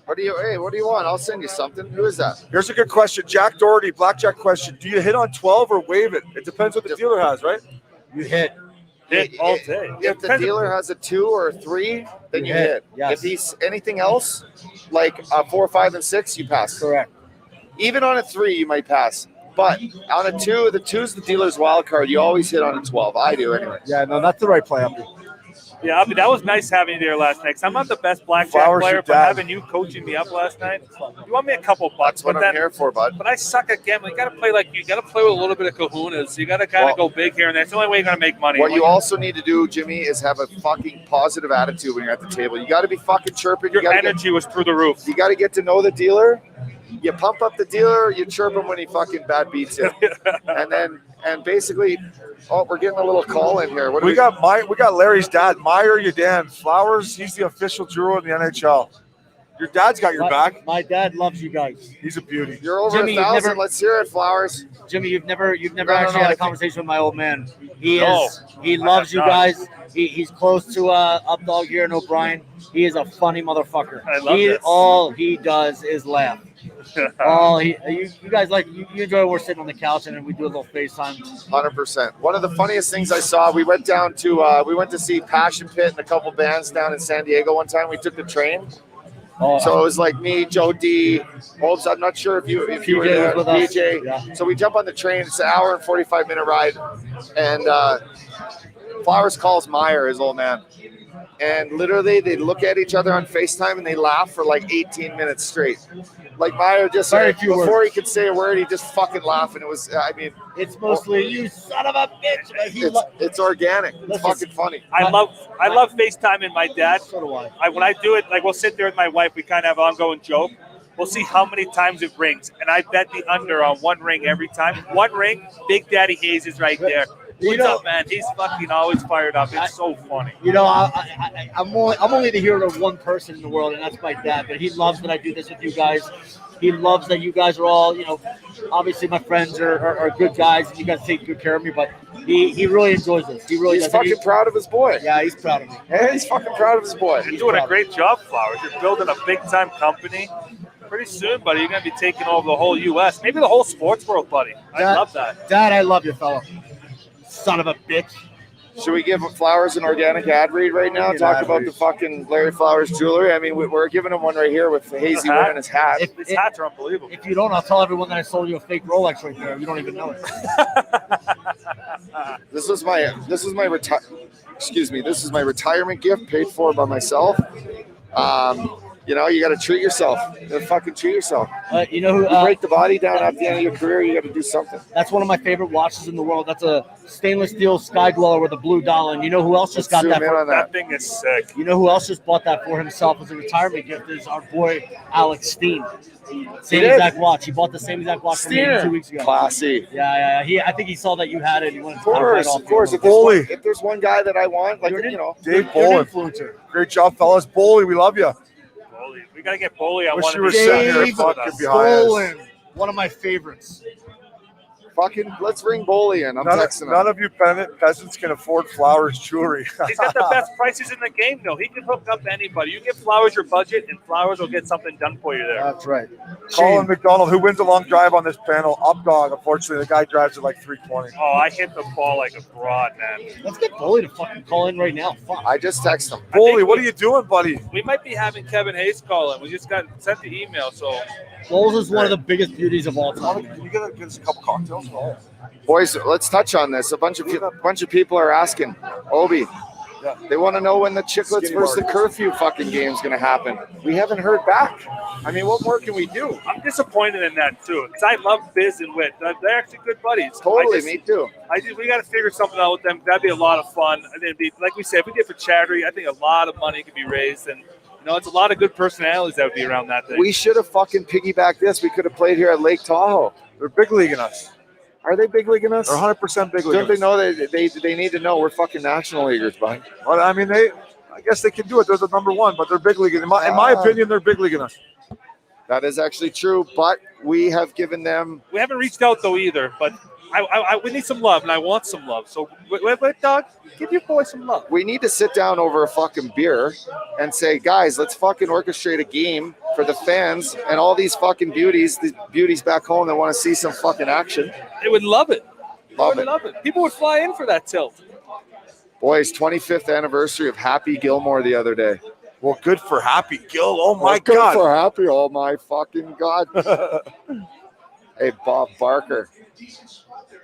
What do you want? I'll send you something. Who is that? Here's a good question. Jack Doherty, blackjack question. Do you hit on 12 or wave it? It depends what the dealer has, right? You hit. Hit all day. If the dealer has a 2 or a 3, then you hit. Yes. If he's anything else, like a 4, 5, and 6, you pass. Correct. Even on a 3, you might pass. But on a 2, the 2 is the dealer's wild card. You always hit on a 12. I do anyway. Yeah, no, that's the right play, Uppy. Yeah, I mean, that was nice having you there last night. 'Cause I'm not the best blackjack Flowers, player, your but dad. having you coaching me up last night, you want me a couple bucks. That's what but I'm here for, bud. But I suck at gambling. You got to play with a little bit of kahunas. You got to kind of go big here and there. It's the only way you're going to make money. What you also need to do, Jimmy, is have a fucking positive attitude when you're at the table. You got to be fucking chirping. Your energy was through the roof. You got to get to know the dealer. You pump up the dealer. You chirp him when he fucking bad beats him. and basically, we're getting a little call in here. What do We got Larry's dad, Meyer Yadan. Flowers, he's the official juror in the NHL. Your dad's got your back. My dad loves you guys. He's a beauty. You're over Jimmy, 1,000. Let's hear it, Flowers. Jimmy, you've never No, actually no, had I a conversation with my old man. He No, loves you not. guys. He's close to Updog here in O'Brien. He is a funny motherfucker. I love this. All he does is laugh. You guys you enjoy when we're sitting on the couch and then we do a little FaceTime. 100%. One of the funniest things I saw, we went to see Passion Pit and a couple bands down in San Diego one time. We took the train. So it was like me, Joe D, Holmes. I'm not sure if you were there, was with us. DJ. Yeah. So we jump on the train. It's an hour and 45-minute ride, and Flowers calls Meyer, his old man, and literally they look at each other on FaceTime and they laugh for like 18 minutes straight. Like Meyer just before he could say a word, he just fucking laughed, and it was. I mean, It's mostly you son of a bitch. it's organic. It's Listen, fucking funny. I love FaceTiming my dad. So do I. When I do it, like we'll sit there with my wife, we kind of have an ongoing joke. We'll see how many times it rings, and I bet the under on one ring every time. One ring, Big Daddy Hayes is right there. What's up, man? He's fucking always fired up. It's so funny. I'm only the hero of one person in the world, and that's my dad. But he loves that I do this with you guys. He loves that you guys are all, obviously my friends are good guys, and you guys take good care of me. But he really enjoys this. He really He's does. fucking proud of his boy. Yeah, he's proud of me. Yeah, he's fucking proud of his boy. You're doing a great job, Flowers. You're building a big-time company. Pretty soon, buddy, you're going to be taking over the whole U.S., maybe the whole sports world, buddy. I love that. Dad, I love you, fella. Son of a bitch. Should we give Flowers an organic ad read right now? Talk about the fucking Larry Flowers jewelry. I mean, we're giving him one right here with Hazy wearing his hat. His hats are unbelievable. If you don't, I'll tell everyone that I sold you a fake Rolex right there. You don't even know it. This is my retirement gift paid for by myself. You got to treat yourself. You got to fucking treat yourself. You know who? You break the body down at the end of your career, you got to do something. That's one of my favorite watches in the world. That's a stainless steel Sky Dweller with a blue dial. And you know who else just got that? That thing is sick. You know who else just bought that for himself as a retirement gift? Is our boy Alex Steen. Same exact watch. He bought the same exact watch from me 2 weeks ago. Classy. Yeah. I think he saw that you had it. He wanted Of course. If there's one guy that I want, like Dave Bolin. Great job, fellas. Boley, we love you. We got to get Boley on Wish one you of were these. sitting here fucking behind us. Bolin, one of my favorites. Fucking, let's ring Boley in. I'm texting him. None of you peasants can afford Flowers jewelry. He's got the best prices in the game, though. He can hook up anybody. You give Flowers your budget, and Flowers will get something done for you there. That's right. Colin McDonald, who wins a long drive on this panel, up dog. Unfortunately, the guy drives at like 320. Oh, I hit the ball like a broad, man. Let's get Boley to fucking call in right now. Fuck. I just texted him. Boley, what are you doing, buddy? We might be having Kevin Hayes call in. We just got sent the email, so. Bowles is one of the biggest beauties of all time. Can you get us a couple cocktails? Boys, let's touch on this. A bunch of people are asking, Obi, they want to know when the Chicklets versus the Curfew fucking game is going to happen. We haven't heard back. I mean, what more can we do? I'm disappointed in that, too, because I love Biz and Wit. They're actually good buddies. Totally, me too. We got to figure something out with them. That'd be a lot of fun. And it'd be, like we said, if we did for charity, I think a lot of money could be raised. And, you know, it's a lot of good personalities that would be around that thing. We should have fucking piggybacked this. We could have played here at Lake Tahoe. They're big leaguing us. Are they big leaguing us? They're 100% big leaguing Don't they us. know they need to know we're fucking national leaguers, bud? Well, I mean, I guess they can do it. They're the number one, but they're big leaguing. In my opinion, they're big leaguing us. That is actually true, but we have given them. We haven't reached out, though, either, but we need some love, and I want some love. So, wait, dog, give your boy some love. We need to sit down over a fucking beer and say, guys, let's fucking orchestrate a game for the fans and all these fucking beauties back home that want to see some fucking action. They would love it. Love it. People would fly in for that tilt. Boys, 25th anniversary of Happy Gilmore the other day. Well, good for Happy Gil. Oh, my Good God. for Happy. Oh, my fucking God. Hey, Bob Barker.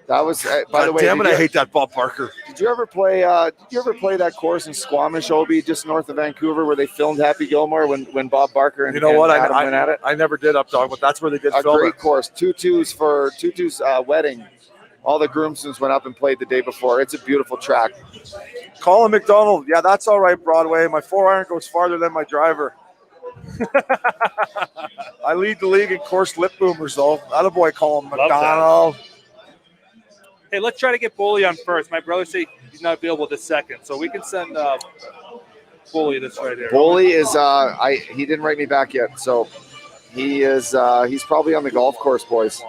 That was, by the way. Damn it, I hate that Bob Barker. Did you ever play that course in Squamish, Obi, just north of Vancouver, where they filmed Happy Gilmore when Bob Barker and Adam went at it? I never did, up dog, but that's where they did film great it. course. Tutu's wedding. All the groomsmen went up and played the day before. It's a beautiful track. Colin McDonald. Yeah, that's all right, Broadway. My 4-iron goes farther than my driver. I lead the league in course lip boomers, though. Attaboy, Colin McDonald. Hey, let's try to get Boley on first. My brother said he's not available this second, so we can send Boley this right here. Boley is he didn't write me back yet, so he's probably on the golf course, boys.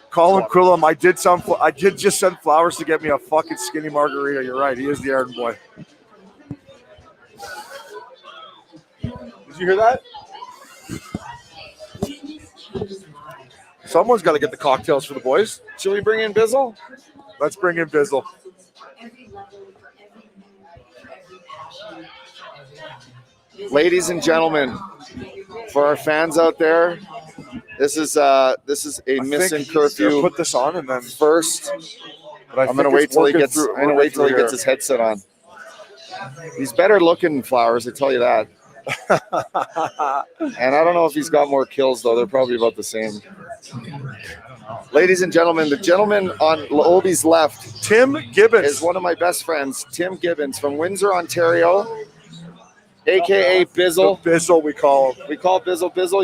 Colin Quillam, I did just send Flowers to get me a fucking skinny margarita. You're right, he is the errand boy. Did you hear that? Someone's got to get the cocktails for the boys. Should we bring in Bizzle? Let's bring in Bizzle. Ladies and gentlemen, for our fans out there, this is a Missin Curfew. Put this on and then first. I'm gonna wait till he gets. I'm gonna wait till he gets his headset on. He's better looking, Flowers. I tell you that. And I don't know if he's got more kills though. They're probably about the same. Ladies and gentlemen, the gentleman on Obi's left, Tim Gibbons, is one of my best friends. Tim Gibbons from Windsor, Ontario, aka Bizzle. The Bizzle, we call him. We call Bizzle. Bizzle,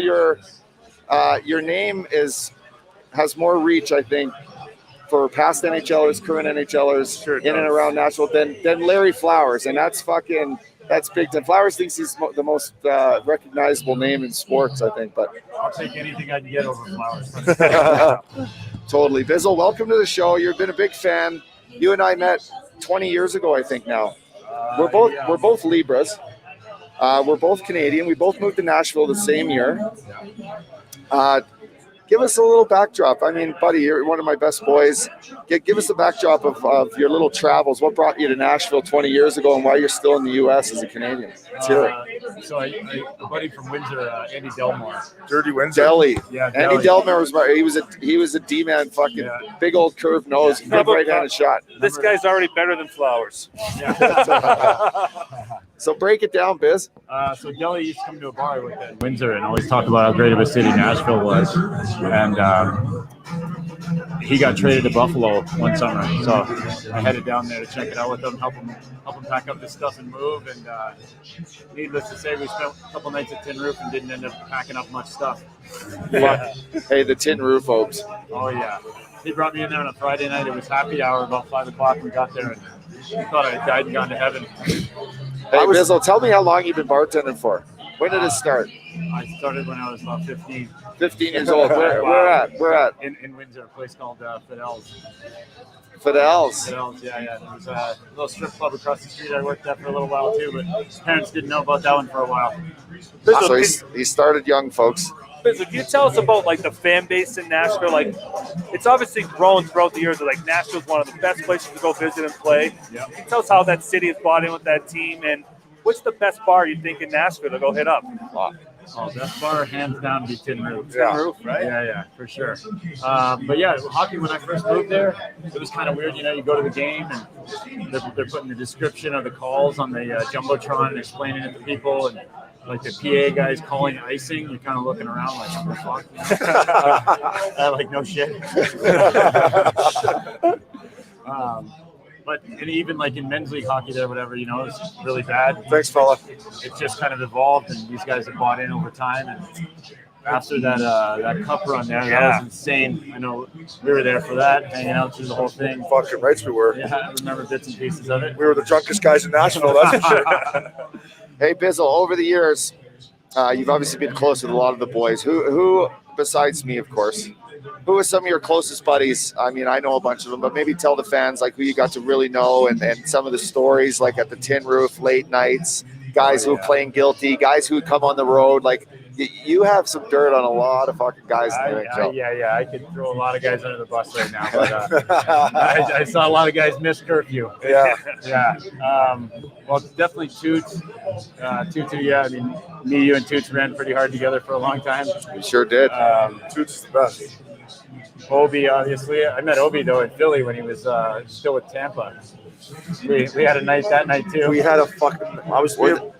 your name has more reach, I think, for past NHLers, current NHLers in and around Nashville than Larry Flowers, and that's big time. Flowers thinks he's the most recognizable name in sports, I think. But I'll take anything I can get over Flowers. Totally. Bizzle, welcome to the show. You've been a big fan. You and I met 20 years ago, I think now. We're both Libras. We're both Canadian. We both moved to Nashville the same year. Give us a little backdrop. I mean, buddy, you're one of my best boys. Give us a backdrop of your little travels. What brought you to Nashville 20 years ago and why you're still in the U.S. as a Canadian? Let's hear it. So a buddy from Windsor, Andy Delmore. Dirty Windsor. Deli. Yeah, Andy Delmore he was a D-man, fucking big old curved nose, good right-handed shot. This guy's already better than Flowers. So break it down, Biz. So Deli used to come to a bar with at Windsor and always talk about how great of a city Nashville was. And he got traded to Buffalo one summer. So I headed down there to check it out with him, help him pack up his stuff and move. And needless to say, we spent a couple nights at Tin Roof and didn't end up packing up much stuff. Yeah. Hey, the Tin Roof folks. Oh, yeah. He brought me in there on a Friday night. It was happy hour, about 5 o'clock. We got there and I thought I had died and gone to heaven. Hey, Bizzle, tell me how long you've been bartending for. When did it start? I started when I was about 15. 15 years old. Where at? In Windsor, a place called Fidel's. Fidel's. Fidel's, yeah. There was a little strip club across the street I worked at for a little while too, but parents didn't know about that one for a while. So he started young, folks. Bizzle, can you tell us about like the fan base in Nashville? Like, it's obviously grown throughout the years. Like, Nashville's one of the best places to go visit and play. Yeah. Can you tell us how that city is bought in with that team, and what's the best bar you think in Nashville to go hit up? Oh, best bar, hands down, be Tin Roof. Tin Roof, right? Yeah, for sure. But yeah, hockey, when I first moved there, it was kind of weird. You know, you go to the game and they're putting the description of the calls on the Jumbotron and explaining it to people. And like the PA guys calling icing, you're kind of looking around like, what the fuck? Like, no shit. But and even like in men's league hockey there, whatever, you know, it's really bad. Thanks, fella. It's just kind of evolved, and these guys have bought in over time. And after that cup run there, that was insane. I know we were there for that, hanging out through the whole thing. Fucking rights we were. Yeah, I remember bits and pieces of it. We were the drunkest guys in Nashville, that's for sure. Hey, Bizzle, over the years, you've obviously been close with a lot of the boys. Who besides me, of course, who are some of your closest buddies? I mean, I know a bunch of them, but maybe tell the fans like who you got to really know and some of the stories like at the Tin Roof, late nights, guys who are playing guilty, guys who come on the road. Like, you have some dirt on a lot of fucking guys in the NHL. Yeah. I could throw a lot of guys under the bus right now, but I saw a lot of guys miss curfew. Yeah. Well, definitely Toots. Yeah. I mean, me, you, and Toots ran pretty hard together for a long time. You sure did. Toots is the best. Obi, obviously. I met Obi, though, in Philly when he was still with Tampa. We had a night that night, too. We had a fucking.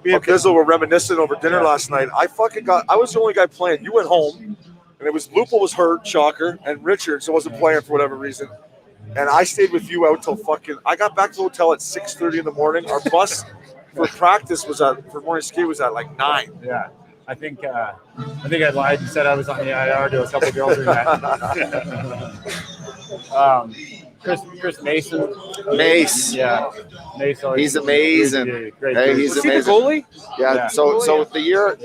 Me and Bizzle were reminiscing over dinner last night. I was the only guy playing. You went home, and it was Lupo was hurt, shocker, and Richards wasn't playing for whatever reason. And I stayed with you out till fucking. I got back to the hotel at 6:30 in the morning. Our bus for practice for morning ski was at like 9. Yeah. I think I lied and said I was on the IR to a couple of girls. Chris Mason. Mace. Yeah. Mace. He's amazing. Great hey, he's was amazing. He the goalie? Yeah. So the year,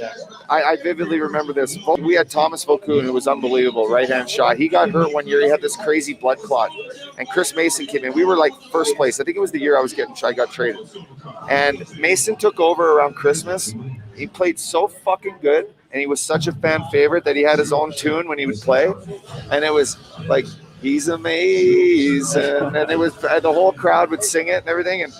I vividly remember this. We had Thomas Volkoon, who was unbelievable, right-hand shot. He got hurt one year. He had this crazy blood clot. And Chris Mason came in. We were like first place. I think it was the year I got traded. And Mason took over around Christmas. He played so fucking good, and he was such a fan favorite that he had his own tune when he would play. And it was like, he's amazing. And it was the whole crowd would sing it and everything. And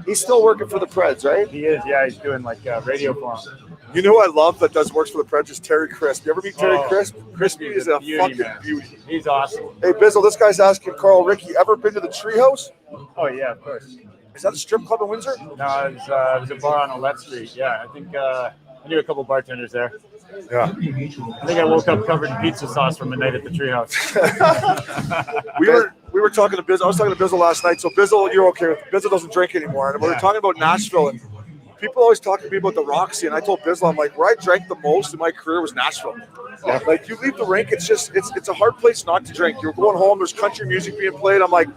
he's still working for the Preds, right? He is, yeah. He's doing like radio for him. You know who I love that works for the Preds is Terry Crisp. You ever meet Terry Crisp? Crispy is a fucking beauty. He's awesome. Hey, Bizzle, this guy's asking Carl Ricky, ever been to the Treehouse? Oh, yeah, of course. Is that a strip club in Windsor? No, it was a bar on Olette Street. Yeah, I think I knew a couple bartenders there. Yeah. I think I woke up covered in pizza sauce from a night at the Treehouse. we were talking to Bizzle. I was talking to Bizzle last night. So Bizzle, you're okay with it. Bizzle doesn't drink anymore. And we were talking about Nashville, and people always talk to me about the Roxy. And I told Bizzle, I'm like, where I drank the most in my career was Nashville. Yeah. Like, you leave the rink, it's a hard place not to drink. You're going home, there's country music being played. I'm like,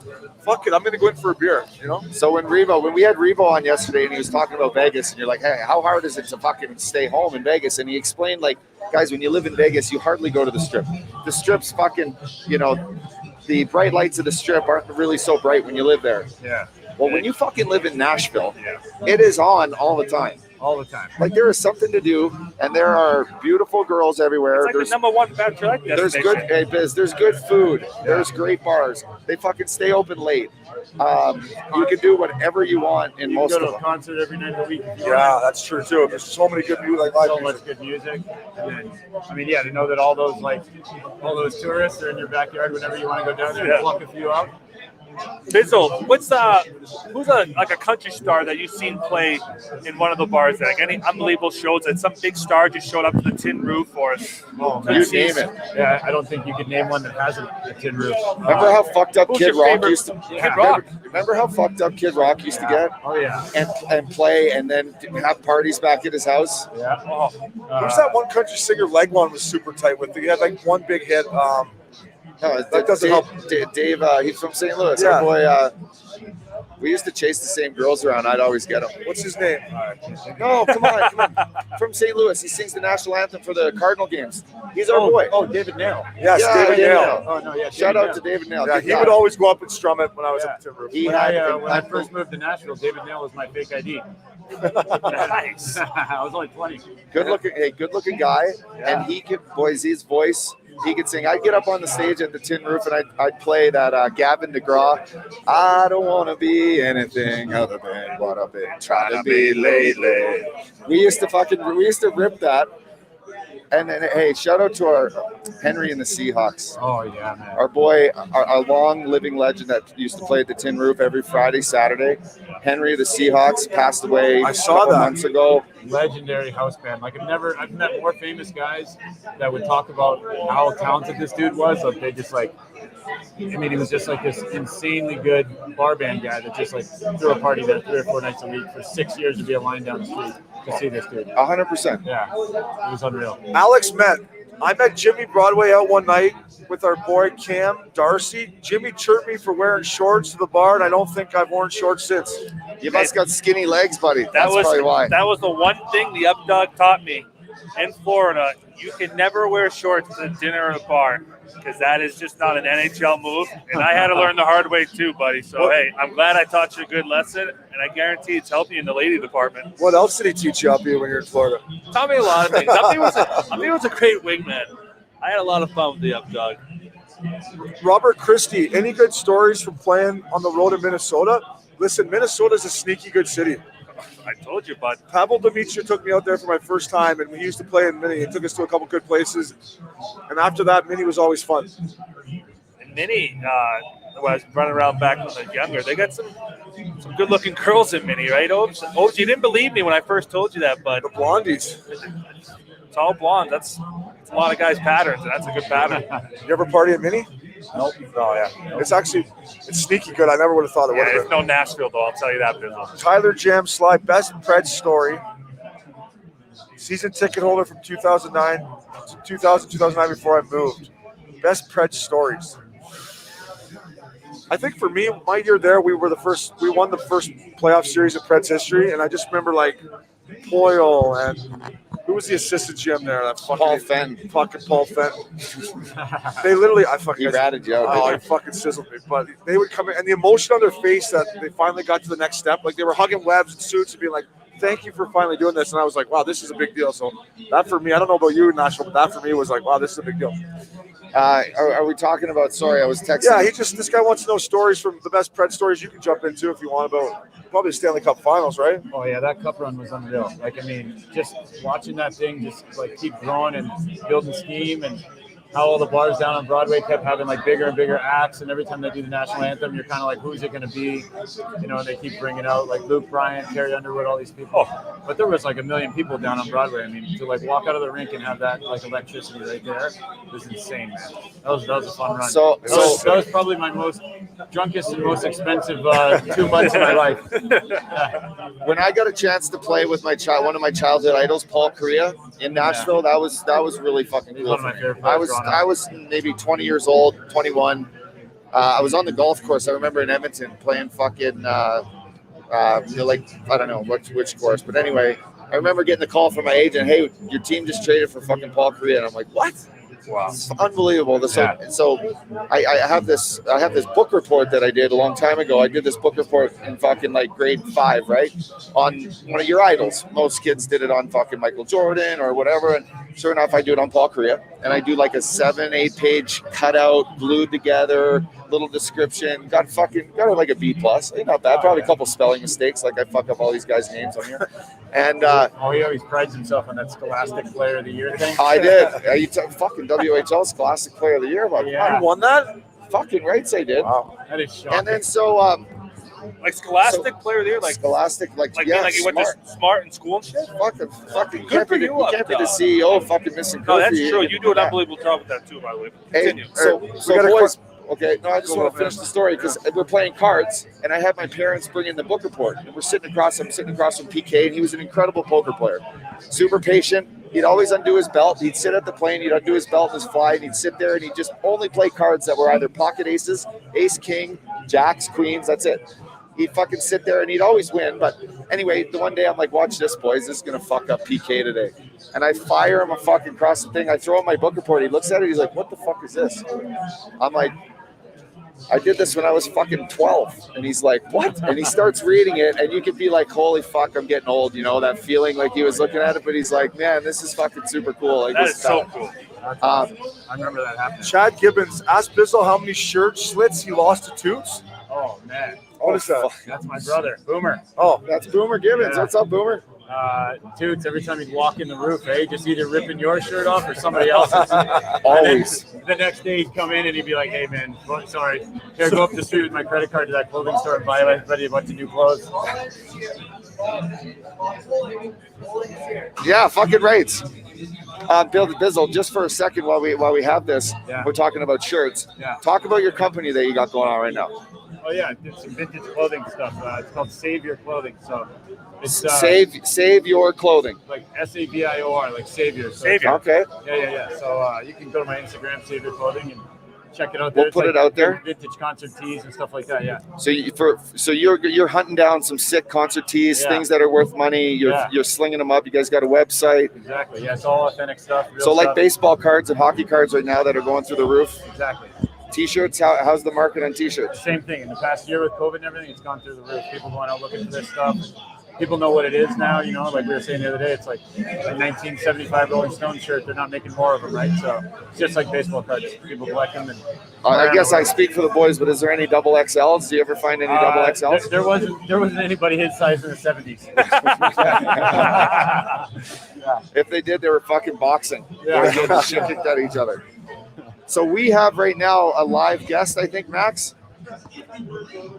fuck it, I'm going to go in for a beer, you know? So when we had Revo on yesterday and he was talking about Vegas, and you're like, hey, how hard is it to fucking stay home in Vegas? And he explained, like, guys, when you live in Vegas, you hardly go to the Strip. The Strip's fucking, you know, the bright lights of the Strip aren't really so bright when you live there. Yeah. Well, when you fucking live in Nashville, it is on all the time. All the time. Like, there is something to do, and there are beautiful girls everywhere. It's like the #1 bachelorette destination. There's good, hey, Biz, there's good food. There's great bars. They fucking stay open late. You can do whatever you want in most of them. You can go to a concert every night of the week. Yeah, that's true too. There's so many good music, so much good music. And then, I mean, yeah, to know that all those tourists are in your backyard whenever you want to go down there and pluck a few out. Bizzle, who's a country star that you've seen play in one of the bars? Like any unbelievable shows that some big star just showed up to the Tin Roof for us? Oh, you name it. Yeah, I don't think you could name one that hasn't a Tin Roof. Remember how fucked up Kid Rock used to? Kid Rock. Remember how fucked up Kid Rock used to get? Oh yeah. And play and then have parties back at his house. Yeah. Who's that one country singer Legwan was super tight with? He had like one big hit. No, that doesn't help. Dave, he's from St. Louis. Yeah. Our boy, We used to chase the same girls around. I'd always get them. What's his name? No, come on. From St. Louis. He sings the national anthem for the Cardinal games. He's our boy. Oh, David Nail. Yes, David Nail. Oh no, yeah. Shout David out to David Nail. Yeah, Good he guy. would always go up and strum it when I was at the roof. He When had I first moved to Nashville, David Nail was my fake ID. Nice. I was only 20. good looking guy, and he could his voice. He could sing. I'd get up on the stage at the Tin Roof and I'd play that Gavin DeGraw. I don't want to be anything other than what I've been trying to be lately. We used to rip that. And then, hey, shout out to our Henry and the Seahawks. Oh yeah, man. Our boy, our long living legend that used to play at the Tin Roof every Friday, Saturday. Henry of the Seahawks passed away I a saw couple that. months ago. Legendary house band. Like I've met more famous guys that would talk about how talented this dude was. Like they just like, I mean, he was just like this insanely good bar band guy that just like threw a party there 3 or 4 nights a week for 6 years to be a line down the street to see this dude. 100%. Yeah, it was unreal. I met Jimmy Broadway out one night with our boy Cam Darcy. Jimmy chirped me for wearing shorts to the bar, and I don't think I've worn shorts since. You must got skinny legs, buddy. That That's probably why. was the one thing the up dog taught me in Florida. You can never wear shorts to dinner or a bar because that is just not an NHL move. And I had to learn the hard way too, buddy. So, hey, I'm glad I taught you a good lesson, and I guarantee it's helping you in the lady department. What else did he teach you up here when you're in Florida? Taught me a lot of things. I was a great wingman. I had a lot of fun with the up dog. Robert Christie, any good stories from playing on the road in Minnesota? Listen, Minnesota's a sneaky good city. I told you, bud. Pavel Demitra took me out there for my first time, and we used to play in Mini. He took us to a couple good places. And after that, Mini was always fun. And Minnie, when I was running around back when I was younger, they got some good-looking girls in Minnie, right, Obes? Obes, you didn't believe me when I first told you that, but The Blondies. it's all blonde. That's a lot of guys' patterns, and that's a good pattern. You ever party at Mini? Nope. Oh, yeah. It's sneaky good. I never would have thought it would Yeah, have it's no Nashville, though. I'll tell you that, Bizzle. Tyler Jam Sly, best Preds story. Season ticket holder from 2009 before I moved. Best Preds stories. I think for me, my year there, we won the first playoff series in Preds history, and I just remember like Poyle and who was the assistant GM there? That Paul Fenn. Fucking Paul Fenn. They literally, He ratted you out. Oh, didn't he fucking sizzled me. But they would come in, and the emotion on their face that they finally got to the next step, like they were hugging webs and suits and being like, thank you for finally doing this. And I was like, wow, this is a big deal. So that for me, I don't know about you, Nashville, but that for me was like, wow, this is a big deal. Are we talking about? Sorry, I was texting. Yeah, this guy wants to know stories from the best Pred stories you can jump into if you want about probably the Stanley Cup Finals, right? Oh yeah, that cup run was unreal. Like I mean, just watching that thing just like keep growing and building steam, and how all the bars down on Broadway kept having like bigger and bigger acts, and every time they do the national anthem, you're kind of like, who's it going to be? You know, and they keep bringing out like Luke Bryan, Carrie Underwood, all these people. But there was like 1 million people down on Broadway. I mean, to like walk out of the rink and have that like electricity right there was insane, man. That was a fun run. So that was probably my most drunkest and most expensive 2 months of my life. when I got a chance to play with one of my childhood idols, Paul Kariya, in Nashville, that was really fucking cool. One of my favorite players I was maybe 20 years old, 21. I was on the golf course. I remember in Edmonton playing fucking like I don't know which course, but anyway, I remember getting the call from my agent, hey, your team just traded for fucking Paul Kariya, and I'm like, what? Wow, it's unbelievable. So I have this book report that I did a long time ago. I did this book report in fucking like grade 5, right? On one of your idols. Most kids did it on fucking Michael Jordan or whatever. And sure enough, I do it on Paul Kariya. And I do like a 7-8 page cutout, glued together, little description. Got it like a B+. Not bad. Probably a couple spelling mistakes. Like I fuck up all these guys' names on here. And he always prides himself on that Scholastic Player of the Year thing. I did. Fucking WHL Scholastic Player of the Year. You won that? Fucking rights I did. Wow. That is shocking. And then so like Scholastic Player of the Year, like Scholastic, you went to smart in school and shit. Fucking Good can't for be you, the CEO of fucking Missin Curfew. No, that's true. You do an unbelievable job with that too, by the way. Continue. Hey, so gotta boys. Okay, no, I just want to finish the story because we're playing cards, and I had my parents bring in the book report, and I'm sitting across from PK, and he was an incredible poker player, super patient. He'd always undo his belt. He'd sit at the plane, he'd undo his belt and his fly, and he'd sit there, and he'd just only play cards that were either pocket aces, ace, king, jacks, queens. That's it. he'd fucking sit there and he'd always win. But anyway, the one day I'm like, watch this, boys. This is going to fuck up PK today. And I fire him a fucking cross the thing. I throw out my book report. He looks at it. He's like, what the fuck is this? I'm like, I did this when I was fucking 12. And he's like, what? And he starts reading it. And you could be like, holy fuck, I'm getting old. You know, that feeling like he was looking at it. But he's like, man, this is fucking super cool. Like, That this is so cool. I remember that happening. Chad Gibbons asked Bizzle how many shirt slits he lost to Toots. Oh man, What is that? that's my brother, Boomer. Oh, That's Boomer Gibbons. Yeah. What's up, Boomer? Toots, every time he'd walk in the roof, just either ripping your shirt off or somebody else's. Always. And then the next day he'd come in and he'd be like, hey man, sorry, here, go up the street with my credit card to that clothing store and buy everybody a bunch of new clothes. Yeah, fucking rights. Bill Bizzle, just for a second while we have this, Yeah. we're talking about shirts. Yeah. Talk about your company that you got going on right now. Oh yeah, did some vintage clothing stuff. It's called Save Your Clothing. So it's Save your clothing. like SAVIOR, like Savior. So Savior. Okay. Yeah. So you can go to my Instagram, Save Your Clothing, and check it out there. We'll put it out there. Vintage concert tees and stuff like that. Yeah. So you're hunting down some sick concert tees, Yeah. things that are worth money. Yeah. You're slinging them up. You guys got a website. Exactly. Yeah, it's all authentic stuff. Real So like stuff. baseball cards and hockey cards right now that are going through the roof. Exactly. T-shirts. How's the market on T-shirts? Same thing. In the past year with COVID and everything, it's gone through the roof. People going out looking for this stuff. People know what it is now, you know, like we were saying the other day, it's like a 1975 Rolling Stone shirt. They're not making more of them, right? So it's just like baseball cards. People collect them. And I guess I speak for the boys, but is there any double XLs? Do you ever find any double XLs? There wasn't anybody his size in the 70s. If they did, they were fucking boxing. Yeah. They were getting the shit kicked at each other. So we have right now a live guest, I think, Max.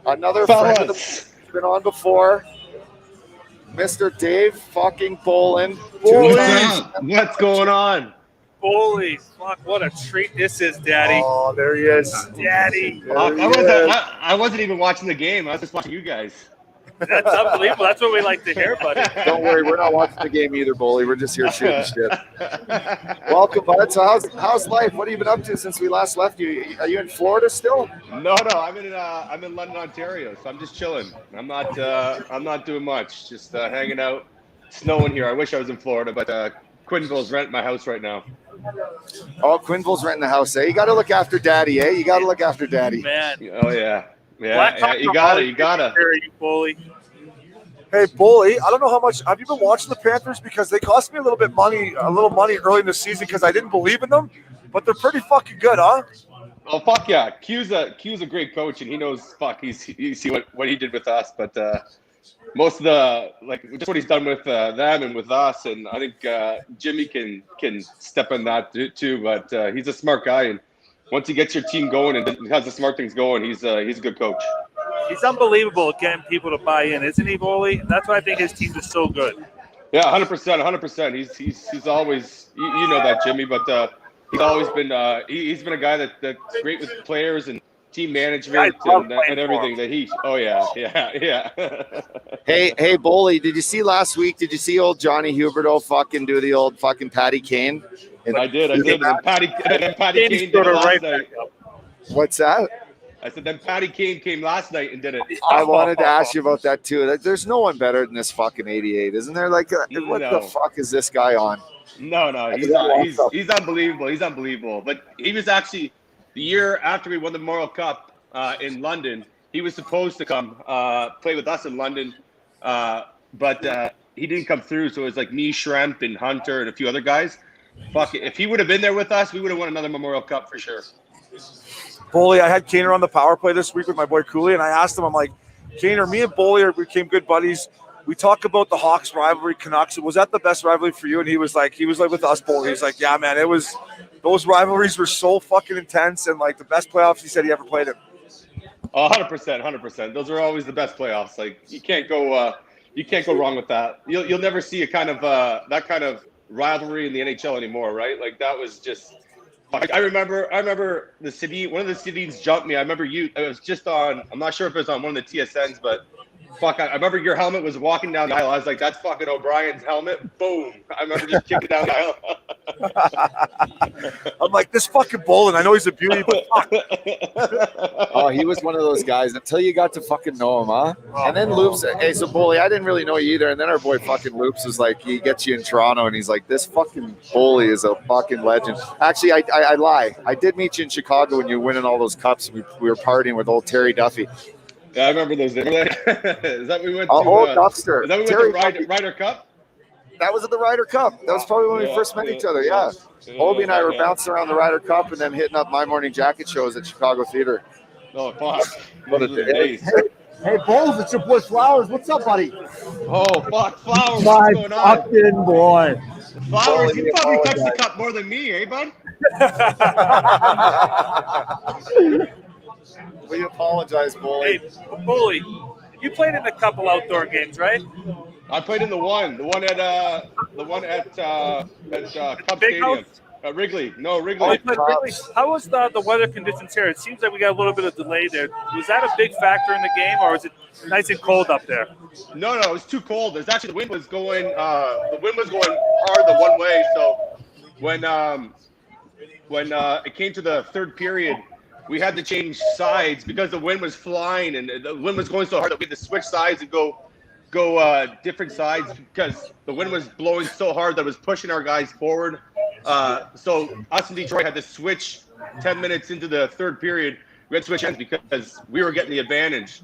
Another friend of the been on before. Mr. Dave fucking Bolin. What's going on? Holy fuck, what a treat this is, Daddy. Oh, there he is. Daddy. I wasn't even watching the game. I was just watching you guys. That's unbelievable. That's what we like to hear, buddy. Don't worry, we're not watching the game either, Bully. We're just here shooting shit. Welcome, bud. So how's life? What have you been up to since we last left you? Are you in Florida still? No, I'm in London, Ontario. So I'm just chilling. I'm not doing much. Just hanging out. Snowing here. I wish I was in Florida, but Quinville's renting my house right now. Oh, Quinville's renting the house, eh? You got to look after Daddy, eh? You got to look after Daddy. Man. Oh yeah. Yeah, you gotta. Bully. Hey, Bully, I don't know how much. Have you been watching the Panthers? Because they cost me a little money early in the season because I didn't believe in them, but they're pretty fucking good, huh? Oh fuck yeah, Q's a great coach and he knows. Fuck, you see what he did with us, but most of the just what he's done with them and with us, and I think Jimmy can step in that too. But he's a smart guy, and once he gets your team going and has the smart things going, he's a good coach. He's unbelievable at getting people to buy in, isn't he, Bully? That's why I think his team is so good. Yeah, 100%. He's always you know that, Jimmy, but he's always been he's been a guy that's great with players and team management and everything that he. Oh yeah. Hey, Bully, did you see last week? Did you see old Johnny Huberto fucking do the old fucking Patty Kane? I did. And Patty Kane did it last night. What's that? I said, then Patty Kane came last night and did it. I wanted to ask you about that too. There's no one better than this fucking 88, isn't there? Like, what the fuck is this guy on? No, he's unbelievable. He's unbelievable. But he was actually the year after we won the Memorial Cup in London. He was supposed to come play with us in London, but he didn't come through. So it was like me, Shrimp, and Hunter, and a few other guys. Fuck it. If he would have been there with us, we would have won another Memorial Cup for sure. Bully, I had Kaner on the power play this week with my boy Cooley, and I asked him, I'm like, Kaner, me and Bully became good buddies. We talk about the Hawks rivalry, Canucks. Was that the best rivalry for you? And he was like with us, Bully. He's like, yeah, man, those rivalries were so fucking intense and like the best playoffs he said he ever played in. 100%. Those are always the best playoffs. Like you can't go wrong with that. You'll never see a kind of that kind of rivalry in the NHL anymore, right? Like that was just. I remember the city. One of the Sedins jumped me. I remember you. It was just on. I'm not sure if it was on one of the TSNs, but fuck. I remember your helmet was walking down the aisle. I was like, "That's fucking O'Brien's helmet." Boom! I remember just kicking down the aisle. I'm like, this fucking Bolin, I know he's a beauty, but fuck. Oh, he was one of those guys until you got to fucking know him, huh? And then Loops, hey, so Bully, I didn't really know you either. And then our boy fucking Loops was like, he gets you in Toronto, and he's like, this fucking Bully is a fucking legend. Actually, I lie. I did meet you in Chicago when you were winning all those cups. We were partying with old Terry Duffy. Yeah, I remember those days. Is that we went to? Old Duffster. Is that we Terry went to Ryder Cup? That was at the Ryder Cup. That was probably when we first met each other. Yeah. Obi and I were bouncing around the Ryder Cup and then hitting up My Morning Jacket shows at Chicago Theater. Oh, fuck. What a day. Hey, Bowles, it's your boy Flowers. What's up, buddy? Oh, fuck. Flowers. My What's going on? fucking boy. Flowers, you probably touched the cup more than me, eh, bud? We apologize, Bully. Hey, Bully, you played in a couple outdoor games, right? I played in the one at Cub Big Stadium. House? Wrigley. No, Wrigley. Oh, you played Wrigley. How was the weather conditions here? It seems like we got a little bit of delay there. Was that a big factor in the game, or was it nice and cold up there? No, it was too cold. There's actually the wind was going hard the one way. So when it came to the third period, we had to change sides because the wind was flying and the wind was going so hard that we had to switch sides and go different sides because the wind was blowing so hard that it was pushing our guys forward. So us in Detroit had to switch 10 minutes into the third period. We had to switch ends because we were getting the advantage.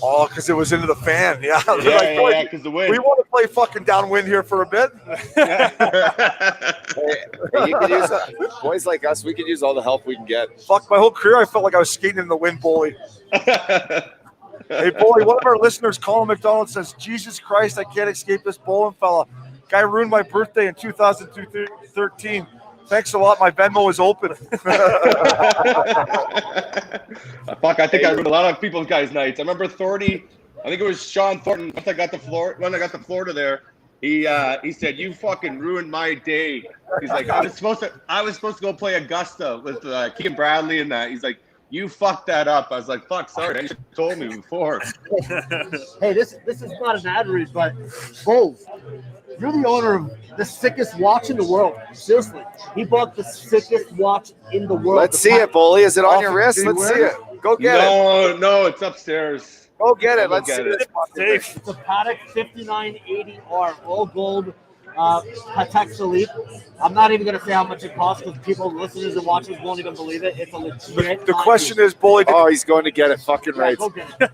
Oh, because it was into the fan. Yeah. Yeah, because the wind. We want to play fucking downwind here for a bit. Hey, you could use boys like us. We could use all the help we can get. Fuck, my whole career I felt like I was skating in the wind, Bully. Hey, Bully, one of our listeners, Colin McDonald, says, Jesus Christ, I can't escape this Bolin fella. Guy ruined my birthday in 2013. Thanks a lot. My Venmo is open. Fuck, I think I ruined a lot of people's guys' nights. I remember Thorny, I think it was Sean Thornton, when I got to Florida there, he said, you fucking ruined my day. He's like, I was supposed to go play Augusta with Keegan Bradley and that. He's like, you fucked that up. I was like, fuck, sorry. You should have told me before. Hey, this is not an ad read, but Bowles, you're the owner of the sickest watch in the world. Seriously. He bought the sickest watch in the world. Let's see it, Bully. Is it on your wrist? Let's see it. Go get it. No, it's upstairs. Go get it. Let's see it. It's a Patek 5980R, all gold, Patek Philippe. I'm not even going to say how much it costs because people, listeners and watchers won't even believe it. It's a legit. The question is, Bully, oh, he's going to get it. Fucking right. Go get it.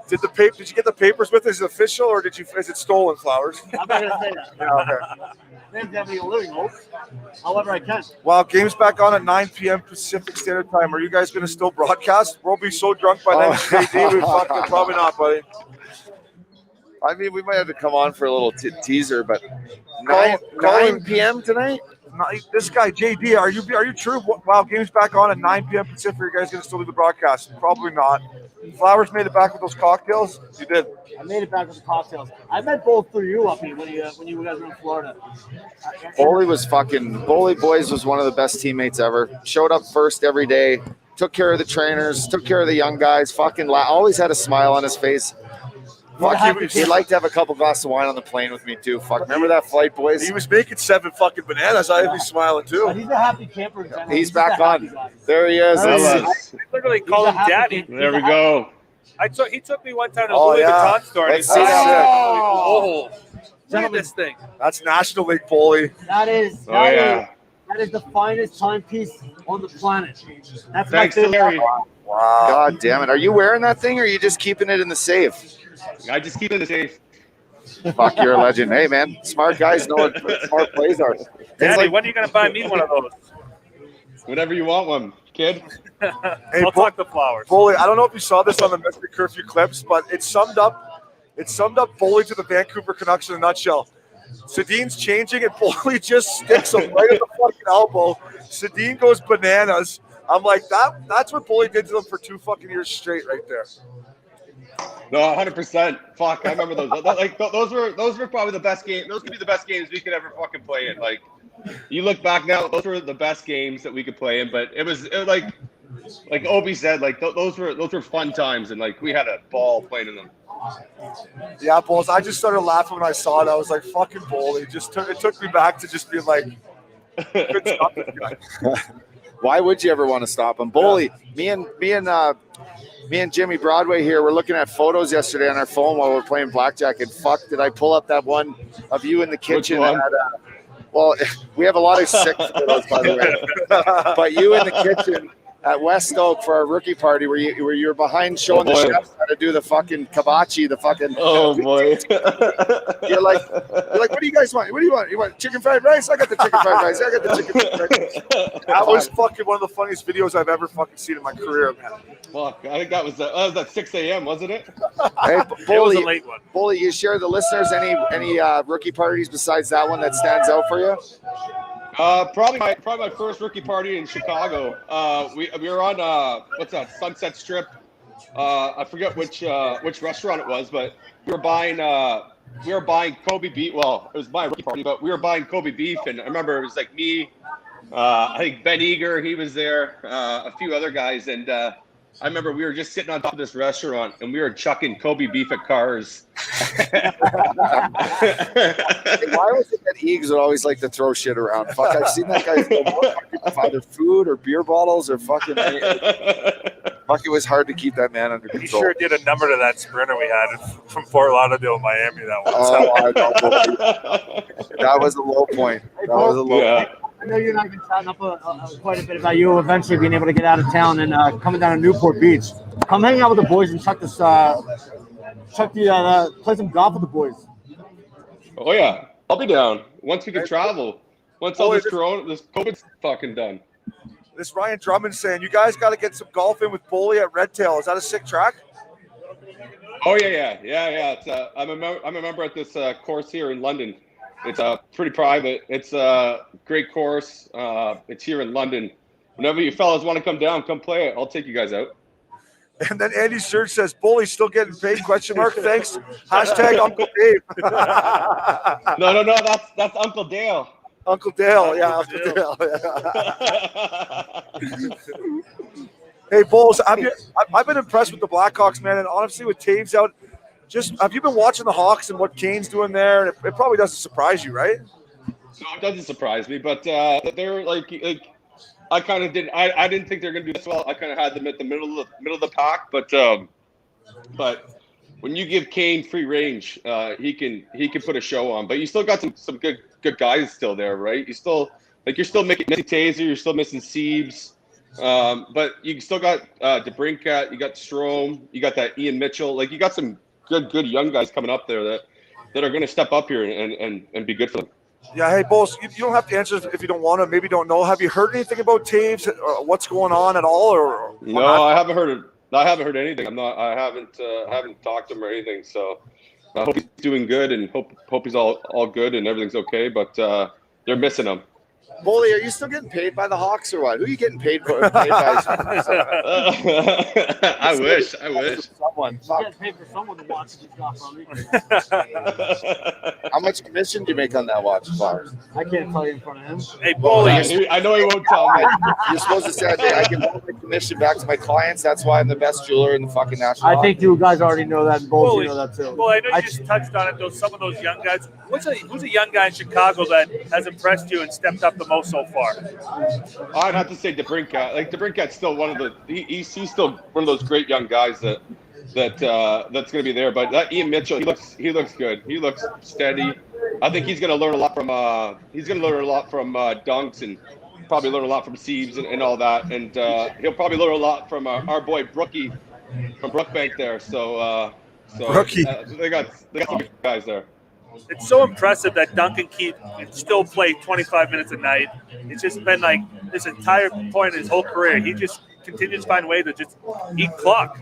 Did you get the papers with it? Is it official or is it stolen, Flowers? I'm not going to say that. Okay. There's definitely a living hope. However, I can. Wow, game's back on at 9 p.m. Pacific Standard Time. Are you guys going to still broadcast? We'll be so drunk by then, JD, we fucking probably not, buddy. I mean, we might have to come on for a little teaser, but 9 p.m. tonight? This guy, JD, are you true? Wow, game's back on at 9 p.m. Pacific. Are you guys going to still do the broadcast? Probably not. Flowers made it back with those cocktails? You did. I made it back with the cocktails. I met both through you up here when you guys were in Florida. Bully Boys was one of the best teammates ever. Showed up first every day. Took care of the trainers. Took care of the young guys. Fucking always had a smile on his face. Fuck, he'd like to have a couple glasses of wine on the plane with me too. Fuck, remember that flight, boys? He was making 7 fucking bananas. I'd be smiling too. But he's a happy camper. In general. He's back on. There he is. I literally call him Daddy. There we go. He took me one time to Louis Vuitton store. Let's see that. Oh, look at this thing. That's National League, Bully. That is the finest timepiece on the planet. That's Thanks, my favorite. Larry. Wow. God damn it. Are you wearing that thing or are you just keeping it in the safe? I just keep it in the safe. Fuck, you're a legend. Hey, man. Smart guys know what smart plays are. Daddy, when are you going to buy me one of those? Whenever you want one, kid. I'll talk to Flowers. Bully, I don't know if you saw this on the Missin Curfew clips, but it summed up Bully to the Vancouver Canucks in a nutshell. Sedin's changing and Bully just sticks him right at the fucking elbow. Sedin goes bananas. I'm like, that's what Bully did to them for 2 fucking years straight right there. No, 100%. Fuck, I remember those. Those were probably the best game. Those could be the best games we could ever fucking play in. Like, you look back now, those were the best games that we could play in. But it was like Obi said, like those were fun times, and like we had a ball playing in them. Yeah, Bulls. I just started laughing when I saw it. I was like, "Fucking Bull!" It took me back to just being like, "Couldn't stop this guy." Why would you ever want to stop him? Bully, me and Jimmy Broadway here, we're looking at photos yesterday on our phone while we're playing blackjack, and fuck, did I pull up that one of you in the kitchen? Well, we have a lot of sick photos, by the way. But you in the kitchen at West Oak for our rookie party, where you were behind showing the chefs how to do the fucking hibachi, the fucking. Oh boy! You're like, what do you guys want? What do you want? You want chicken fried rice? I got the chicken fried rice. I got the chicken fried rice. That was fucking one of the funniest videos I've ever fucking seen in my career, man. Fuck, I think that was at 6 a.m. wasn't it? Hey, It was Bully, a late one. Bully, you share the listeners any rookie parties besides that one that stands out for you? Probably my first rookie party in Chicago. We were on what's that, Sunset Strip. I forget which restaurant it was, but we were buying Kobe beef. Well, it was my rookie party, but we were buying Kobe beef, and I remember it was like me, I think Ben Eager, he was there, a few other guys, and I remember we were just sitting on top of this restaurant and we were chucking Kobe beef at cars. Why was it that Eags would always like to throw shit around? Fuck, I've seen that guy throw either food or beer bottles or fucking. Fuck, it was hard to keep that man under He control. sure did a number to that sprinter we had from Fort Lauderdale, Miami. That one. Oh, I know. That was a low point. That was a low point. I know you and I have been chatting up quite a bit about you eventually being able to get out of town and coming down to Newport Beach. Come hang out with the boys and play some golf with the boys. Oh yeah, I'll be down once we can travel. Once all this COVID's fucking done. This Ryan Drummond saying you guys got to get some golf in with Bully at Red Tail. Is that a sick track? Oh yeah. It's I'm a member at this course here in London. It's pretty private. It's a great course. It's here in London. Whenever you fellas want to come down, come play it. I'll take you guys out. And then Andy Serge says, "Bully's still getting paid?" ? Thanks. Hashtag Uncle Dave. No. That's Uncle Dale. Uncle Dale, yeah. Uncle Dale. Hey, Bulls, I've been impressed with the Blackhawks, man, and honestly, with Taves out, have you been watching the Hawks and what Kane's doing there? It probably doesn't surprise you, right? No, it doesn't surprise me, but they're like I kind of didn't. I didn't think they're going to do this well. I kind of had them at the middle of the pack, but when you give Kane free range, he can put a show on. But you still got some good guys still there, right? You're still missing Taser, you're still missing Siebes, but you still got DeBrincat, you got Strome, you got that Ian Mitchell. Like you got some good young guys coming up there that are going to step up here and be good for them. Yeah, hey, Bulls, you don't have to answer if you don't want to, maybe don't know. Have you heard anything about Taves, what's going on at all? Or no, I haven't heard anything. I haven't talked to him or anything. So I hope he's doing good and hope he's all good and everything's okay. But they're missing him. Bully, are you still getting paid by the Hawks or what? Who are you getting paid by? I wish. Someone. Get paid for someone to watch it. How much commission do you make on that watch, Flowers? I can't tell you in front of him. Hey, Bully. I know he won't tell me. You're supposed to say I give all my commission back to my clients. That's why I'm the best jeweler in the fucking national. I think you guys already know that, and Bulls, Bully, you know that too. Well, I know you just touched on it, though. Some of those young guys. Who's a young guy in Chicago that has impressed you and stepped up the most so far? I'd have to say DeBrincat. Like DeBrincat's still one of the he's still one of those great young guys that's going to be there. But that Ian Mitchell, he looks good. He looks steady. I think he's going to learn a lot from Dunks and probably learn a lot from Siebes and all that. And he'll probably learn a lot from our boy Brookie from Brookbank there. So Brookie. They got some good guys there. It's so impressive that Duncan Keith can still play 25 minutes a night. It's just been like this entire point in his whole career. He just continues to find a way to just eat clock.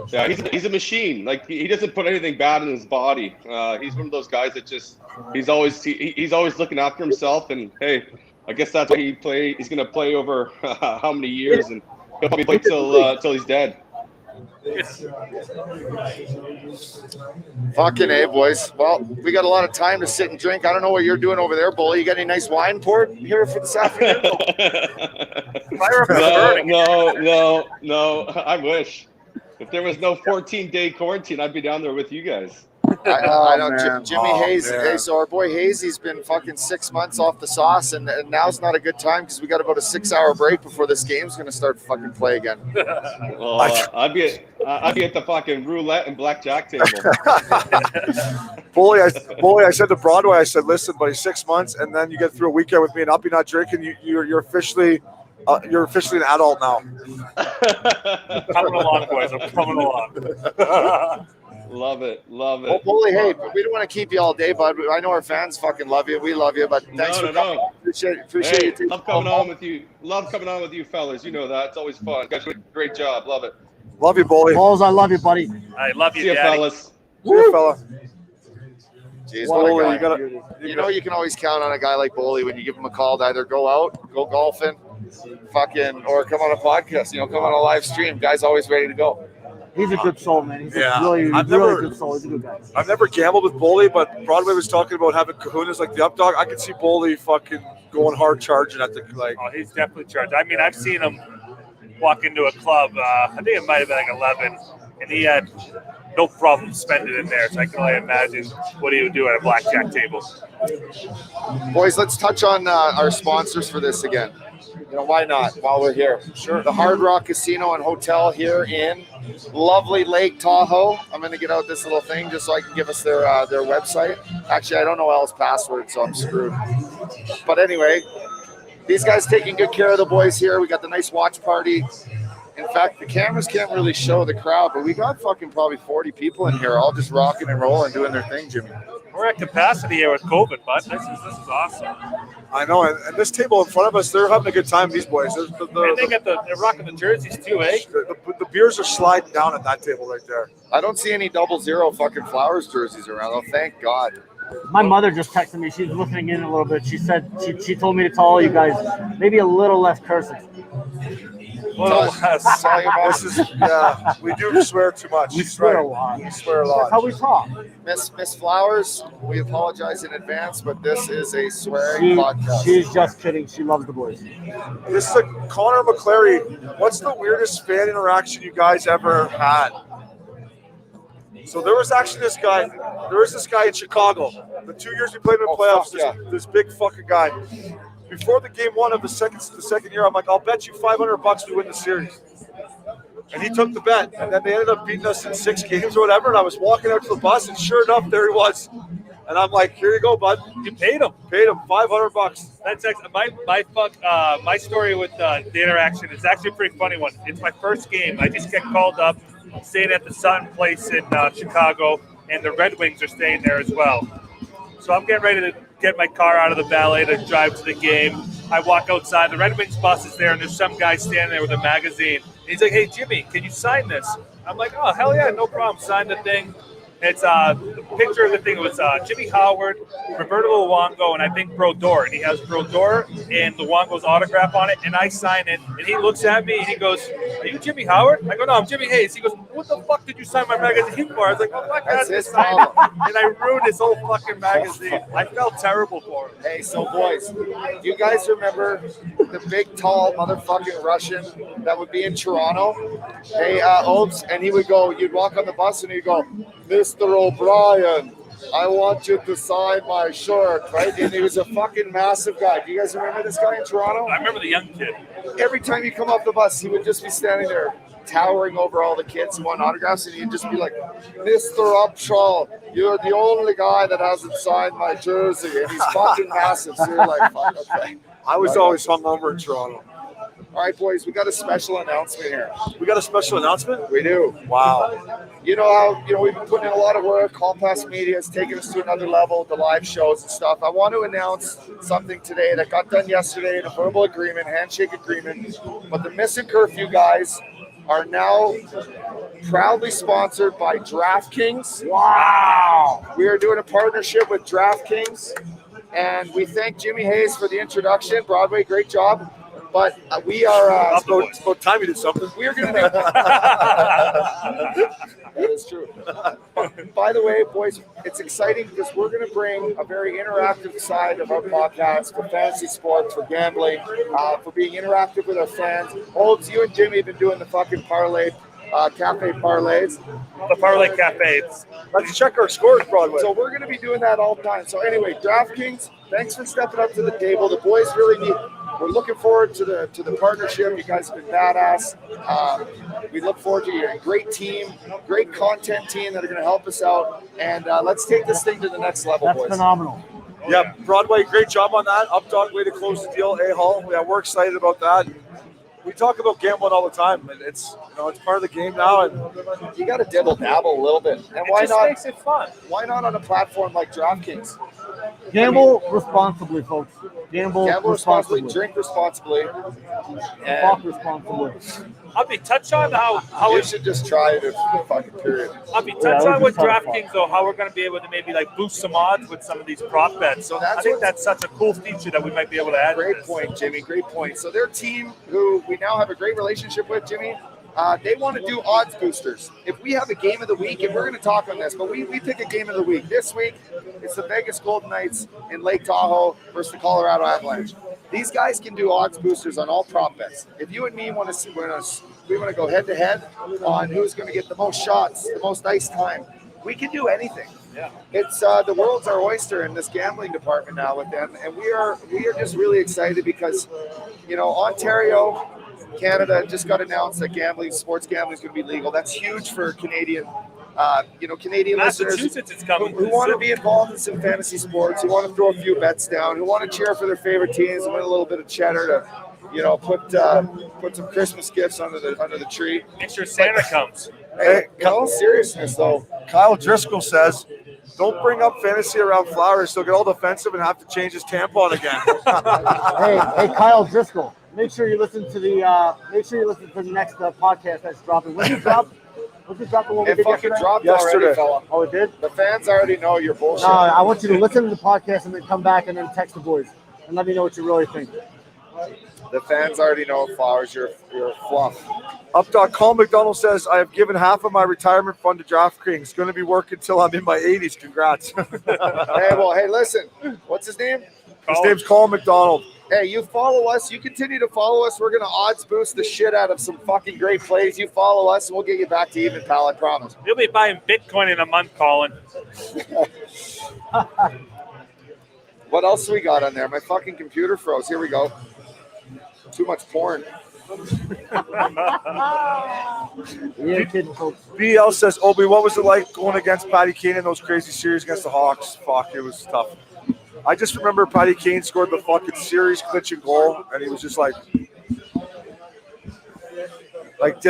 Yeah, he's a machine. Like he doesn't put anything bad in his body. He's one of those guys that just he's always looking after himself. And hey, I guess that's why he's going to play over how many years, and he'll probably play till he's dead. Fucking A, boys. Well, we got a lot of time to sit and drink. I don't know what you're doing over there, Bully. You got any nice wine poured here for this afternoon? No, I wish. If there was no 14-day quarantine, I'd be down there with you guys. I know man. Jimmy Oh, Hayes. man. Hey, so our boy Hazy's been fucking 6 months off the sauce, and now's not a good time because we got about a 6-hour break before this game's going to start fucking play again. Well, I'd be at the fucking roulette and blackjack table. Bully, I said to Broadway, I said, listen, buddy, 6 months, and then you get through a weekend with me, and I'll be not drinking. You're officially an adult now. Coming along, boys. I'm coming along. Love it. Well, Bully, hey, we don't want to keep you all day, bud. I know our fans fucking love you. We love you, but thanks for coming. Appreciate Hey, you too. love coming on with you. Love coming on with you, fellas. You know that. It's always fun. Guys, you did a great job. Love it. Love you, Bully. Balls, I love you, buddy. I love you, See you, Daddy. fellas. See you, fella. Jeez, Bully, what a you guy. gotta. You know you can always count on a guy like Bully when you give him a call to either go out, go golfing, fucking, or come on a podcast. Come on a live stream. Guy's always ready to go. He's a good soul, man. He's Yeah. a really, I've really never- good soul. He's a good guy. I've never gambled with Bully, but Broadway was talking about having kahunas like the up dog. I could see Bully fucking going hard charging at the like. Oh, he's definitely charged. I mean, I've seen him walk into a club. I think it might have been like 11, and he had no problem spending it there. So I can only imagine what he would do at a blackjack table. Boys, let's touch on our sponsors for this again. Why not? While we're here, sure. The Hard Rock Casino and Hotel here in lovely Lake Tahoe. I'm going to get out this little thing just so I can give us their website. Actually, I don't know Al's password, so I'm screwed. But anyway, these guys taking good care of the boys here. We got the nice watch party. In fact, the cameras can't really show the crowd, but we got fucking probably 40 people in here, all just rocking and rolling, doing their thing, Jimmy. We're at capacity here with COVID, bud. This is awesome. I know, and this table in front of us, they're having a good time. These boys, And they're rocking the jerseys too, eh? the beers are sliding down at that table right there. I don't see any 00 fucking Flowers jerseys around, though. Thank God. My mother just texted me. She's listening in a little bit. She said she told me to tell all you guys maybe a little less cursing. This is we do swear too much. We swear a lot. We swear a That's lot. how we talk. Miss Flowers, we apologize in advance, but this is a swearing podcast. She's just kidding. She loves the boys. This is Connor McClary. What's the weirdest fan interaction you guys ever had? So there was actually this guy. There was this guy in Chicago. The 2 years we played in the playoffs. This big fucking guy. Before the game one of the second year, I'm like, I'll bet you $500 we win the series. And he took the bet, and then they ended up beating us in 6 games or whatever. And I was walking out to the bus, and sure enough, there he was. And I'm like, here you go, bud. You paid him. Paid him $500. That's my story with the interaction is actually a pretty funny one. It's my first game. I just get called up, staying at the Sun Place in Chicago, and the Red Wings are staying there as well. So I'm getting ready to get my car out of the valet to drive to the game. I walk outside. The Red Wings bus is there, and there's some guy standing there with a magazine. And he's like, "Hey, Jimmy, can you sign this?" I'm like, "Oh, hell yeah, no problem. Sign the thing." It's the picture of the thing was Jimmy Howard, Roberto Luongo, and I think Brodeur. And he has Brodeur and Luongo's autograph on it. And I sign it, and he looks at me and he goes, "Are you Jimmy Howard?" I go, "No, I'm Jimmy Hayes." He goes, "What the fuck did you sign my magazine for?" I was like, "Oh, fuck, That's I his sign it." problem. And I ruined his whole fucking magazine. I felt terrible for him. Hey, so boys, do you guys remember the big, tall motherfucking Russian that would be in Toronto? Hey, Obes, and he would go, you'd walk on the bus and he'd go, "Mr. O'Brien, I want you to sign my shirt," right? And he was a fucking massive guy. Do you guys remember this guy in Toronto? I remember the young kid. Every time you come off the bus, he would just be standing there towering over all the kids and wanting autographs, and he'd just be like, "Mr. Upshaw, you're the only guy that hasn't signed my jersey," and he's fucking massive. So you're like, fuck, okay. I was always hungover in Toronto. All right, boys, we got a special announcement here. We got a special announcement? We do. Wow. You know how we've been putting in a lot of work. Call Pass Media has taken us to another level with the live shows and stuff. I want to announce something today that got done yesterday in a verbal agreement, handshake agreement. But the Missin Curfew guys are now proudly sponsored by DraftKings. Wow. We are doing a partnership with DraftKings. And we thank Jimmy Hayes for the introduction. Broadway, great job. But we are... it's about time you did something. We're going to do... That is true. By the way, boys, it's exciting because we're going to bring a very interactive side of our podcast for fantasy sports, for gambling, for being interactive with our fans. Olds, you and Jimmy have been doing the fucking parlay cafe parlays. The Parlay Cafe. Let's check our scores, Broadway. So we're going to be doing that all the time. So anyway, DraftKings, thanks for stepping up to the table. The boys really need. We're looking forward to the partnership. You guys have been badass. We look forward to your great team, great content team that are going to help us out. And let's take this thing to the next level, That's boys. phenomenal. Yeah, Broadway, great job on that. Updog, way to close the deal. A-Hall, yeah, we're excited about that. We talk about gambling all the time, and it's it's part of the game now. And You got to dibble dabble a little bit. And why It just not? makes it fun. Why not on a platform like DraftKings? Gamble responsibly, folks. Gamble responsibly, responsibly. drink responsibly, Talk and responsibly. I'll be touch on how you it should just try it. Fucking period. I'll be Yeah, touch it on would with be tough. DraftKings though how we're going to be able to maybe like boost some odds with some of these prop bets. So I think that's such a cool feature that we might be able to add. to Great this. point, Jimmy. Great point. So their team, who we now have a great relationship with, Jimmy, they want to do odds boosters. If we have a game of the week, and we're going to talk on this, but we pick a game of the week. This week, it's the Vegas Golden Knights in Lake Tahoe versus the Colorado Avalanche. These guys can do odds boosters on all prop bets. If you and me want to see, we want to go head to head on who's going to get the most shots, the most ice time. We can do anything. Yeah. It's the world's our oyster in this gambling department now with them, and we are just really excited because, Ontario, Canada just got announced that sports gambling is going to be legal. That's huge for Canadian, Canadian listeners Massachusetts is coming. who want to be involved in some fantasy sports, who want to throw a few bets down, who want to cheer for their favorite teams and win a little bit of cheddar to, put some Christmas gifts under the tree. Make sure Santa comes. Hey, in all seriousness though, Kyle Driscoll says, don't bring up fantasy around Flowers. He'll get all defensive and have to change his tampon again. Hey, Kyle Driscoll. Make sure you listen to the next podcast that's dropping. When did it drop? Was it dropping when we it did fucking yesterday? dropped Yesterday. already, fella. Oh, it did? The fans already know your bullshit. No, I want you to listen to the podcast and then come back and then text the boys and let me know what you really think. The fans already know, Flowers, you're fluff. Updog, Colin McDonald says, I have given half of my retirement fund to DraftKings. Going to be working till I'm in my 80s. Congrats. Hey, listen. What's his name? His name's Colin McDonald. Hey, you follow us. You continue to follow us. We're going to odds boost the shit out of some fucking great plays. You follow us, and we'll get you back to even, pal. I promise. You'll be buying Bitcoin in a month, Colin. What else we got on there? My fucking computer froze. Here we go. Too much porn. Yeah, kidding, folks. BL says, Obi, what was it like going against Patty Kane in those crazy series against the Hawks? Fuck, it was tough. I just remember Patty Kane scored the fucking series clinching goal, and he was just like did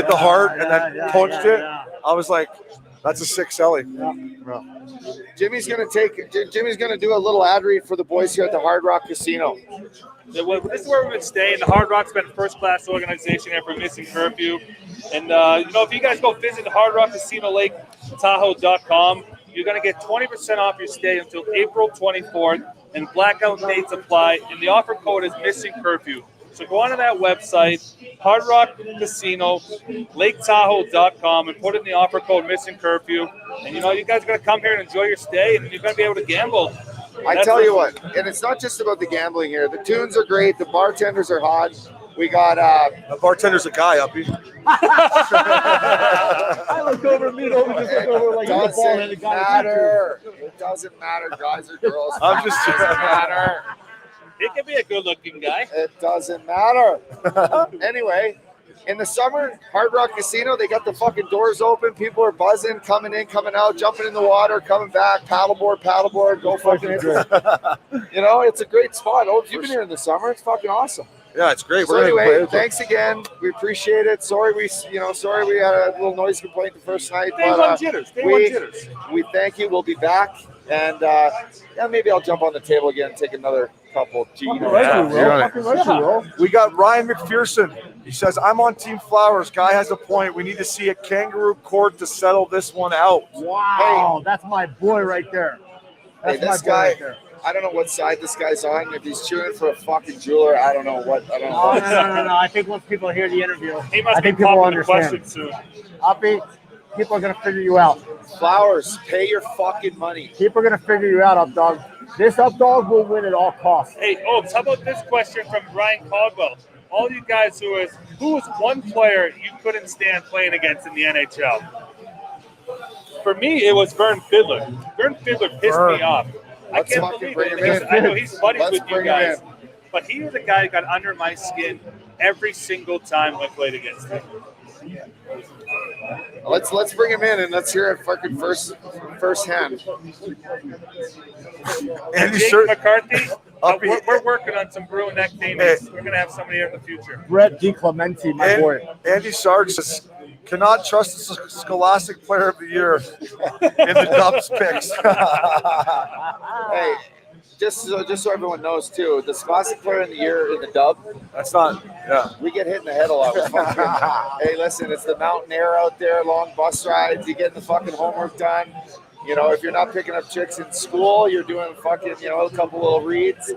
the heart and then punched it. I was like, that's a sick selling. Jimmy's gonna do a little ad read for the boys here at the Hard Rock Casino. This is where we've been staying. The Hard Rock's been a first-class organization here for Missin Curfew. And, if you guys go visit the Hard Rock Casino Lake Tahoe.com, you're going to get 20% off your stay until April 24th, and blackout dates apply, and the offer code is Missin Curfew. So go onto that website, Hard Rock Casino, LakeTahoe.com, and put in the offer code Missin Curfew. And, you guys are going to come here and enjoy your stay, and you're going to be able to gamble. I tell you what, and it's not just about the gambling here. The tunes are great. The bartenders are hot. We got the bartender's a guy, Uppy. I look over and meet over, just look over like he's a ball-headed guy. Matter. It doesn't matter, guys or girls. I'm just It doesn't matter. He could be a good-looking guy. It doesn't matter. Anyway, in the summer, Hard Rock Casino, they got the fucking doors open. People are buzzing, coming in, coming out, jumping in the water, coming back, paddleboard, go fucking hit it. It's a great spot. Oh, if you've been here in the summer, it's fucking awesome. Yeah, it's great. So anyway, thanks again. We appreciate it. Sorry we had a little noise complaint the first night. But we thank you. We'll be back. And maybe I'll jump on the table again and take another couple. We got Ryan McPherson. He says, I'm on Team Flowers. Guy has a point. We need to see a kangaroo court to settle this one out. Wow, that's my boy right there. That's this my boy guy, right there. I don't know what side this guy's on. If he's cheering for a fucking jeweler, I don't know what. I don't know. Oh, no. I think once people hear the interview, He must I be think people will popping the question understand. soon. Uppy, people are going to figure you out. Flowers, pay your fucking money. People are going to figure you out, Up Dog. This Up Dog will win at all costs. Hey, Obes, how about this question from Ryan Caldwell? all you guys who was one player you couldn't stand playing against in the NHL? For me, it was Vern Fiddler. Vern Fiddler pissed me off. Let's I can't fucking believe bring it. him in. I know he's buddies Let's with you bring him guys, in. but he was the guy that got under my skin every single time I played against him. Let's bring him in and let's hear it fucking first hand. Andy Jake McCarthy, Uppy. we're working on some brewing neck names. We're gonna have somebody here in the future. Brett DiClemente, my boy. Andy Sarge says, cannot trust the Scholastic Player of the Year in the Dubs picks. Hey, just so everyone knows too, the Scholastic Player of the Year in the dub. That's not, yeah. We get hit in the head a lot. With fucking, hey, listen, it's the mountain air out there, long bus rides. You getting the fucking homework done. You know, if you're not picking up chicks in school, you're doing fucking, you know, a couple little reads.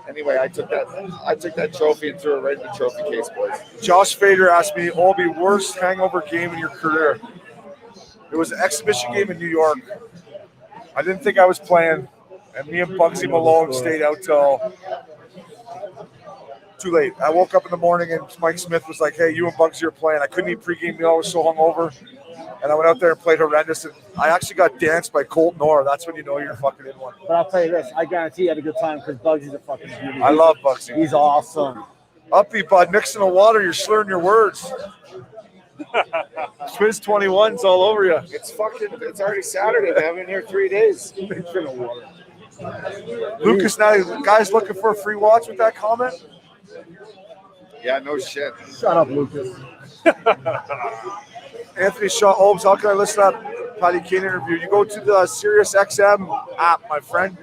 Anyway, I took that trophy and threw it right in the trophy case, boys. Josh Fader asked me, Obi, worst hangover game in your career. It was an exhibition game in New York. I didn't think I was playing, and me and Bugsy Malone stayed out till too late. I woke up in the morning, and Mike Smith was like, hey, you and Bugsy are playing. I couldn't eat pregame meal. I was so hungover. And I went out there and played horrendous. And I actually got danced by Colt Noor. That's when you know you're fucking in one. But I'll tell you this, I guarantee you had a good time because Bugsy's a fucking beauty. I love Bugsy. He's awesome. Uppy, bud, mixing the water, you're slurring your words. Swizz 21's all over you. It's already Saturday, man. I've been here 3 days. Lucas, now, guys looking for a free watch with that comment? Yeah, no shit. Shut up, Lucas. Anthony Shaw Holmes, how can I listen to that Patty Kane interview? You go to the Sirius XM app, my friend,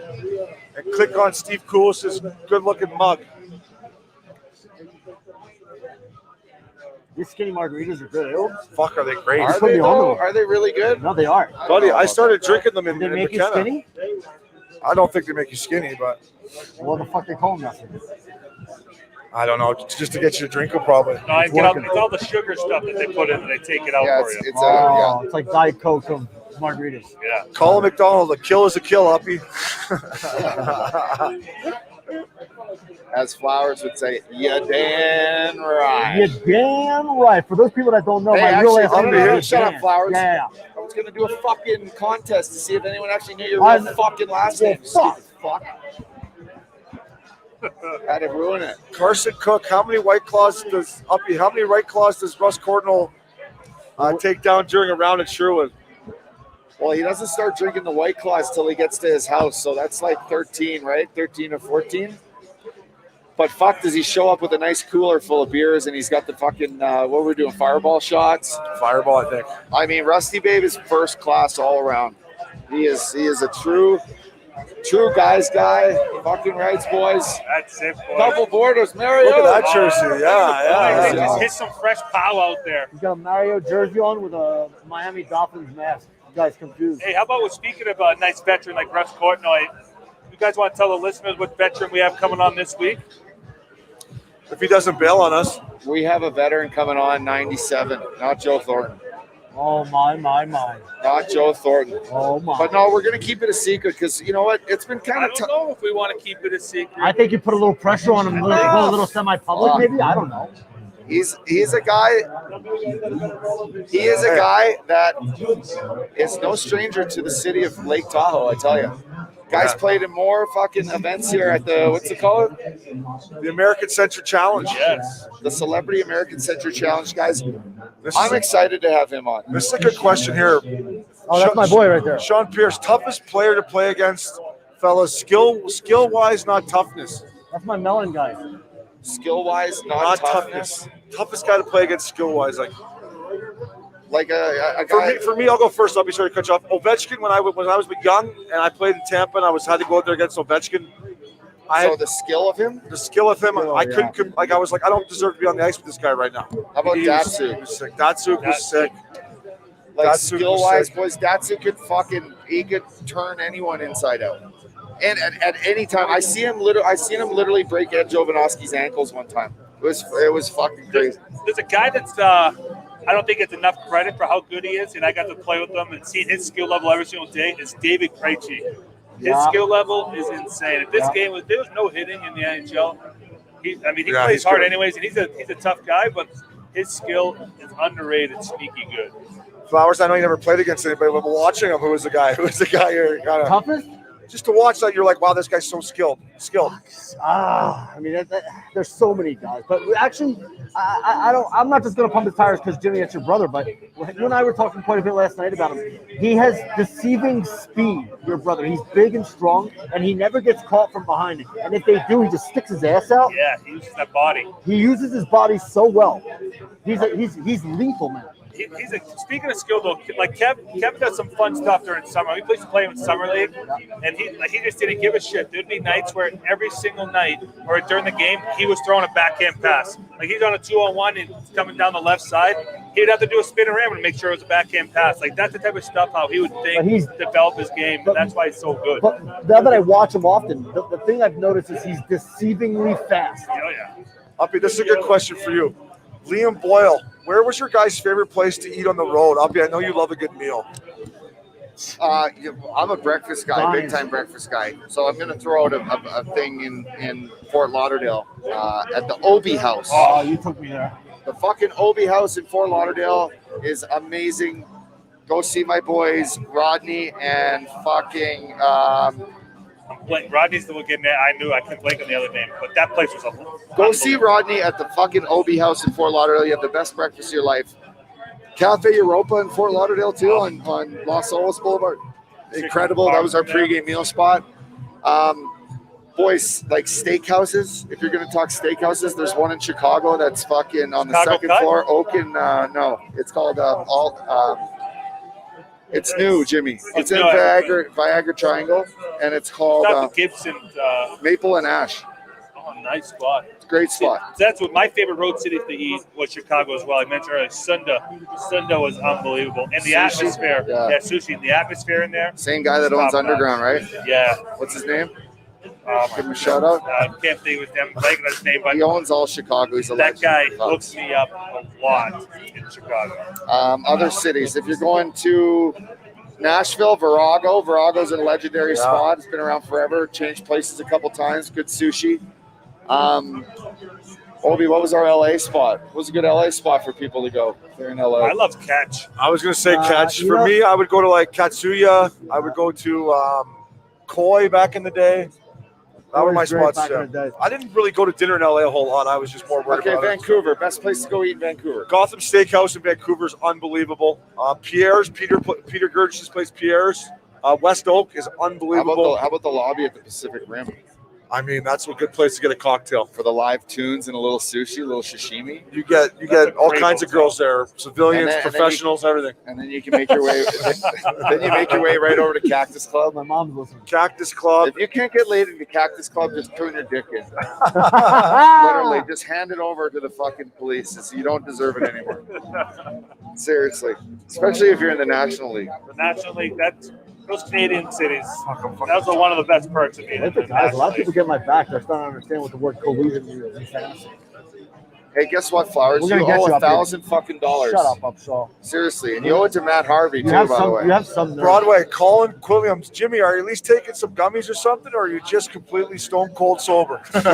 and click on Steve Koulis' good-looking mug. These skinny margaritas are good. Fuck, are they great? Are they, though? Are they really good? No, they are. Buddy, I started drinking them in They make you McKenna. skinny? I don't think they make you skinny, but What the fuck they call them nothing? I don't know. Just to get you to drink them, probably. No, I get it's all the sugar stuff that they put in and they take it out Yeah, for you. It's like Diet Coke of margaritas. Yeah. Colin McDonald, a kill is a kill, Uppy. As Flowers would say, you damn right. You're damn right. For those people that don't know, Hey, my real actually, name no, is shut Dan. up, Flowers. Yeah. I was gonna do a fucking contest to see if anyone actually knew your real fucking last name. Fuck. Fuck. Had to ruin it. Carson Cook, how many White Claws does Uppy? How many White Claws does Russ Cordnell take down during a round at Sherwood? Well, he doesn't start drinking the White Claws till he gets to his house, so that's like 13, right? 13 or 14. But fuck, does he show up with a nice cooler full of beers and he's got the fucking what we're doing, fireball shots? Fireball, I think. I mean, Rusty Babe is first class all around. He is a true guys guy. Fucking rights, boys. That's it, boy. Couple borders, Mario. Look at that jersey. Yeah. Just hit some fresh pow out there. He's got a Mario jersey on with a Miami Dolphins mask. You guys confused. Hey, how about we're speaking of a nice veteran like Russ Courtney? You guys want to tell the listeners what veteran we have coming on this week? If he doesn't bail on us. We have a veteran coming on, 97, not Joe Thornton. Oh, my. Not Joe Thornton. Oh, my. But no, we're going to keep it a secret because you know what? It's been kind I of don't know if we want to keep it a secret. I think you put a little pressure on him. Go a little semi-public, maybe? I don't know. He's a guy. He is a guy that is no stranger to the city of Lake Tahoe. I tell you, guys played in more fucking events here at the what's it called? The American Century Challenge. Yes. The Celebrity American Century Challenge, guys. I'm excited to have him on. This is a good question here. Oh, that's my boy right there. Sean Pierce, toughest player to play against, fellas. Skill-wise, not toughness. That's my melon guy. Skill-wise, not toughness. Toughest guy to play against skill-wise, like a guy. For me, I'll go first. I'll be sure to cut you off. Ovechkin, when I was young and I played in Tampa and I had to go out there against Ovechkin. The skill of him? The skill of him, I couldn't. Like I was like, I don't deserve to be on the ice with this guy right now. How about Datsuk? He was sick. Datsuk was sick. Like Datsuk skill-wise, was boys, Datsuk could turn anyone inside out. And at any time, I seen him literally break Ed Jovanovski's ankles one time. It was fucking crazy. There's a guy that's I don't think it's enough credit for how good he is, and I got to play with him and see his skill level every single day. Is David Krejci. His skill level is insane. If this game there was no hitting in the NHL, He Yeah, plays he's hard good. anyways, and he's a tough guy, but his skill is underrated, sneaky good. Flowers, I know you never played against anybody, but watching him, who was the guy you're kind of Toughest? just to watch that, you're like, wow, this guy's so skilled. I mean, there's so many guys, but actually, I don't. I'm not just gonna pump his tires because Jimmy, it's your brother. But you and I were talking quite a bit last night about him. He has deceiving speed. Your brother. He's big and strong, and he never gets caught from behind. And if they do, he just sticks his ass out. Yeah, he uses that body. He uses his body so well. He's lethal, man. Speaking of skill though, like Kev does some fun stuff during summer. We used to play him in summer league, and he just didn't give a shit. There'd be nights where every single night or during the game he was throwing a backhand pass. Like he's on a 2-on-1 and coming down the left side, he'd have to do a spin around to make sure it was a backhand pass. Like that's the type of stuff how he would develop his game, and that's why he's so good. But now that I watch him often, the thing I've noticed is he's deceivingly fast. Oh yeah. Uppy, this is a good question for you. Liam Boyle, where was your guys' favorite place to eat on the road? Uppy, I know you love a good meal. I'm a breakfast guy, big time breakfast guy. So I'm going to throw out a thing in Fort Lauderdale at the Obie House. Oh, you took me there. The fucking Obie House in Fort Lauderdale is amazing. Go see my boys Rodney and fucking. Rodney's the one getting there. I knew I couldn't blank on the other name, but that place was Go see Rodney at the fucking Obie House in Fort Lauderdale. You have the best breakfast of your life. Cafe Europa in Fort Lauderdale too on Los Olas Boulevard. Incredible. That was our pregame meal spot. Boys, like steakhouses. If you're going to talk steakhouses, there's one in Chicago that's fucking on the second floor. Oaken, no, it's called it's new, Jimmy. It's in Viagra Triangle, and it's called Gibson. Maple and Ash. Oh, nice spot. It's a great spot. That's what my favorite road city to eat was Chicago as well. I mentioned earlier, Sunda. Sunda was unbelievable. And the Sushi? atmosphere. Yeah. Yeah, sushi. And the atmosphere in there. Same guy that owns Underground, right? Yeah. What's his name? Give him a shout out. I can't think of him blanking on his name, but He owns all Chicago. He's a that legend. guy hooks me up a lot in Chicago. Other cities. If you're going to Nashville, Virago. Virago's a legendary spot. It's been around forever. Changed places a couple times. Good sushi. Obi, what was our LA spot? What was a good LA spot for people to go? If they're in LA. I love Catch. I was going to say Catch. For me, I would go to like Katsuya. I would go to Koi back in the day. That were my spots. Yeah. I didn't really go to dinner in LA a whole lot. I was just more worried about Vancouver. Best place to go eat in Vancouver. Gotham Steakhouse in Vancouver is unbelievable. Pierre's, Peter Gerges' place, Pierre's. West Oak is unbelievable. How about the lobby at the Pacific Rim? I mean, that's a good place to get a cocktail. For the live tunes and a little sushi, a little sashimi. You get all kinds of girls there, civilians, professionals, everything. And then you can make your way. Then you make your way right over to Cactus Club. My mom's listening. Cactus Club. If you can't get laid in the Cactus Club, just turn your dick in. Literally, just hand it over to the fucking police. So you don't deserve it anymore. Seriously, especially if you're in the National League. The National League, those Canadian cities, that was one of the best perks of being in the Guys, a lot National of people get my back. They're starting to understand what the word collusion means in fantasy. Hey, guess what, Flowers? We're gonna You get owe you up here. $1,000 fucking dollars. Shut up, Upshaw. Seriously, and you owe it to Matt Harvey too, You have by the way. some. You have some. nerve. Broadway, Colin Quilliams. Jimmy, are you at least taking some gummies or something, or are you just completely stone cold sober? The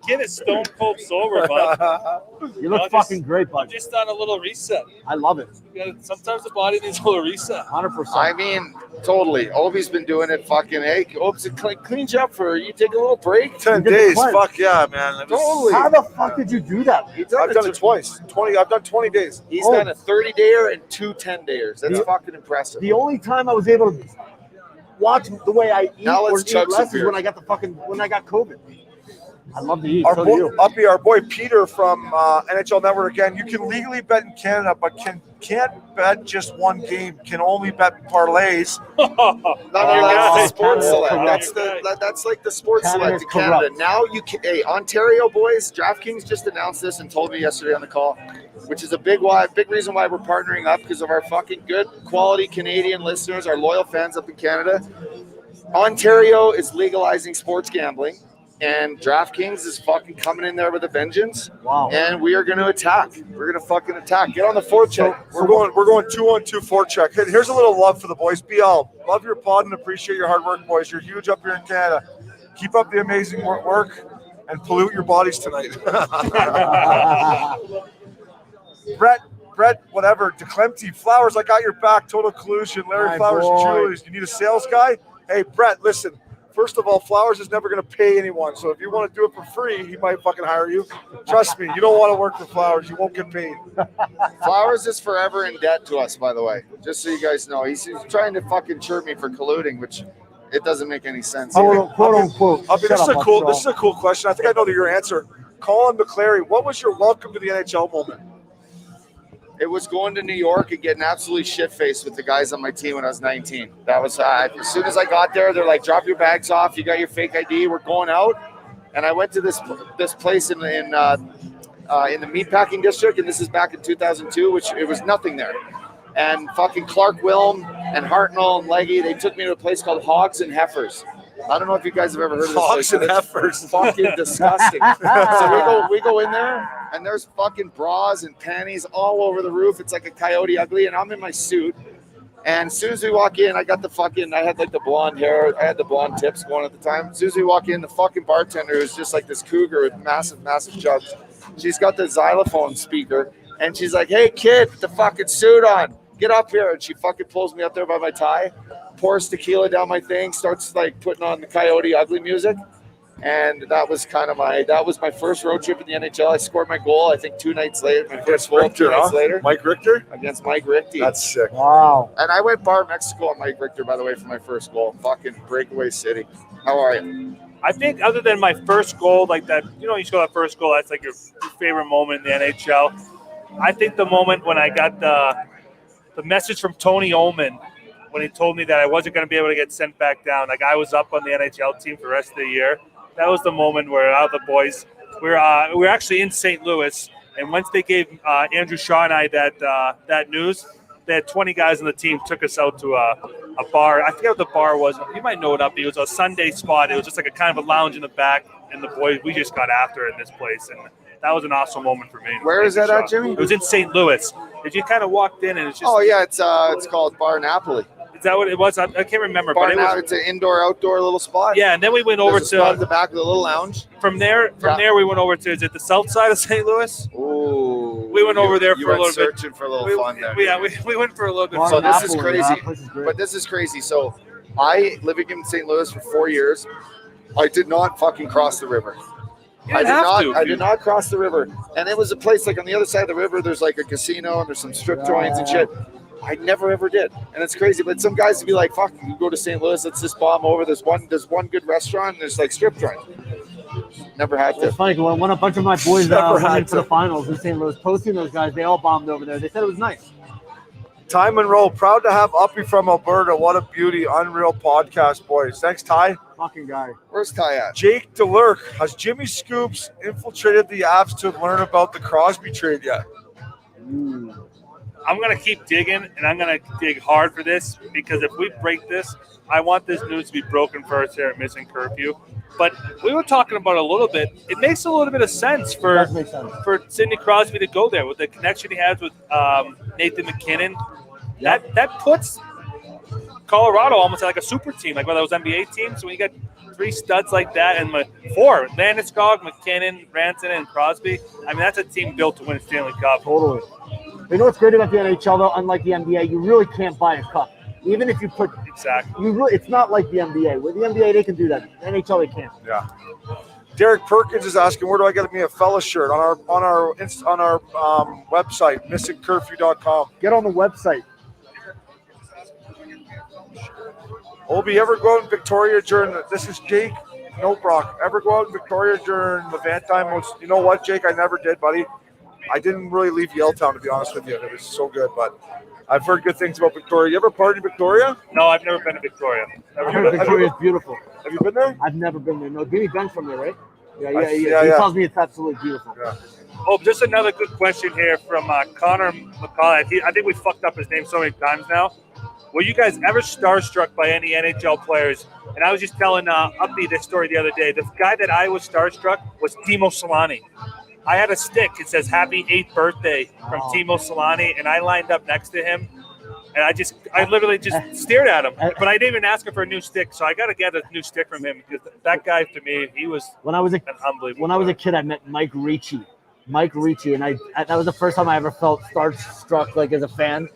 kid is stone cold sober, bud. You look fucking great, bud. Just on a little reset. I love it. Sometimes the body needs a little reset. 100%. I mean, totally. Obi's been doing it fucking. Hey, Ob's cleans you up for you. Take a little break. 10 did the days. cleanse. Fuck yeah, man. Totally. How the fuck did you do that? I've done it twice. I've done 20 days. He's done a 30-dayer and 2 10-dayers. That's fucking impressive. The only time I was able to watch the way I eat Now or let's eat chug some less is beer. when I got COVID. I love to eat. Our So boy, do you. Uppy, our boy Peter from NHL Network again. You can legally bet in Canada, but can't bet just one game. Can only bet parlays. No, that's the sports Canada select. is That's like the sports Canada select is in Canada. corrupt. Now you can. Hey, Ontario boys, DraftKings just announced this and told me yesterday on the call, which is a big reason why we're partnering up because of our fucking good quality Canadian listeners, our loyal fans up in Canada. Ontario is legalizing sports gambling. And DraftKings is fucking coming in there with a vengeance. Wow. And we are going to attack. We're going to fucking attack. Get on the forecheck. We're going 2-on-2 forecheck. Hey, here's a little love for the boys. BL, love your pod and appreciate your hard work, boys. You're huge up here in Canada. Keep up the amazing work and pollute your bodies tonight. Brett, whatever, DeClemty, Flowers, I got your back, Total Collusion, Larry My Flowers, boy. Jewelers. You need a sales guy? Hey, Brett, listen. First of all, Flowers is never going to pay anyone. So if you want to do it for free, he might fucking hire you. Trust me, you don't want to work for Flowers. You won't get paid. Flowers is forever in debt to us, by the way. Just so you guys know. He's trying to fucking chirp me for colluding, which it doesn't make any sense. Quote unquote. This is a cool question. I think I know your answer. Colin McClary, what was your welcome to the NHL moment? It was going to New York and getting absolutely shit-faced with the guys on my team when I was 19. That was as soon as I got there, they're like, drop your bags off. You got your fake ID. We're going out. And I went to this place in the meatpacking district, and this is back in 2002, which it was nothing there. And fucking Clark Wilm and Hartnell and Leggy, they took me to a place called Hogs and Heifers. I don't know if you guys have ever heard of this Hogs place. and Heifers. Fucking disgusting. So we go in there, and there's fucking bras and panties all over the roof. It's like a Coyote Ugly, and I'm in my suit. And as soon as we walk in, I had like the blonde hair. I had the blonde tips going at the time. As soon as we walk in, the fucking bartender who's just like this cougar with massive, massive jugs. She's got the xylophone speaker, and she's like, "Hey, kid, put the fucking suit on. Get up here." And she fucking pulls me up there by my tie, pours tequila down my thing, starts like putting on the Coyote Ugly music. And that was my first road trip in the NHL. I scored my goal, I think 2 nights later. My first goal 2 nights later. Mike Richter? Against Mike Richter. That's sick. Wow. And I went bar Mexico on Mike Richter, by the way, for my first goal. Fucking breakaway city. How are you? I think other than my first goal, like that, you score that first goal, that's like your favorite moment in the NHL. I think the moment when I got the message from Tony Ullman when he told me that I wasn't going to be able to get sent back down. Like I was up on the NHL team for the rest of the year. That was the moment where all the boys we were actually in St. Louis, and once they gave Andrew Shaw and I that news, they had 20 guys on the team took us out to a bar. I forget what the bar was. You might know it up. It was a Sunday spot. It was just like a kind of a lounge in the back, and the boys we just got after it in this place, and that was an awesome moment for me. Where is that at, Jimmy? It was in St. Louis. If you kind of walked in and it's just. Oh yeah, it's called Bar Napoli. Is that what it was? I can't remember. Bar but it's an indoor-outdoor little spot. Yeah, and then we went over There's a spot to at the back of the little lounge. From there we went over to, is it the south side of St. Louis? Ooh. We went over there for a little bit. Searching for a little fun there. Yeah, we went for a little bit. So this is crazy. So I living in St. Louis for 4 years. I did not fucking cross the river. I did not cross the river. And it was a place like on the other side of the river, there's like a casino and there's some strip joints and shit. I never ever did. And it's crazy. But some guys would be like, fuck, you go to St. Louis, let's just bomb over. There's one good restaurant and there's like strip joints. Never had to. It's funny, when a bunch of my boys went into the finals in St. Louis, posting those guys, they all bombed over there. They said it was nice. Ty Monroe, proud to have Uppy from Alberta. What a beauty. Unreal podcast, boys. Thanks, Ty. Fucking guy. Where's Ty at? Jake DeLurk, has Jimmy Scoops infiltrated the apps to learn about the Crosby trade yet? I'm going to keep digging, and I'm going to dig hard for this, because if we break this, I want this news to be broken first here at Missin Curfew. But we were talking about it a little bit. It makes a little bit of sense for Sidney Crosby to go there with the connection he has with Nathan McKinnon. That puts Colorado almost like a super team, like one of those NBA teams. So when you got 3 studs like that, and 4, Landeskog, McKinnon, Rantanen, and Crosby, I mean, that's a team built to win a Stanley Cup. Totally. You know what's great about the NHL, though? Unlike the NBA, you really can't buy a cup. Even if you put – Exactly. It's not like the NBA. With the NBA, they can do that. NHL, they can't. Yeah. Derek Perkins is asking, where do I get me a fella shirt? On our website, missincurfew.com. Get on the website. Obi, ever go out in Victoria during this is Jake? No, Brock. Ever go out in Victoria during the Van time? You know what, Jake? I never did, buddy. I didn't really leave Yaletown, to be honest with you. It was so good, but I've heard good things about Victoria. You ever partied in Victoria? No, I've never been to Victoria. Victoria's beautiful. Have you been there? I've never been there. No, Jimmy Ben's from there, right? Yeah. He tells me it's absolutely beautiful. Yeah. Oh, just another good question here from Connor McCall. I think we fucked up his name so many times now. Were you guys ever starstruck by any NHL players? And I was just telling Uppy this story the other day. The guy that I was starstruck was Timo Solani. I had a stick. It says "Happy 8th birthday" from Timo Solani, and I lined up next to him. And I literally just stared at him. But I didn't even ask him for a new stick, so I got to get a new stick from him because that guy, to me, he was When I was an unbelievable. When I was a kid, I met Mike Ricci. And that was the first time I ever felt starstruck, like as a fan.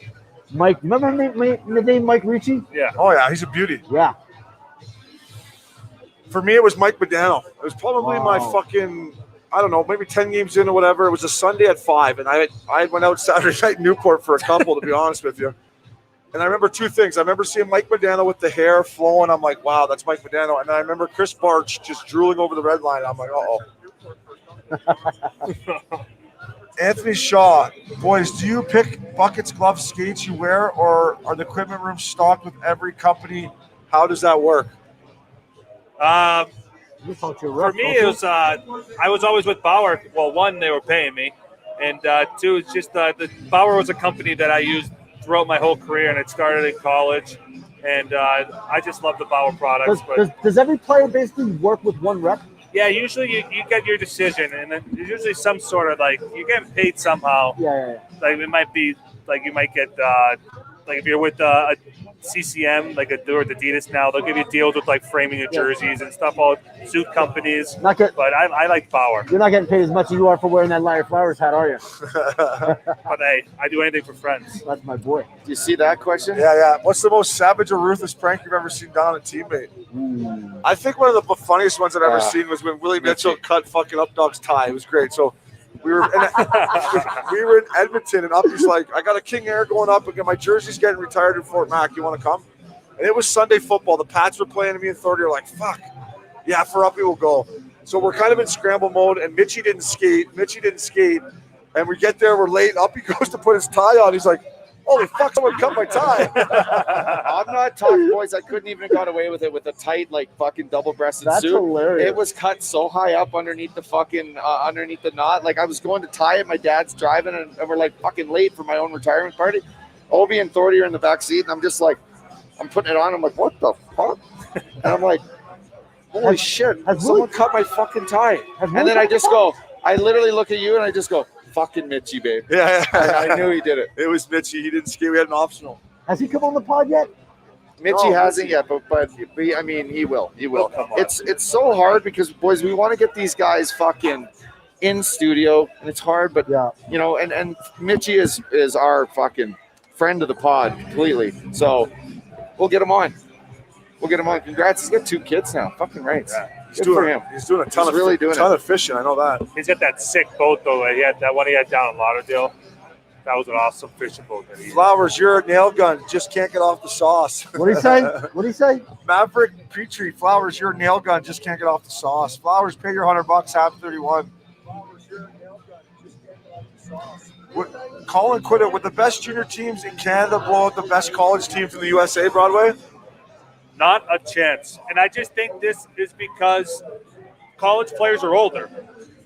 Mike, remember the name Mike Ricci? Yeah. Oh yeah, he's a beauty. Yeah. For me, it was Mike Modano. It was probably my Wow. fucking, I don't know, maybe 10 games in or whatever. It was a Sunday at 5, and I went out Saturday night in Newport for a couple, to be honest with you. And I remember two things. I remember seeing Mike Modano with the hair flowing. I'm like, wow, that's Mike Modano. And then I remember Chris Barch just drooling over the red line. I'm like, uh-oh. Anthony Shaw, boys, do you pick buckets, gloves, skates you wear, or are the equipment rooms stocked with every company? How does that work? For me, it was I was always with Bauer. Well, one, they were paying me, and two, it's just the Bauer was a company that I used throughout my whole career, and it started in college, and I just love the Bauer products. Does every player basically work with one rep? Yeah, usually you get your decision, and then there's usually some sort of like you're getting paid somehow. Yeah. Like it might be like you might get like if you're with a CCM, like or Adidas now, they'll give you deals with like framing your jerseys and stuff, all suit companies. But I like Bauer. You're not getting paid as much as you are for wearing that Larry Flowers hat, are you? But hey, I do anything for friends. That's my boy. Do you see that question? Yeah. What's the most savage or ruthless prank you've ever seen done on a teammate? I think one of the funniest ones I've ever seen was when Willie Mitchell cut fucking Updog's tie. It was great. So we were in Edmonton, and Uppy's like, I got a King Air going up again. My jersey's getting retired in Fort Mac. You want to come? And it was Sunday football. The Pats were playing, and me and Thordy are like, fuck. Yeah, for Uppy we'll go. So we're kind of in scramble mode, and Mitchie didn't skate. And we get there, we're late. Uppy goes to put his tie on. He's like, holy fuck, someone cut my tie. I'm not talking, boys. I couldn't even have got away with it with a tight, like, fucking double-breasted That's suit. hilarious. It was cut so high up underneath the fucking, underneath the knot. Like, I was going to tie it. My dad's driving, and we're, like, fucking late for my own retirement party. Obi and Thordy are in the back seat, and I'm just like, I'm putting it on. I'm like, what the fuck? And I'm like, holy shit, someone cut my fucking tie. And then I just go, I literally look at you, and I just go, fucking Mitchie, babe. Yeah. I knew he did it. It was Mitchie. He didn't skate. We had an optional. Has he come on the pod yet? Mitchie hasn't yet, but I mean, he will. He will. It's so hard because, boys, we want to get these guys fucking in studio, and it's hard, but you know, and Mitchie is our fucking friend of the pod completely. So we'll get him on. Congrats. He's got 2 kids now. Fucking right. Yeah. Good for him. He's doing a ton of fishing. I know that. He's got that sick boat though. He had that one he had down in Lauderdale. That was an awesome fishing boat. Flowers, you're a nail gun. Just can't get off the sauce. What'd he say? Maverick Petrie, Flowers, you're a nail gun. Just can't get off the sauce. Flowers, pay your $100. Have 31. Colin Quitter, would the best junior teams in Canada blow out the best college teams in the USA, Broadway? Not a chance. And I just think this is because college players are older.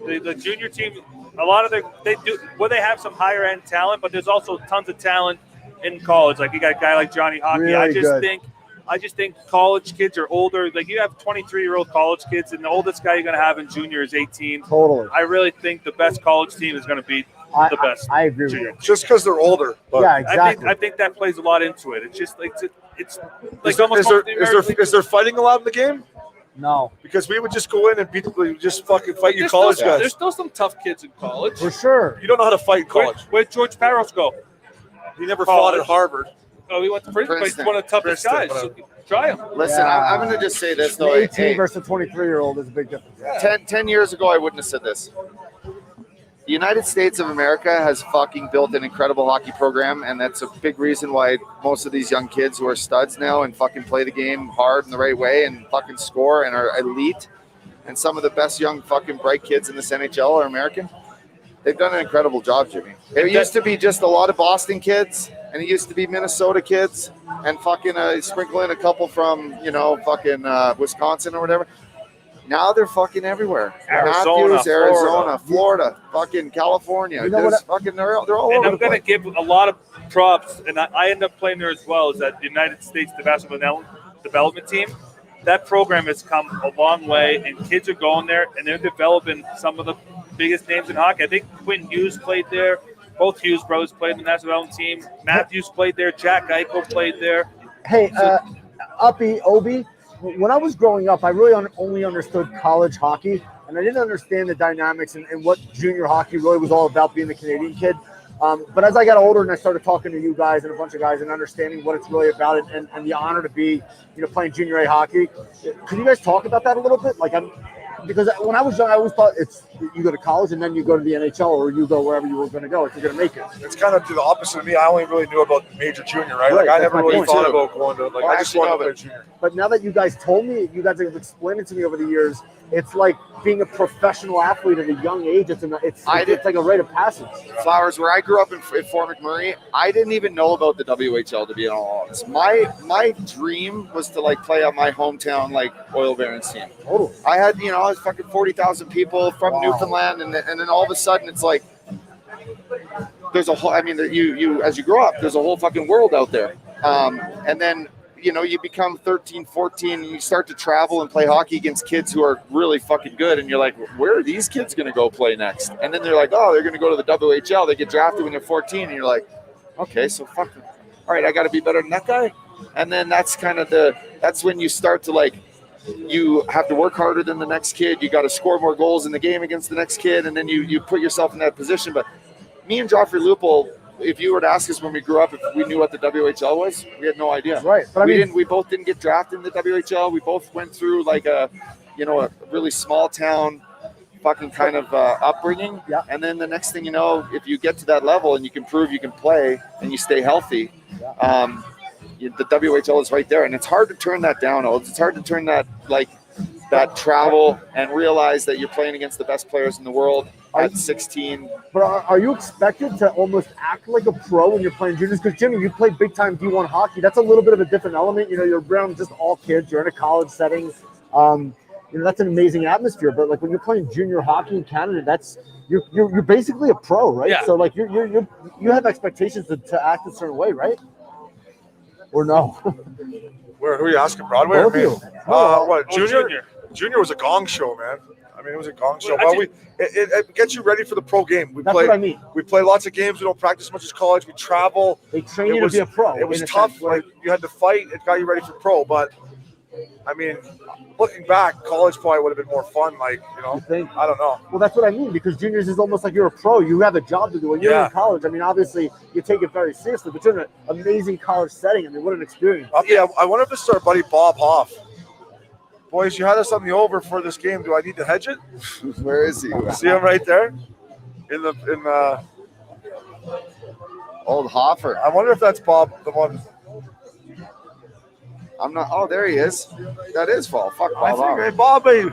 The junior team, a lot of they have some higher end talent, but there's also tons of talent in college. Like you got a guy like Johnny Hockey. Really I just think college kids are older. Like you have 23-year-old college kids, and the oldest guy you're going to have in junior is 18. Totally. I really think the best college team is going to be the best. I agree with you. Just because they're older. But Yeah, exactly. I think that plays a lot into it. It's just like it's like is there fighting allowed in the game? No. Because we would just go in and just fucking fight you college guys. There's still some tough kids in college. For sure. You don't know how to fight in college. Where'd George Parros go? He never fought at Harvard. Oh, he went to Princeton, but he's one of the toughest guys. So try him. Listen, I'm going to just say this, though. 18 versus 23-year-old is a big difference. 10 years ago, I wouldn't have said this. The United States of America has fucking built an incredible hockey program, and that's a big reason why most of these young kids who are studs now and fucking play the game hard and the right way and fucking score and are elite, and some of the best young fucking bright kids in this NHL are American. They've done an incredible job, Jimmy. It used to be just a lot of Boston kids, and it used to be Minnesota kids, and fucking sprinkle in a couple from, fucking Wisconsin or whatever. Now they're fucking everywhere. Arizona, Florida, fucking California. You know what they're all over. And I'm going to give a lot of props, and I end up playing there as well, is that the United States Basketball Development Team. That program has come a long way, and kids are going there, and they're developing some of the biggest names in hockey. I think Quinn Hughes played there. Both Hughes brothers played in the national development team. Matthews played there. Jack Eichel played there. Hey, Uppy, Obi, when I was growing up, I really only understood college hockey, and I didn't understand the dynamics and what junior hockey really was all about, being the Canadian kid. But as I got older and I started talking to you guys and a bunch of guys and understanding what it's really about and the honor to be, playing junior A hockey, can you guys talk about that a little bit? Because when I was young, I always thought it's you go to college and then you go to the NHL or you go wherever you were going to go if you're going to make it. It's kind of to the opposite of me. I only really knew about major junior, right? Like I never really thought about going to I just wanted to play junior. But now that you guys told me, you guys have explained it to me over the years, it's like being a professional athlete at a young age. It's like a rite of passage. Flowers, where I grew up in Fort McMurray, I didn't even know about the WHL, to be honest. My dream was to play on my hometown Oil Barons team. Totally. I had I was fucking 40,000 people from Newfoundland, and then all of a sudden it's like there's a whole. I mean, you as you grow up, there's a whole fucking world out there, and then. You become 13, 14, and you start to travel and play hockey against kids who are really fucking good. And you're like, where are these kids going to go play next? And then they're like, oh, they're going to go to the WHL. They get drafted when they're 14. And you're like, okay, so fuck them. All right, I got to be better than that guy. And then that's kind of that's when you start to you have to work harder than the next kid. You got to score more goals in the game against the next kid. And then you put yourself in that position. But me and Joffrey Lupul, if you were to ask us when we grew up if we knew what the WHL was, we had no idea. Right. But we both didn't get drafted in the WHL. We both went through a really small town fucking kind of upbringing. Yeah. And then the next thing you know, if you get to that level and you can prove you can play and you stay healthy, the WHL is right there. And it's hard to turn that down. It's hard to turn that that travel and realize that you're playing against the best players in the world at 16. But are you expected to almost act like a pro when you're playing juniors? Because, Jimmy, you play big-time D1 hockey. That's a little bit of a different element. You're around just all kids. You're in a college setting. That's an amazing atmosphere. But, when you're playing junior hockey in Canada, you're basically a pro, right? Yeah. So, you have expectations to act a certain way, right? Or no? Who are you asking, Broadway Both or me? of you. What, junior? Junior was a gong show, man. I mean, it was a gong show. It gets you ready for the pro game. That's what I mean. We play lots of games. We don't practice as much as college. We travel. They train you to be a pro. It was tough. You had to fight. It got you ready for pro. But, I mean, looking back, college probably would have been more fun. You think? I don't know. Well, that's what I mean, because juniors is almost like you're a pro. You have a job to do. When you're in college, I mean, obviously, you take it very seriously, but you're in an amazing college setting. I mean, what an experience. I wonder if this is our buddy Bob Hoff. Boys, you had us on the over for this game. Do I need to hedge it? Where is he? See him right there? In the Old Hoffer. I wonder if that's Bob, the one. I'm not. Oh, there he is. That is Fall. Fuck Bob. Hey, Bobby.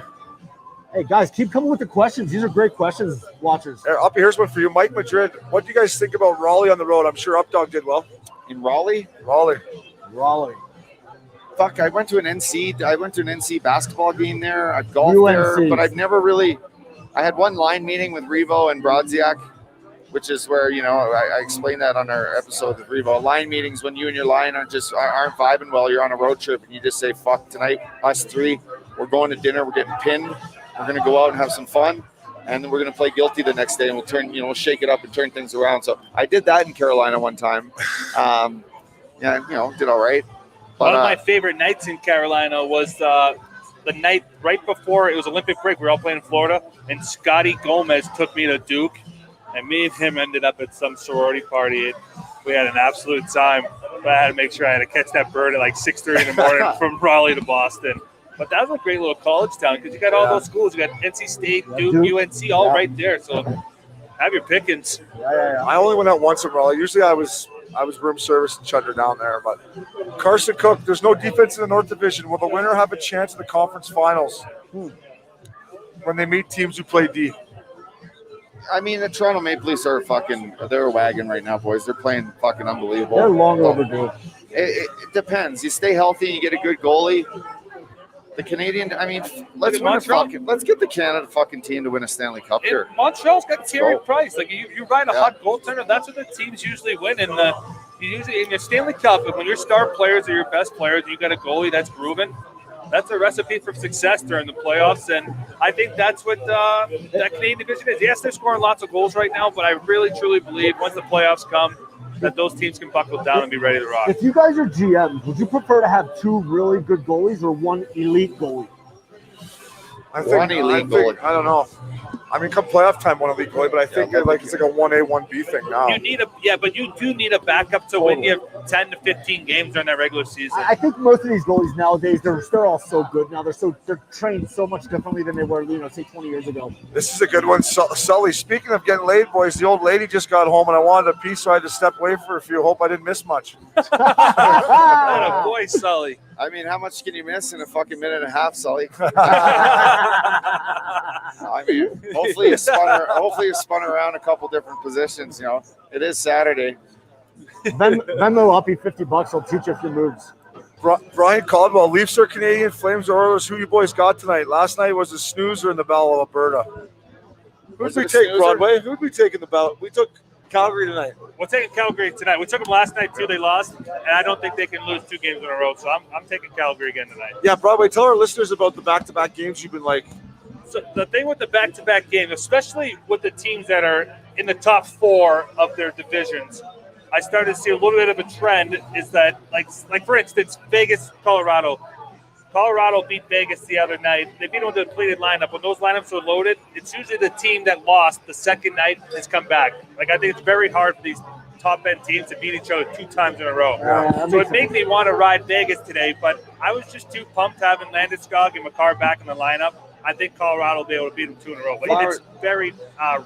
Hey, guys, keep coming with the questions. These are great questions, watchers. Here's one for you. Mike Madrid, what do you guys think about Raleigh on the road? I'm sure Updog did well. In Raleigh? Raleigh. Fuck, I went to an NC basketball game there. I've golfed there, but I've never really. I had one line meeting with Revo and Brodziak, which is where I explained that on our episode with Revo. Line meetings when you and your line aren't vibing well. You're on a road trip and you just say, "Fuck tonight, us three. We're going to dinner. We're getting pinned. We're gonna go out and have some fun, and then we're gonna play guilty the next day, and we'll turn, we'll shake it up and turn things around." So I did that in Carolina one time. Did all right. But, one of my favorite nights in Carolina was the night right before it was Olympic break. We were all playing in Florida, and Scotty Gomez took me to Duke, and me and him ended up at some sorority party. We had an absolute time, but I had to make sure I had to catch that bird at 6:30 in the morning from Raleigh to Boston. But that was a great little college town because you got all those schools. You got NC State, Duke, UNC, all right there. So have your pickings. Yeah. I only went out once in Raleigh. Usually I was room service and chunder down there. But Carson Cook, there's no defense in the North Division. Will the winner have a chance in the conference finals when they meet teams who play D? I mean, the Toronto Maple Leafs are they're a wagon right now, boys. They're playing fucking unbelievable. They're long overdue. It depends. You stay healthy and you get a good goalie. The Canadian, I mean, let's get the Canada fucking team to win a Stanley Cup here. Montreal's got Terry Price. You ride a hot goaltender, that's what the teams usually win. And you usually in your Stanley Cup, and when your star players are your best players, you got a goalie that's proven. that's a recipe for success during the playoffs, and I think that's what that Canadian division is. Yes, they're scoring lots of goals right now, but I really, truly believe once the playoffs come, that those teams can buckle down and be ready to rock. If you guys are GMs, would you prefer to have 2 really good goalies or 1 elite goalie? I don't know. I mean, come playoff time, 1 elite goalie, but I think it's like a 1A, 1B thing now. But you do need a backup to win you 10 to 15 games during that regular season. I think most of these goalies nowadays, they're all so good now. They're trained so much differently than they were, say 20 years ago. This is a good one, Sully. Speaking of getting laid, boys, the old lady just got home, and I wanted a piece, so I had to step away for a few. Hope I didn't miss much. Oh, boy, Sully. I mean, how much can you miss in a fucking minute and a half, Sully? I mean, hopefully you spun around a couple different positions. You know, it is Saturday. Venmo up you $50. I'll teach you a few moves. Brian Caldwell, Leafs are Canadian, Flames are Oilers. Who you boys got tonight? Last night was the snoozer in the Battle of Alberta. Who'd we take, Broadway? Who'd we take in the battle? We took Calgary tonight. We're taking Calgary tonight. We took them last night too. They lost, and I don't think they can lose 2 games in a row. So I'm taking Calgary again tonight. Yeah, Broadway, tell our listeners about the back-to-back games you've been like. So the thing with the back-to-back game, especially with the teams that are in the top 4 of their divisions, I started to see a little bit of a trend. Is that like for instance, Vegas, Colorado. Colorado beat Vegas the other night. They beat them with a depleted lineup. When those lineups are loaded, it's usually the team that lost the second night has come back. Like, I think it's very hard for these top-end teams to beat each other 2 times in a row. So it made me want to ride Vegas today, but I was just too pumped having Landeskog and Makar back in the lineup. I think Colorado will be able to beat them 2 in a row. But it's very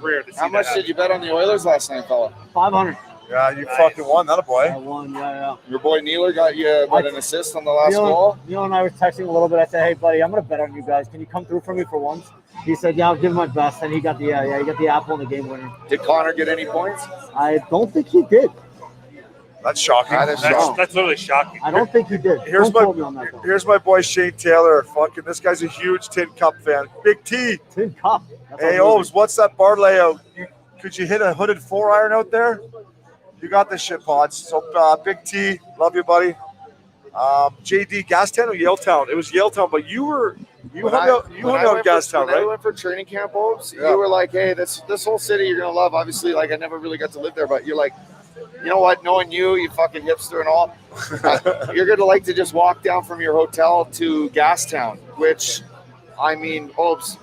rare to see. How much did you bet on the Oilers last night, fella? 500. Yeah, you fucking won. That a boy. I won, yeah. Your boy Neeler got you an assist on the last goal. Neil and I were texting a little bit. I said, "Hey, buddy, I'm going to bet on you guys. Can you come through for me for once?" He said, "Yeah, I'll give him my best." And he got the apple in the game winner. Did Connor get any points? I don't think he did. That's shocking. That's literally shocking. I don't think he did. Here's my boy Shane Taylor. Fucking, this guy's a huge Tin Cup fan. Big T. Tin Cup. Hey, Oves, what's that bar layout? Could you hit a hooded 4-iron out there? You got this shit, Pods. So, Big T, love you, buddy. JD, Gastown or Yaletown? It was Yaletown, but you hung out Gastown, right? When I went for training camp, Oves, you were like, hey, this whole city you're going to love. Obviously, like, I never really got to live there, but you're like, you know what? Knowing you fucking hipster and all, you're going to like to just walk down from your hotel to Gastown, which, I mean, Oves,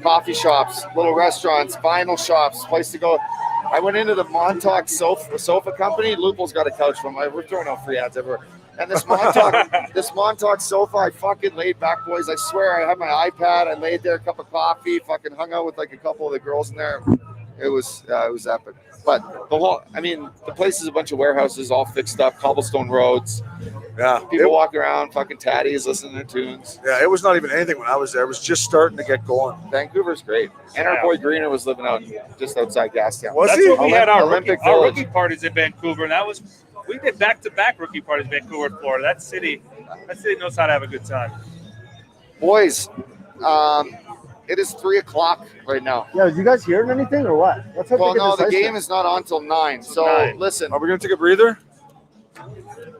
coffee shops, little restaurants, vinyl shops, place to go. I went into the Montauk sofa company. Lupul's got a couch from my. We're throwing out free ads everywhere. And this Montauk sofa, I fucking laid back, boys. I swear, I had my iPad. I laid there, a cup of coffee, fucking hung out with like a couple of the girls in there. It was epic. But the place is a bunch of warehouses, all fixed up, cobblestone roads. Yeah, people walking around, fucking tatties, listening to tunes. Yeah, it was not even anything when I was there. It was just starting to get going. Vancouver's great, and our boy Greener was living out just outside Gastown. That's when we had our rookie parties in Vancouver, and we did back-to-back rookie parties in Vancouver, Florida. That city knows how to have a good time. Boys, it is 3:00 right now. Yeah, did you guys hear anything or what? Well, no, the game is not on till 9. So listen, are we gonna take a breather?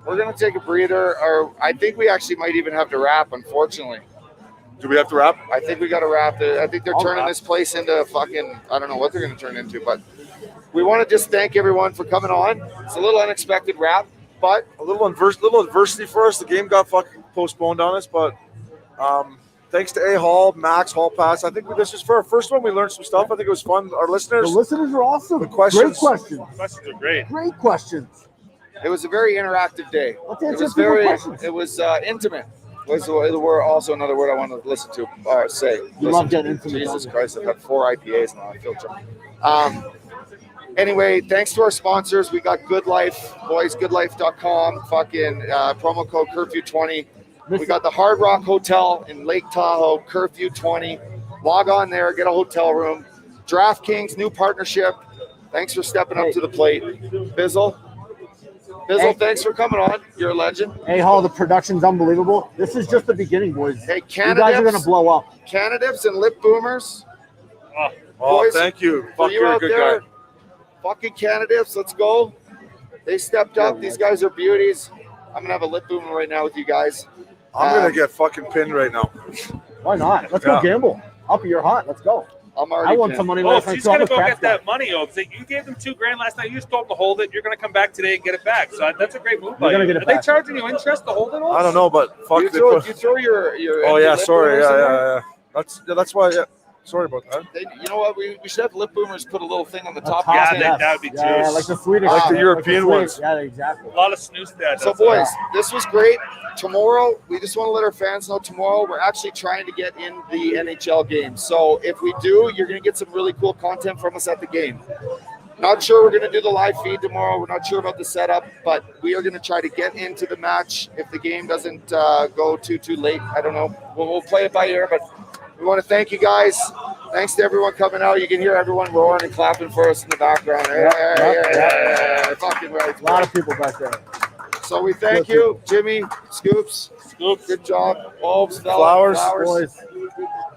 We're gonna take a breather, or I think we actually might even have to wrap. Unfortunately, do we have to wrap? I think we got to wrap. I think they're turning this place into fucking. I don't know what they're gonna turn into, but we want to just thank everyone for coming on. It's a little unexpected wrap, but a little adversity for us. The game got fucking postponed on us, but thanks to A Hall, Max, Hall Pass. I think this is for our first one. We learned some stuff. I think it was fun. Our listeners. The listeners are awesome. The questions. Great questions. The questions are great. Great questions. It was a very interactive day. It was intimate. Was also another word I wanted to listen to or say. You love getting intimate. Jesus Christ, I've had 4 IPAs now. I feel chummy. Anyway, thanks to our sponsors. We got Good Life, boys, goodlife.com, fucking promo code Curfew20. We got the Hard Rock Hotel in Lake Tahoe, Curfew 20. Log on there, get a hotel room. DraftKings, new partnership. Thanks for stepping up to the plate. Bizzle, thanks for coming on. You're a legend. Hey, Hall, the production's unbelievable. This is just the beginning, boys. Hey, you guys are going to blow up. Canadips and Lip Boomers. Oh, boys, thank you. Fuck, you're a good guy. Fucking Canadips, let's go. They stepped up. These guys are beauties. I'm going to have a Lip Boomer right now with you guys. I'm gonna get fucking pinned right now. Why not? Let's Yeah. go gamble. Up, you're hot. Let's go. I'm I already won pinned. some money Oh, last night. he's so I'm gonna a go craps get guy. that money, Obes. You gave them $2,000 last night. You just told them to hold it. You're gonna come back today and get it back. So that's a great move by You're gonna you. get it Are they back. charging you interest to hold it? I don't know, but fuck. You They throw, put- you throw your oh yeah, lip sorry. boomers in there? Yeah. That's why. Yeah. Sorry about that. You know what? We should have lip boomers put a little thing on the top. Yeah, of the that would be Yeah, too. like the Swedish. Like the yeah, European Swedish- ones. Yeah, exactly. A lot of snooze there. So, boys, this was great. Tomorrow, we just want to let our fans know tomorrow we're actually trying to get in the NHL game. So, if we do, you're going to get some really cool content from us at the game. Not sure we're going to do the live feed tomorrow. We're not sure about the setup, but we are going to try to get into the match. If the game doesn't go too late, I don't know. We'll play it by ear, but we want to thank you guys. Thanks to everyone coming out. You can hear everyone roaring and clapping for us in the background. Yeah. Fucking right. A lot of people back there. So we thank you, Jimmy, Scoops. Good job. Bulbs, Flowers. Boys.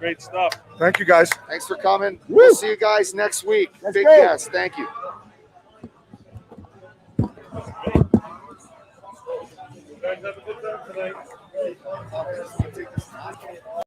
Great stuff. Thank you guys. Thanks for coming. We'll see you guys next week. Let's Big go. guest. Thank you. You guys have a good time tonight.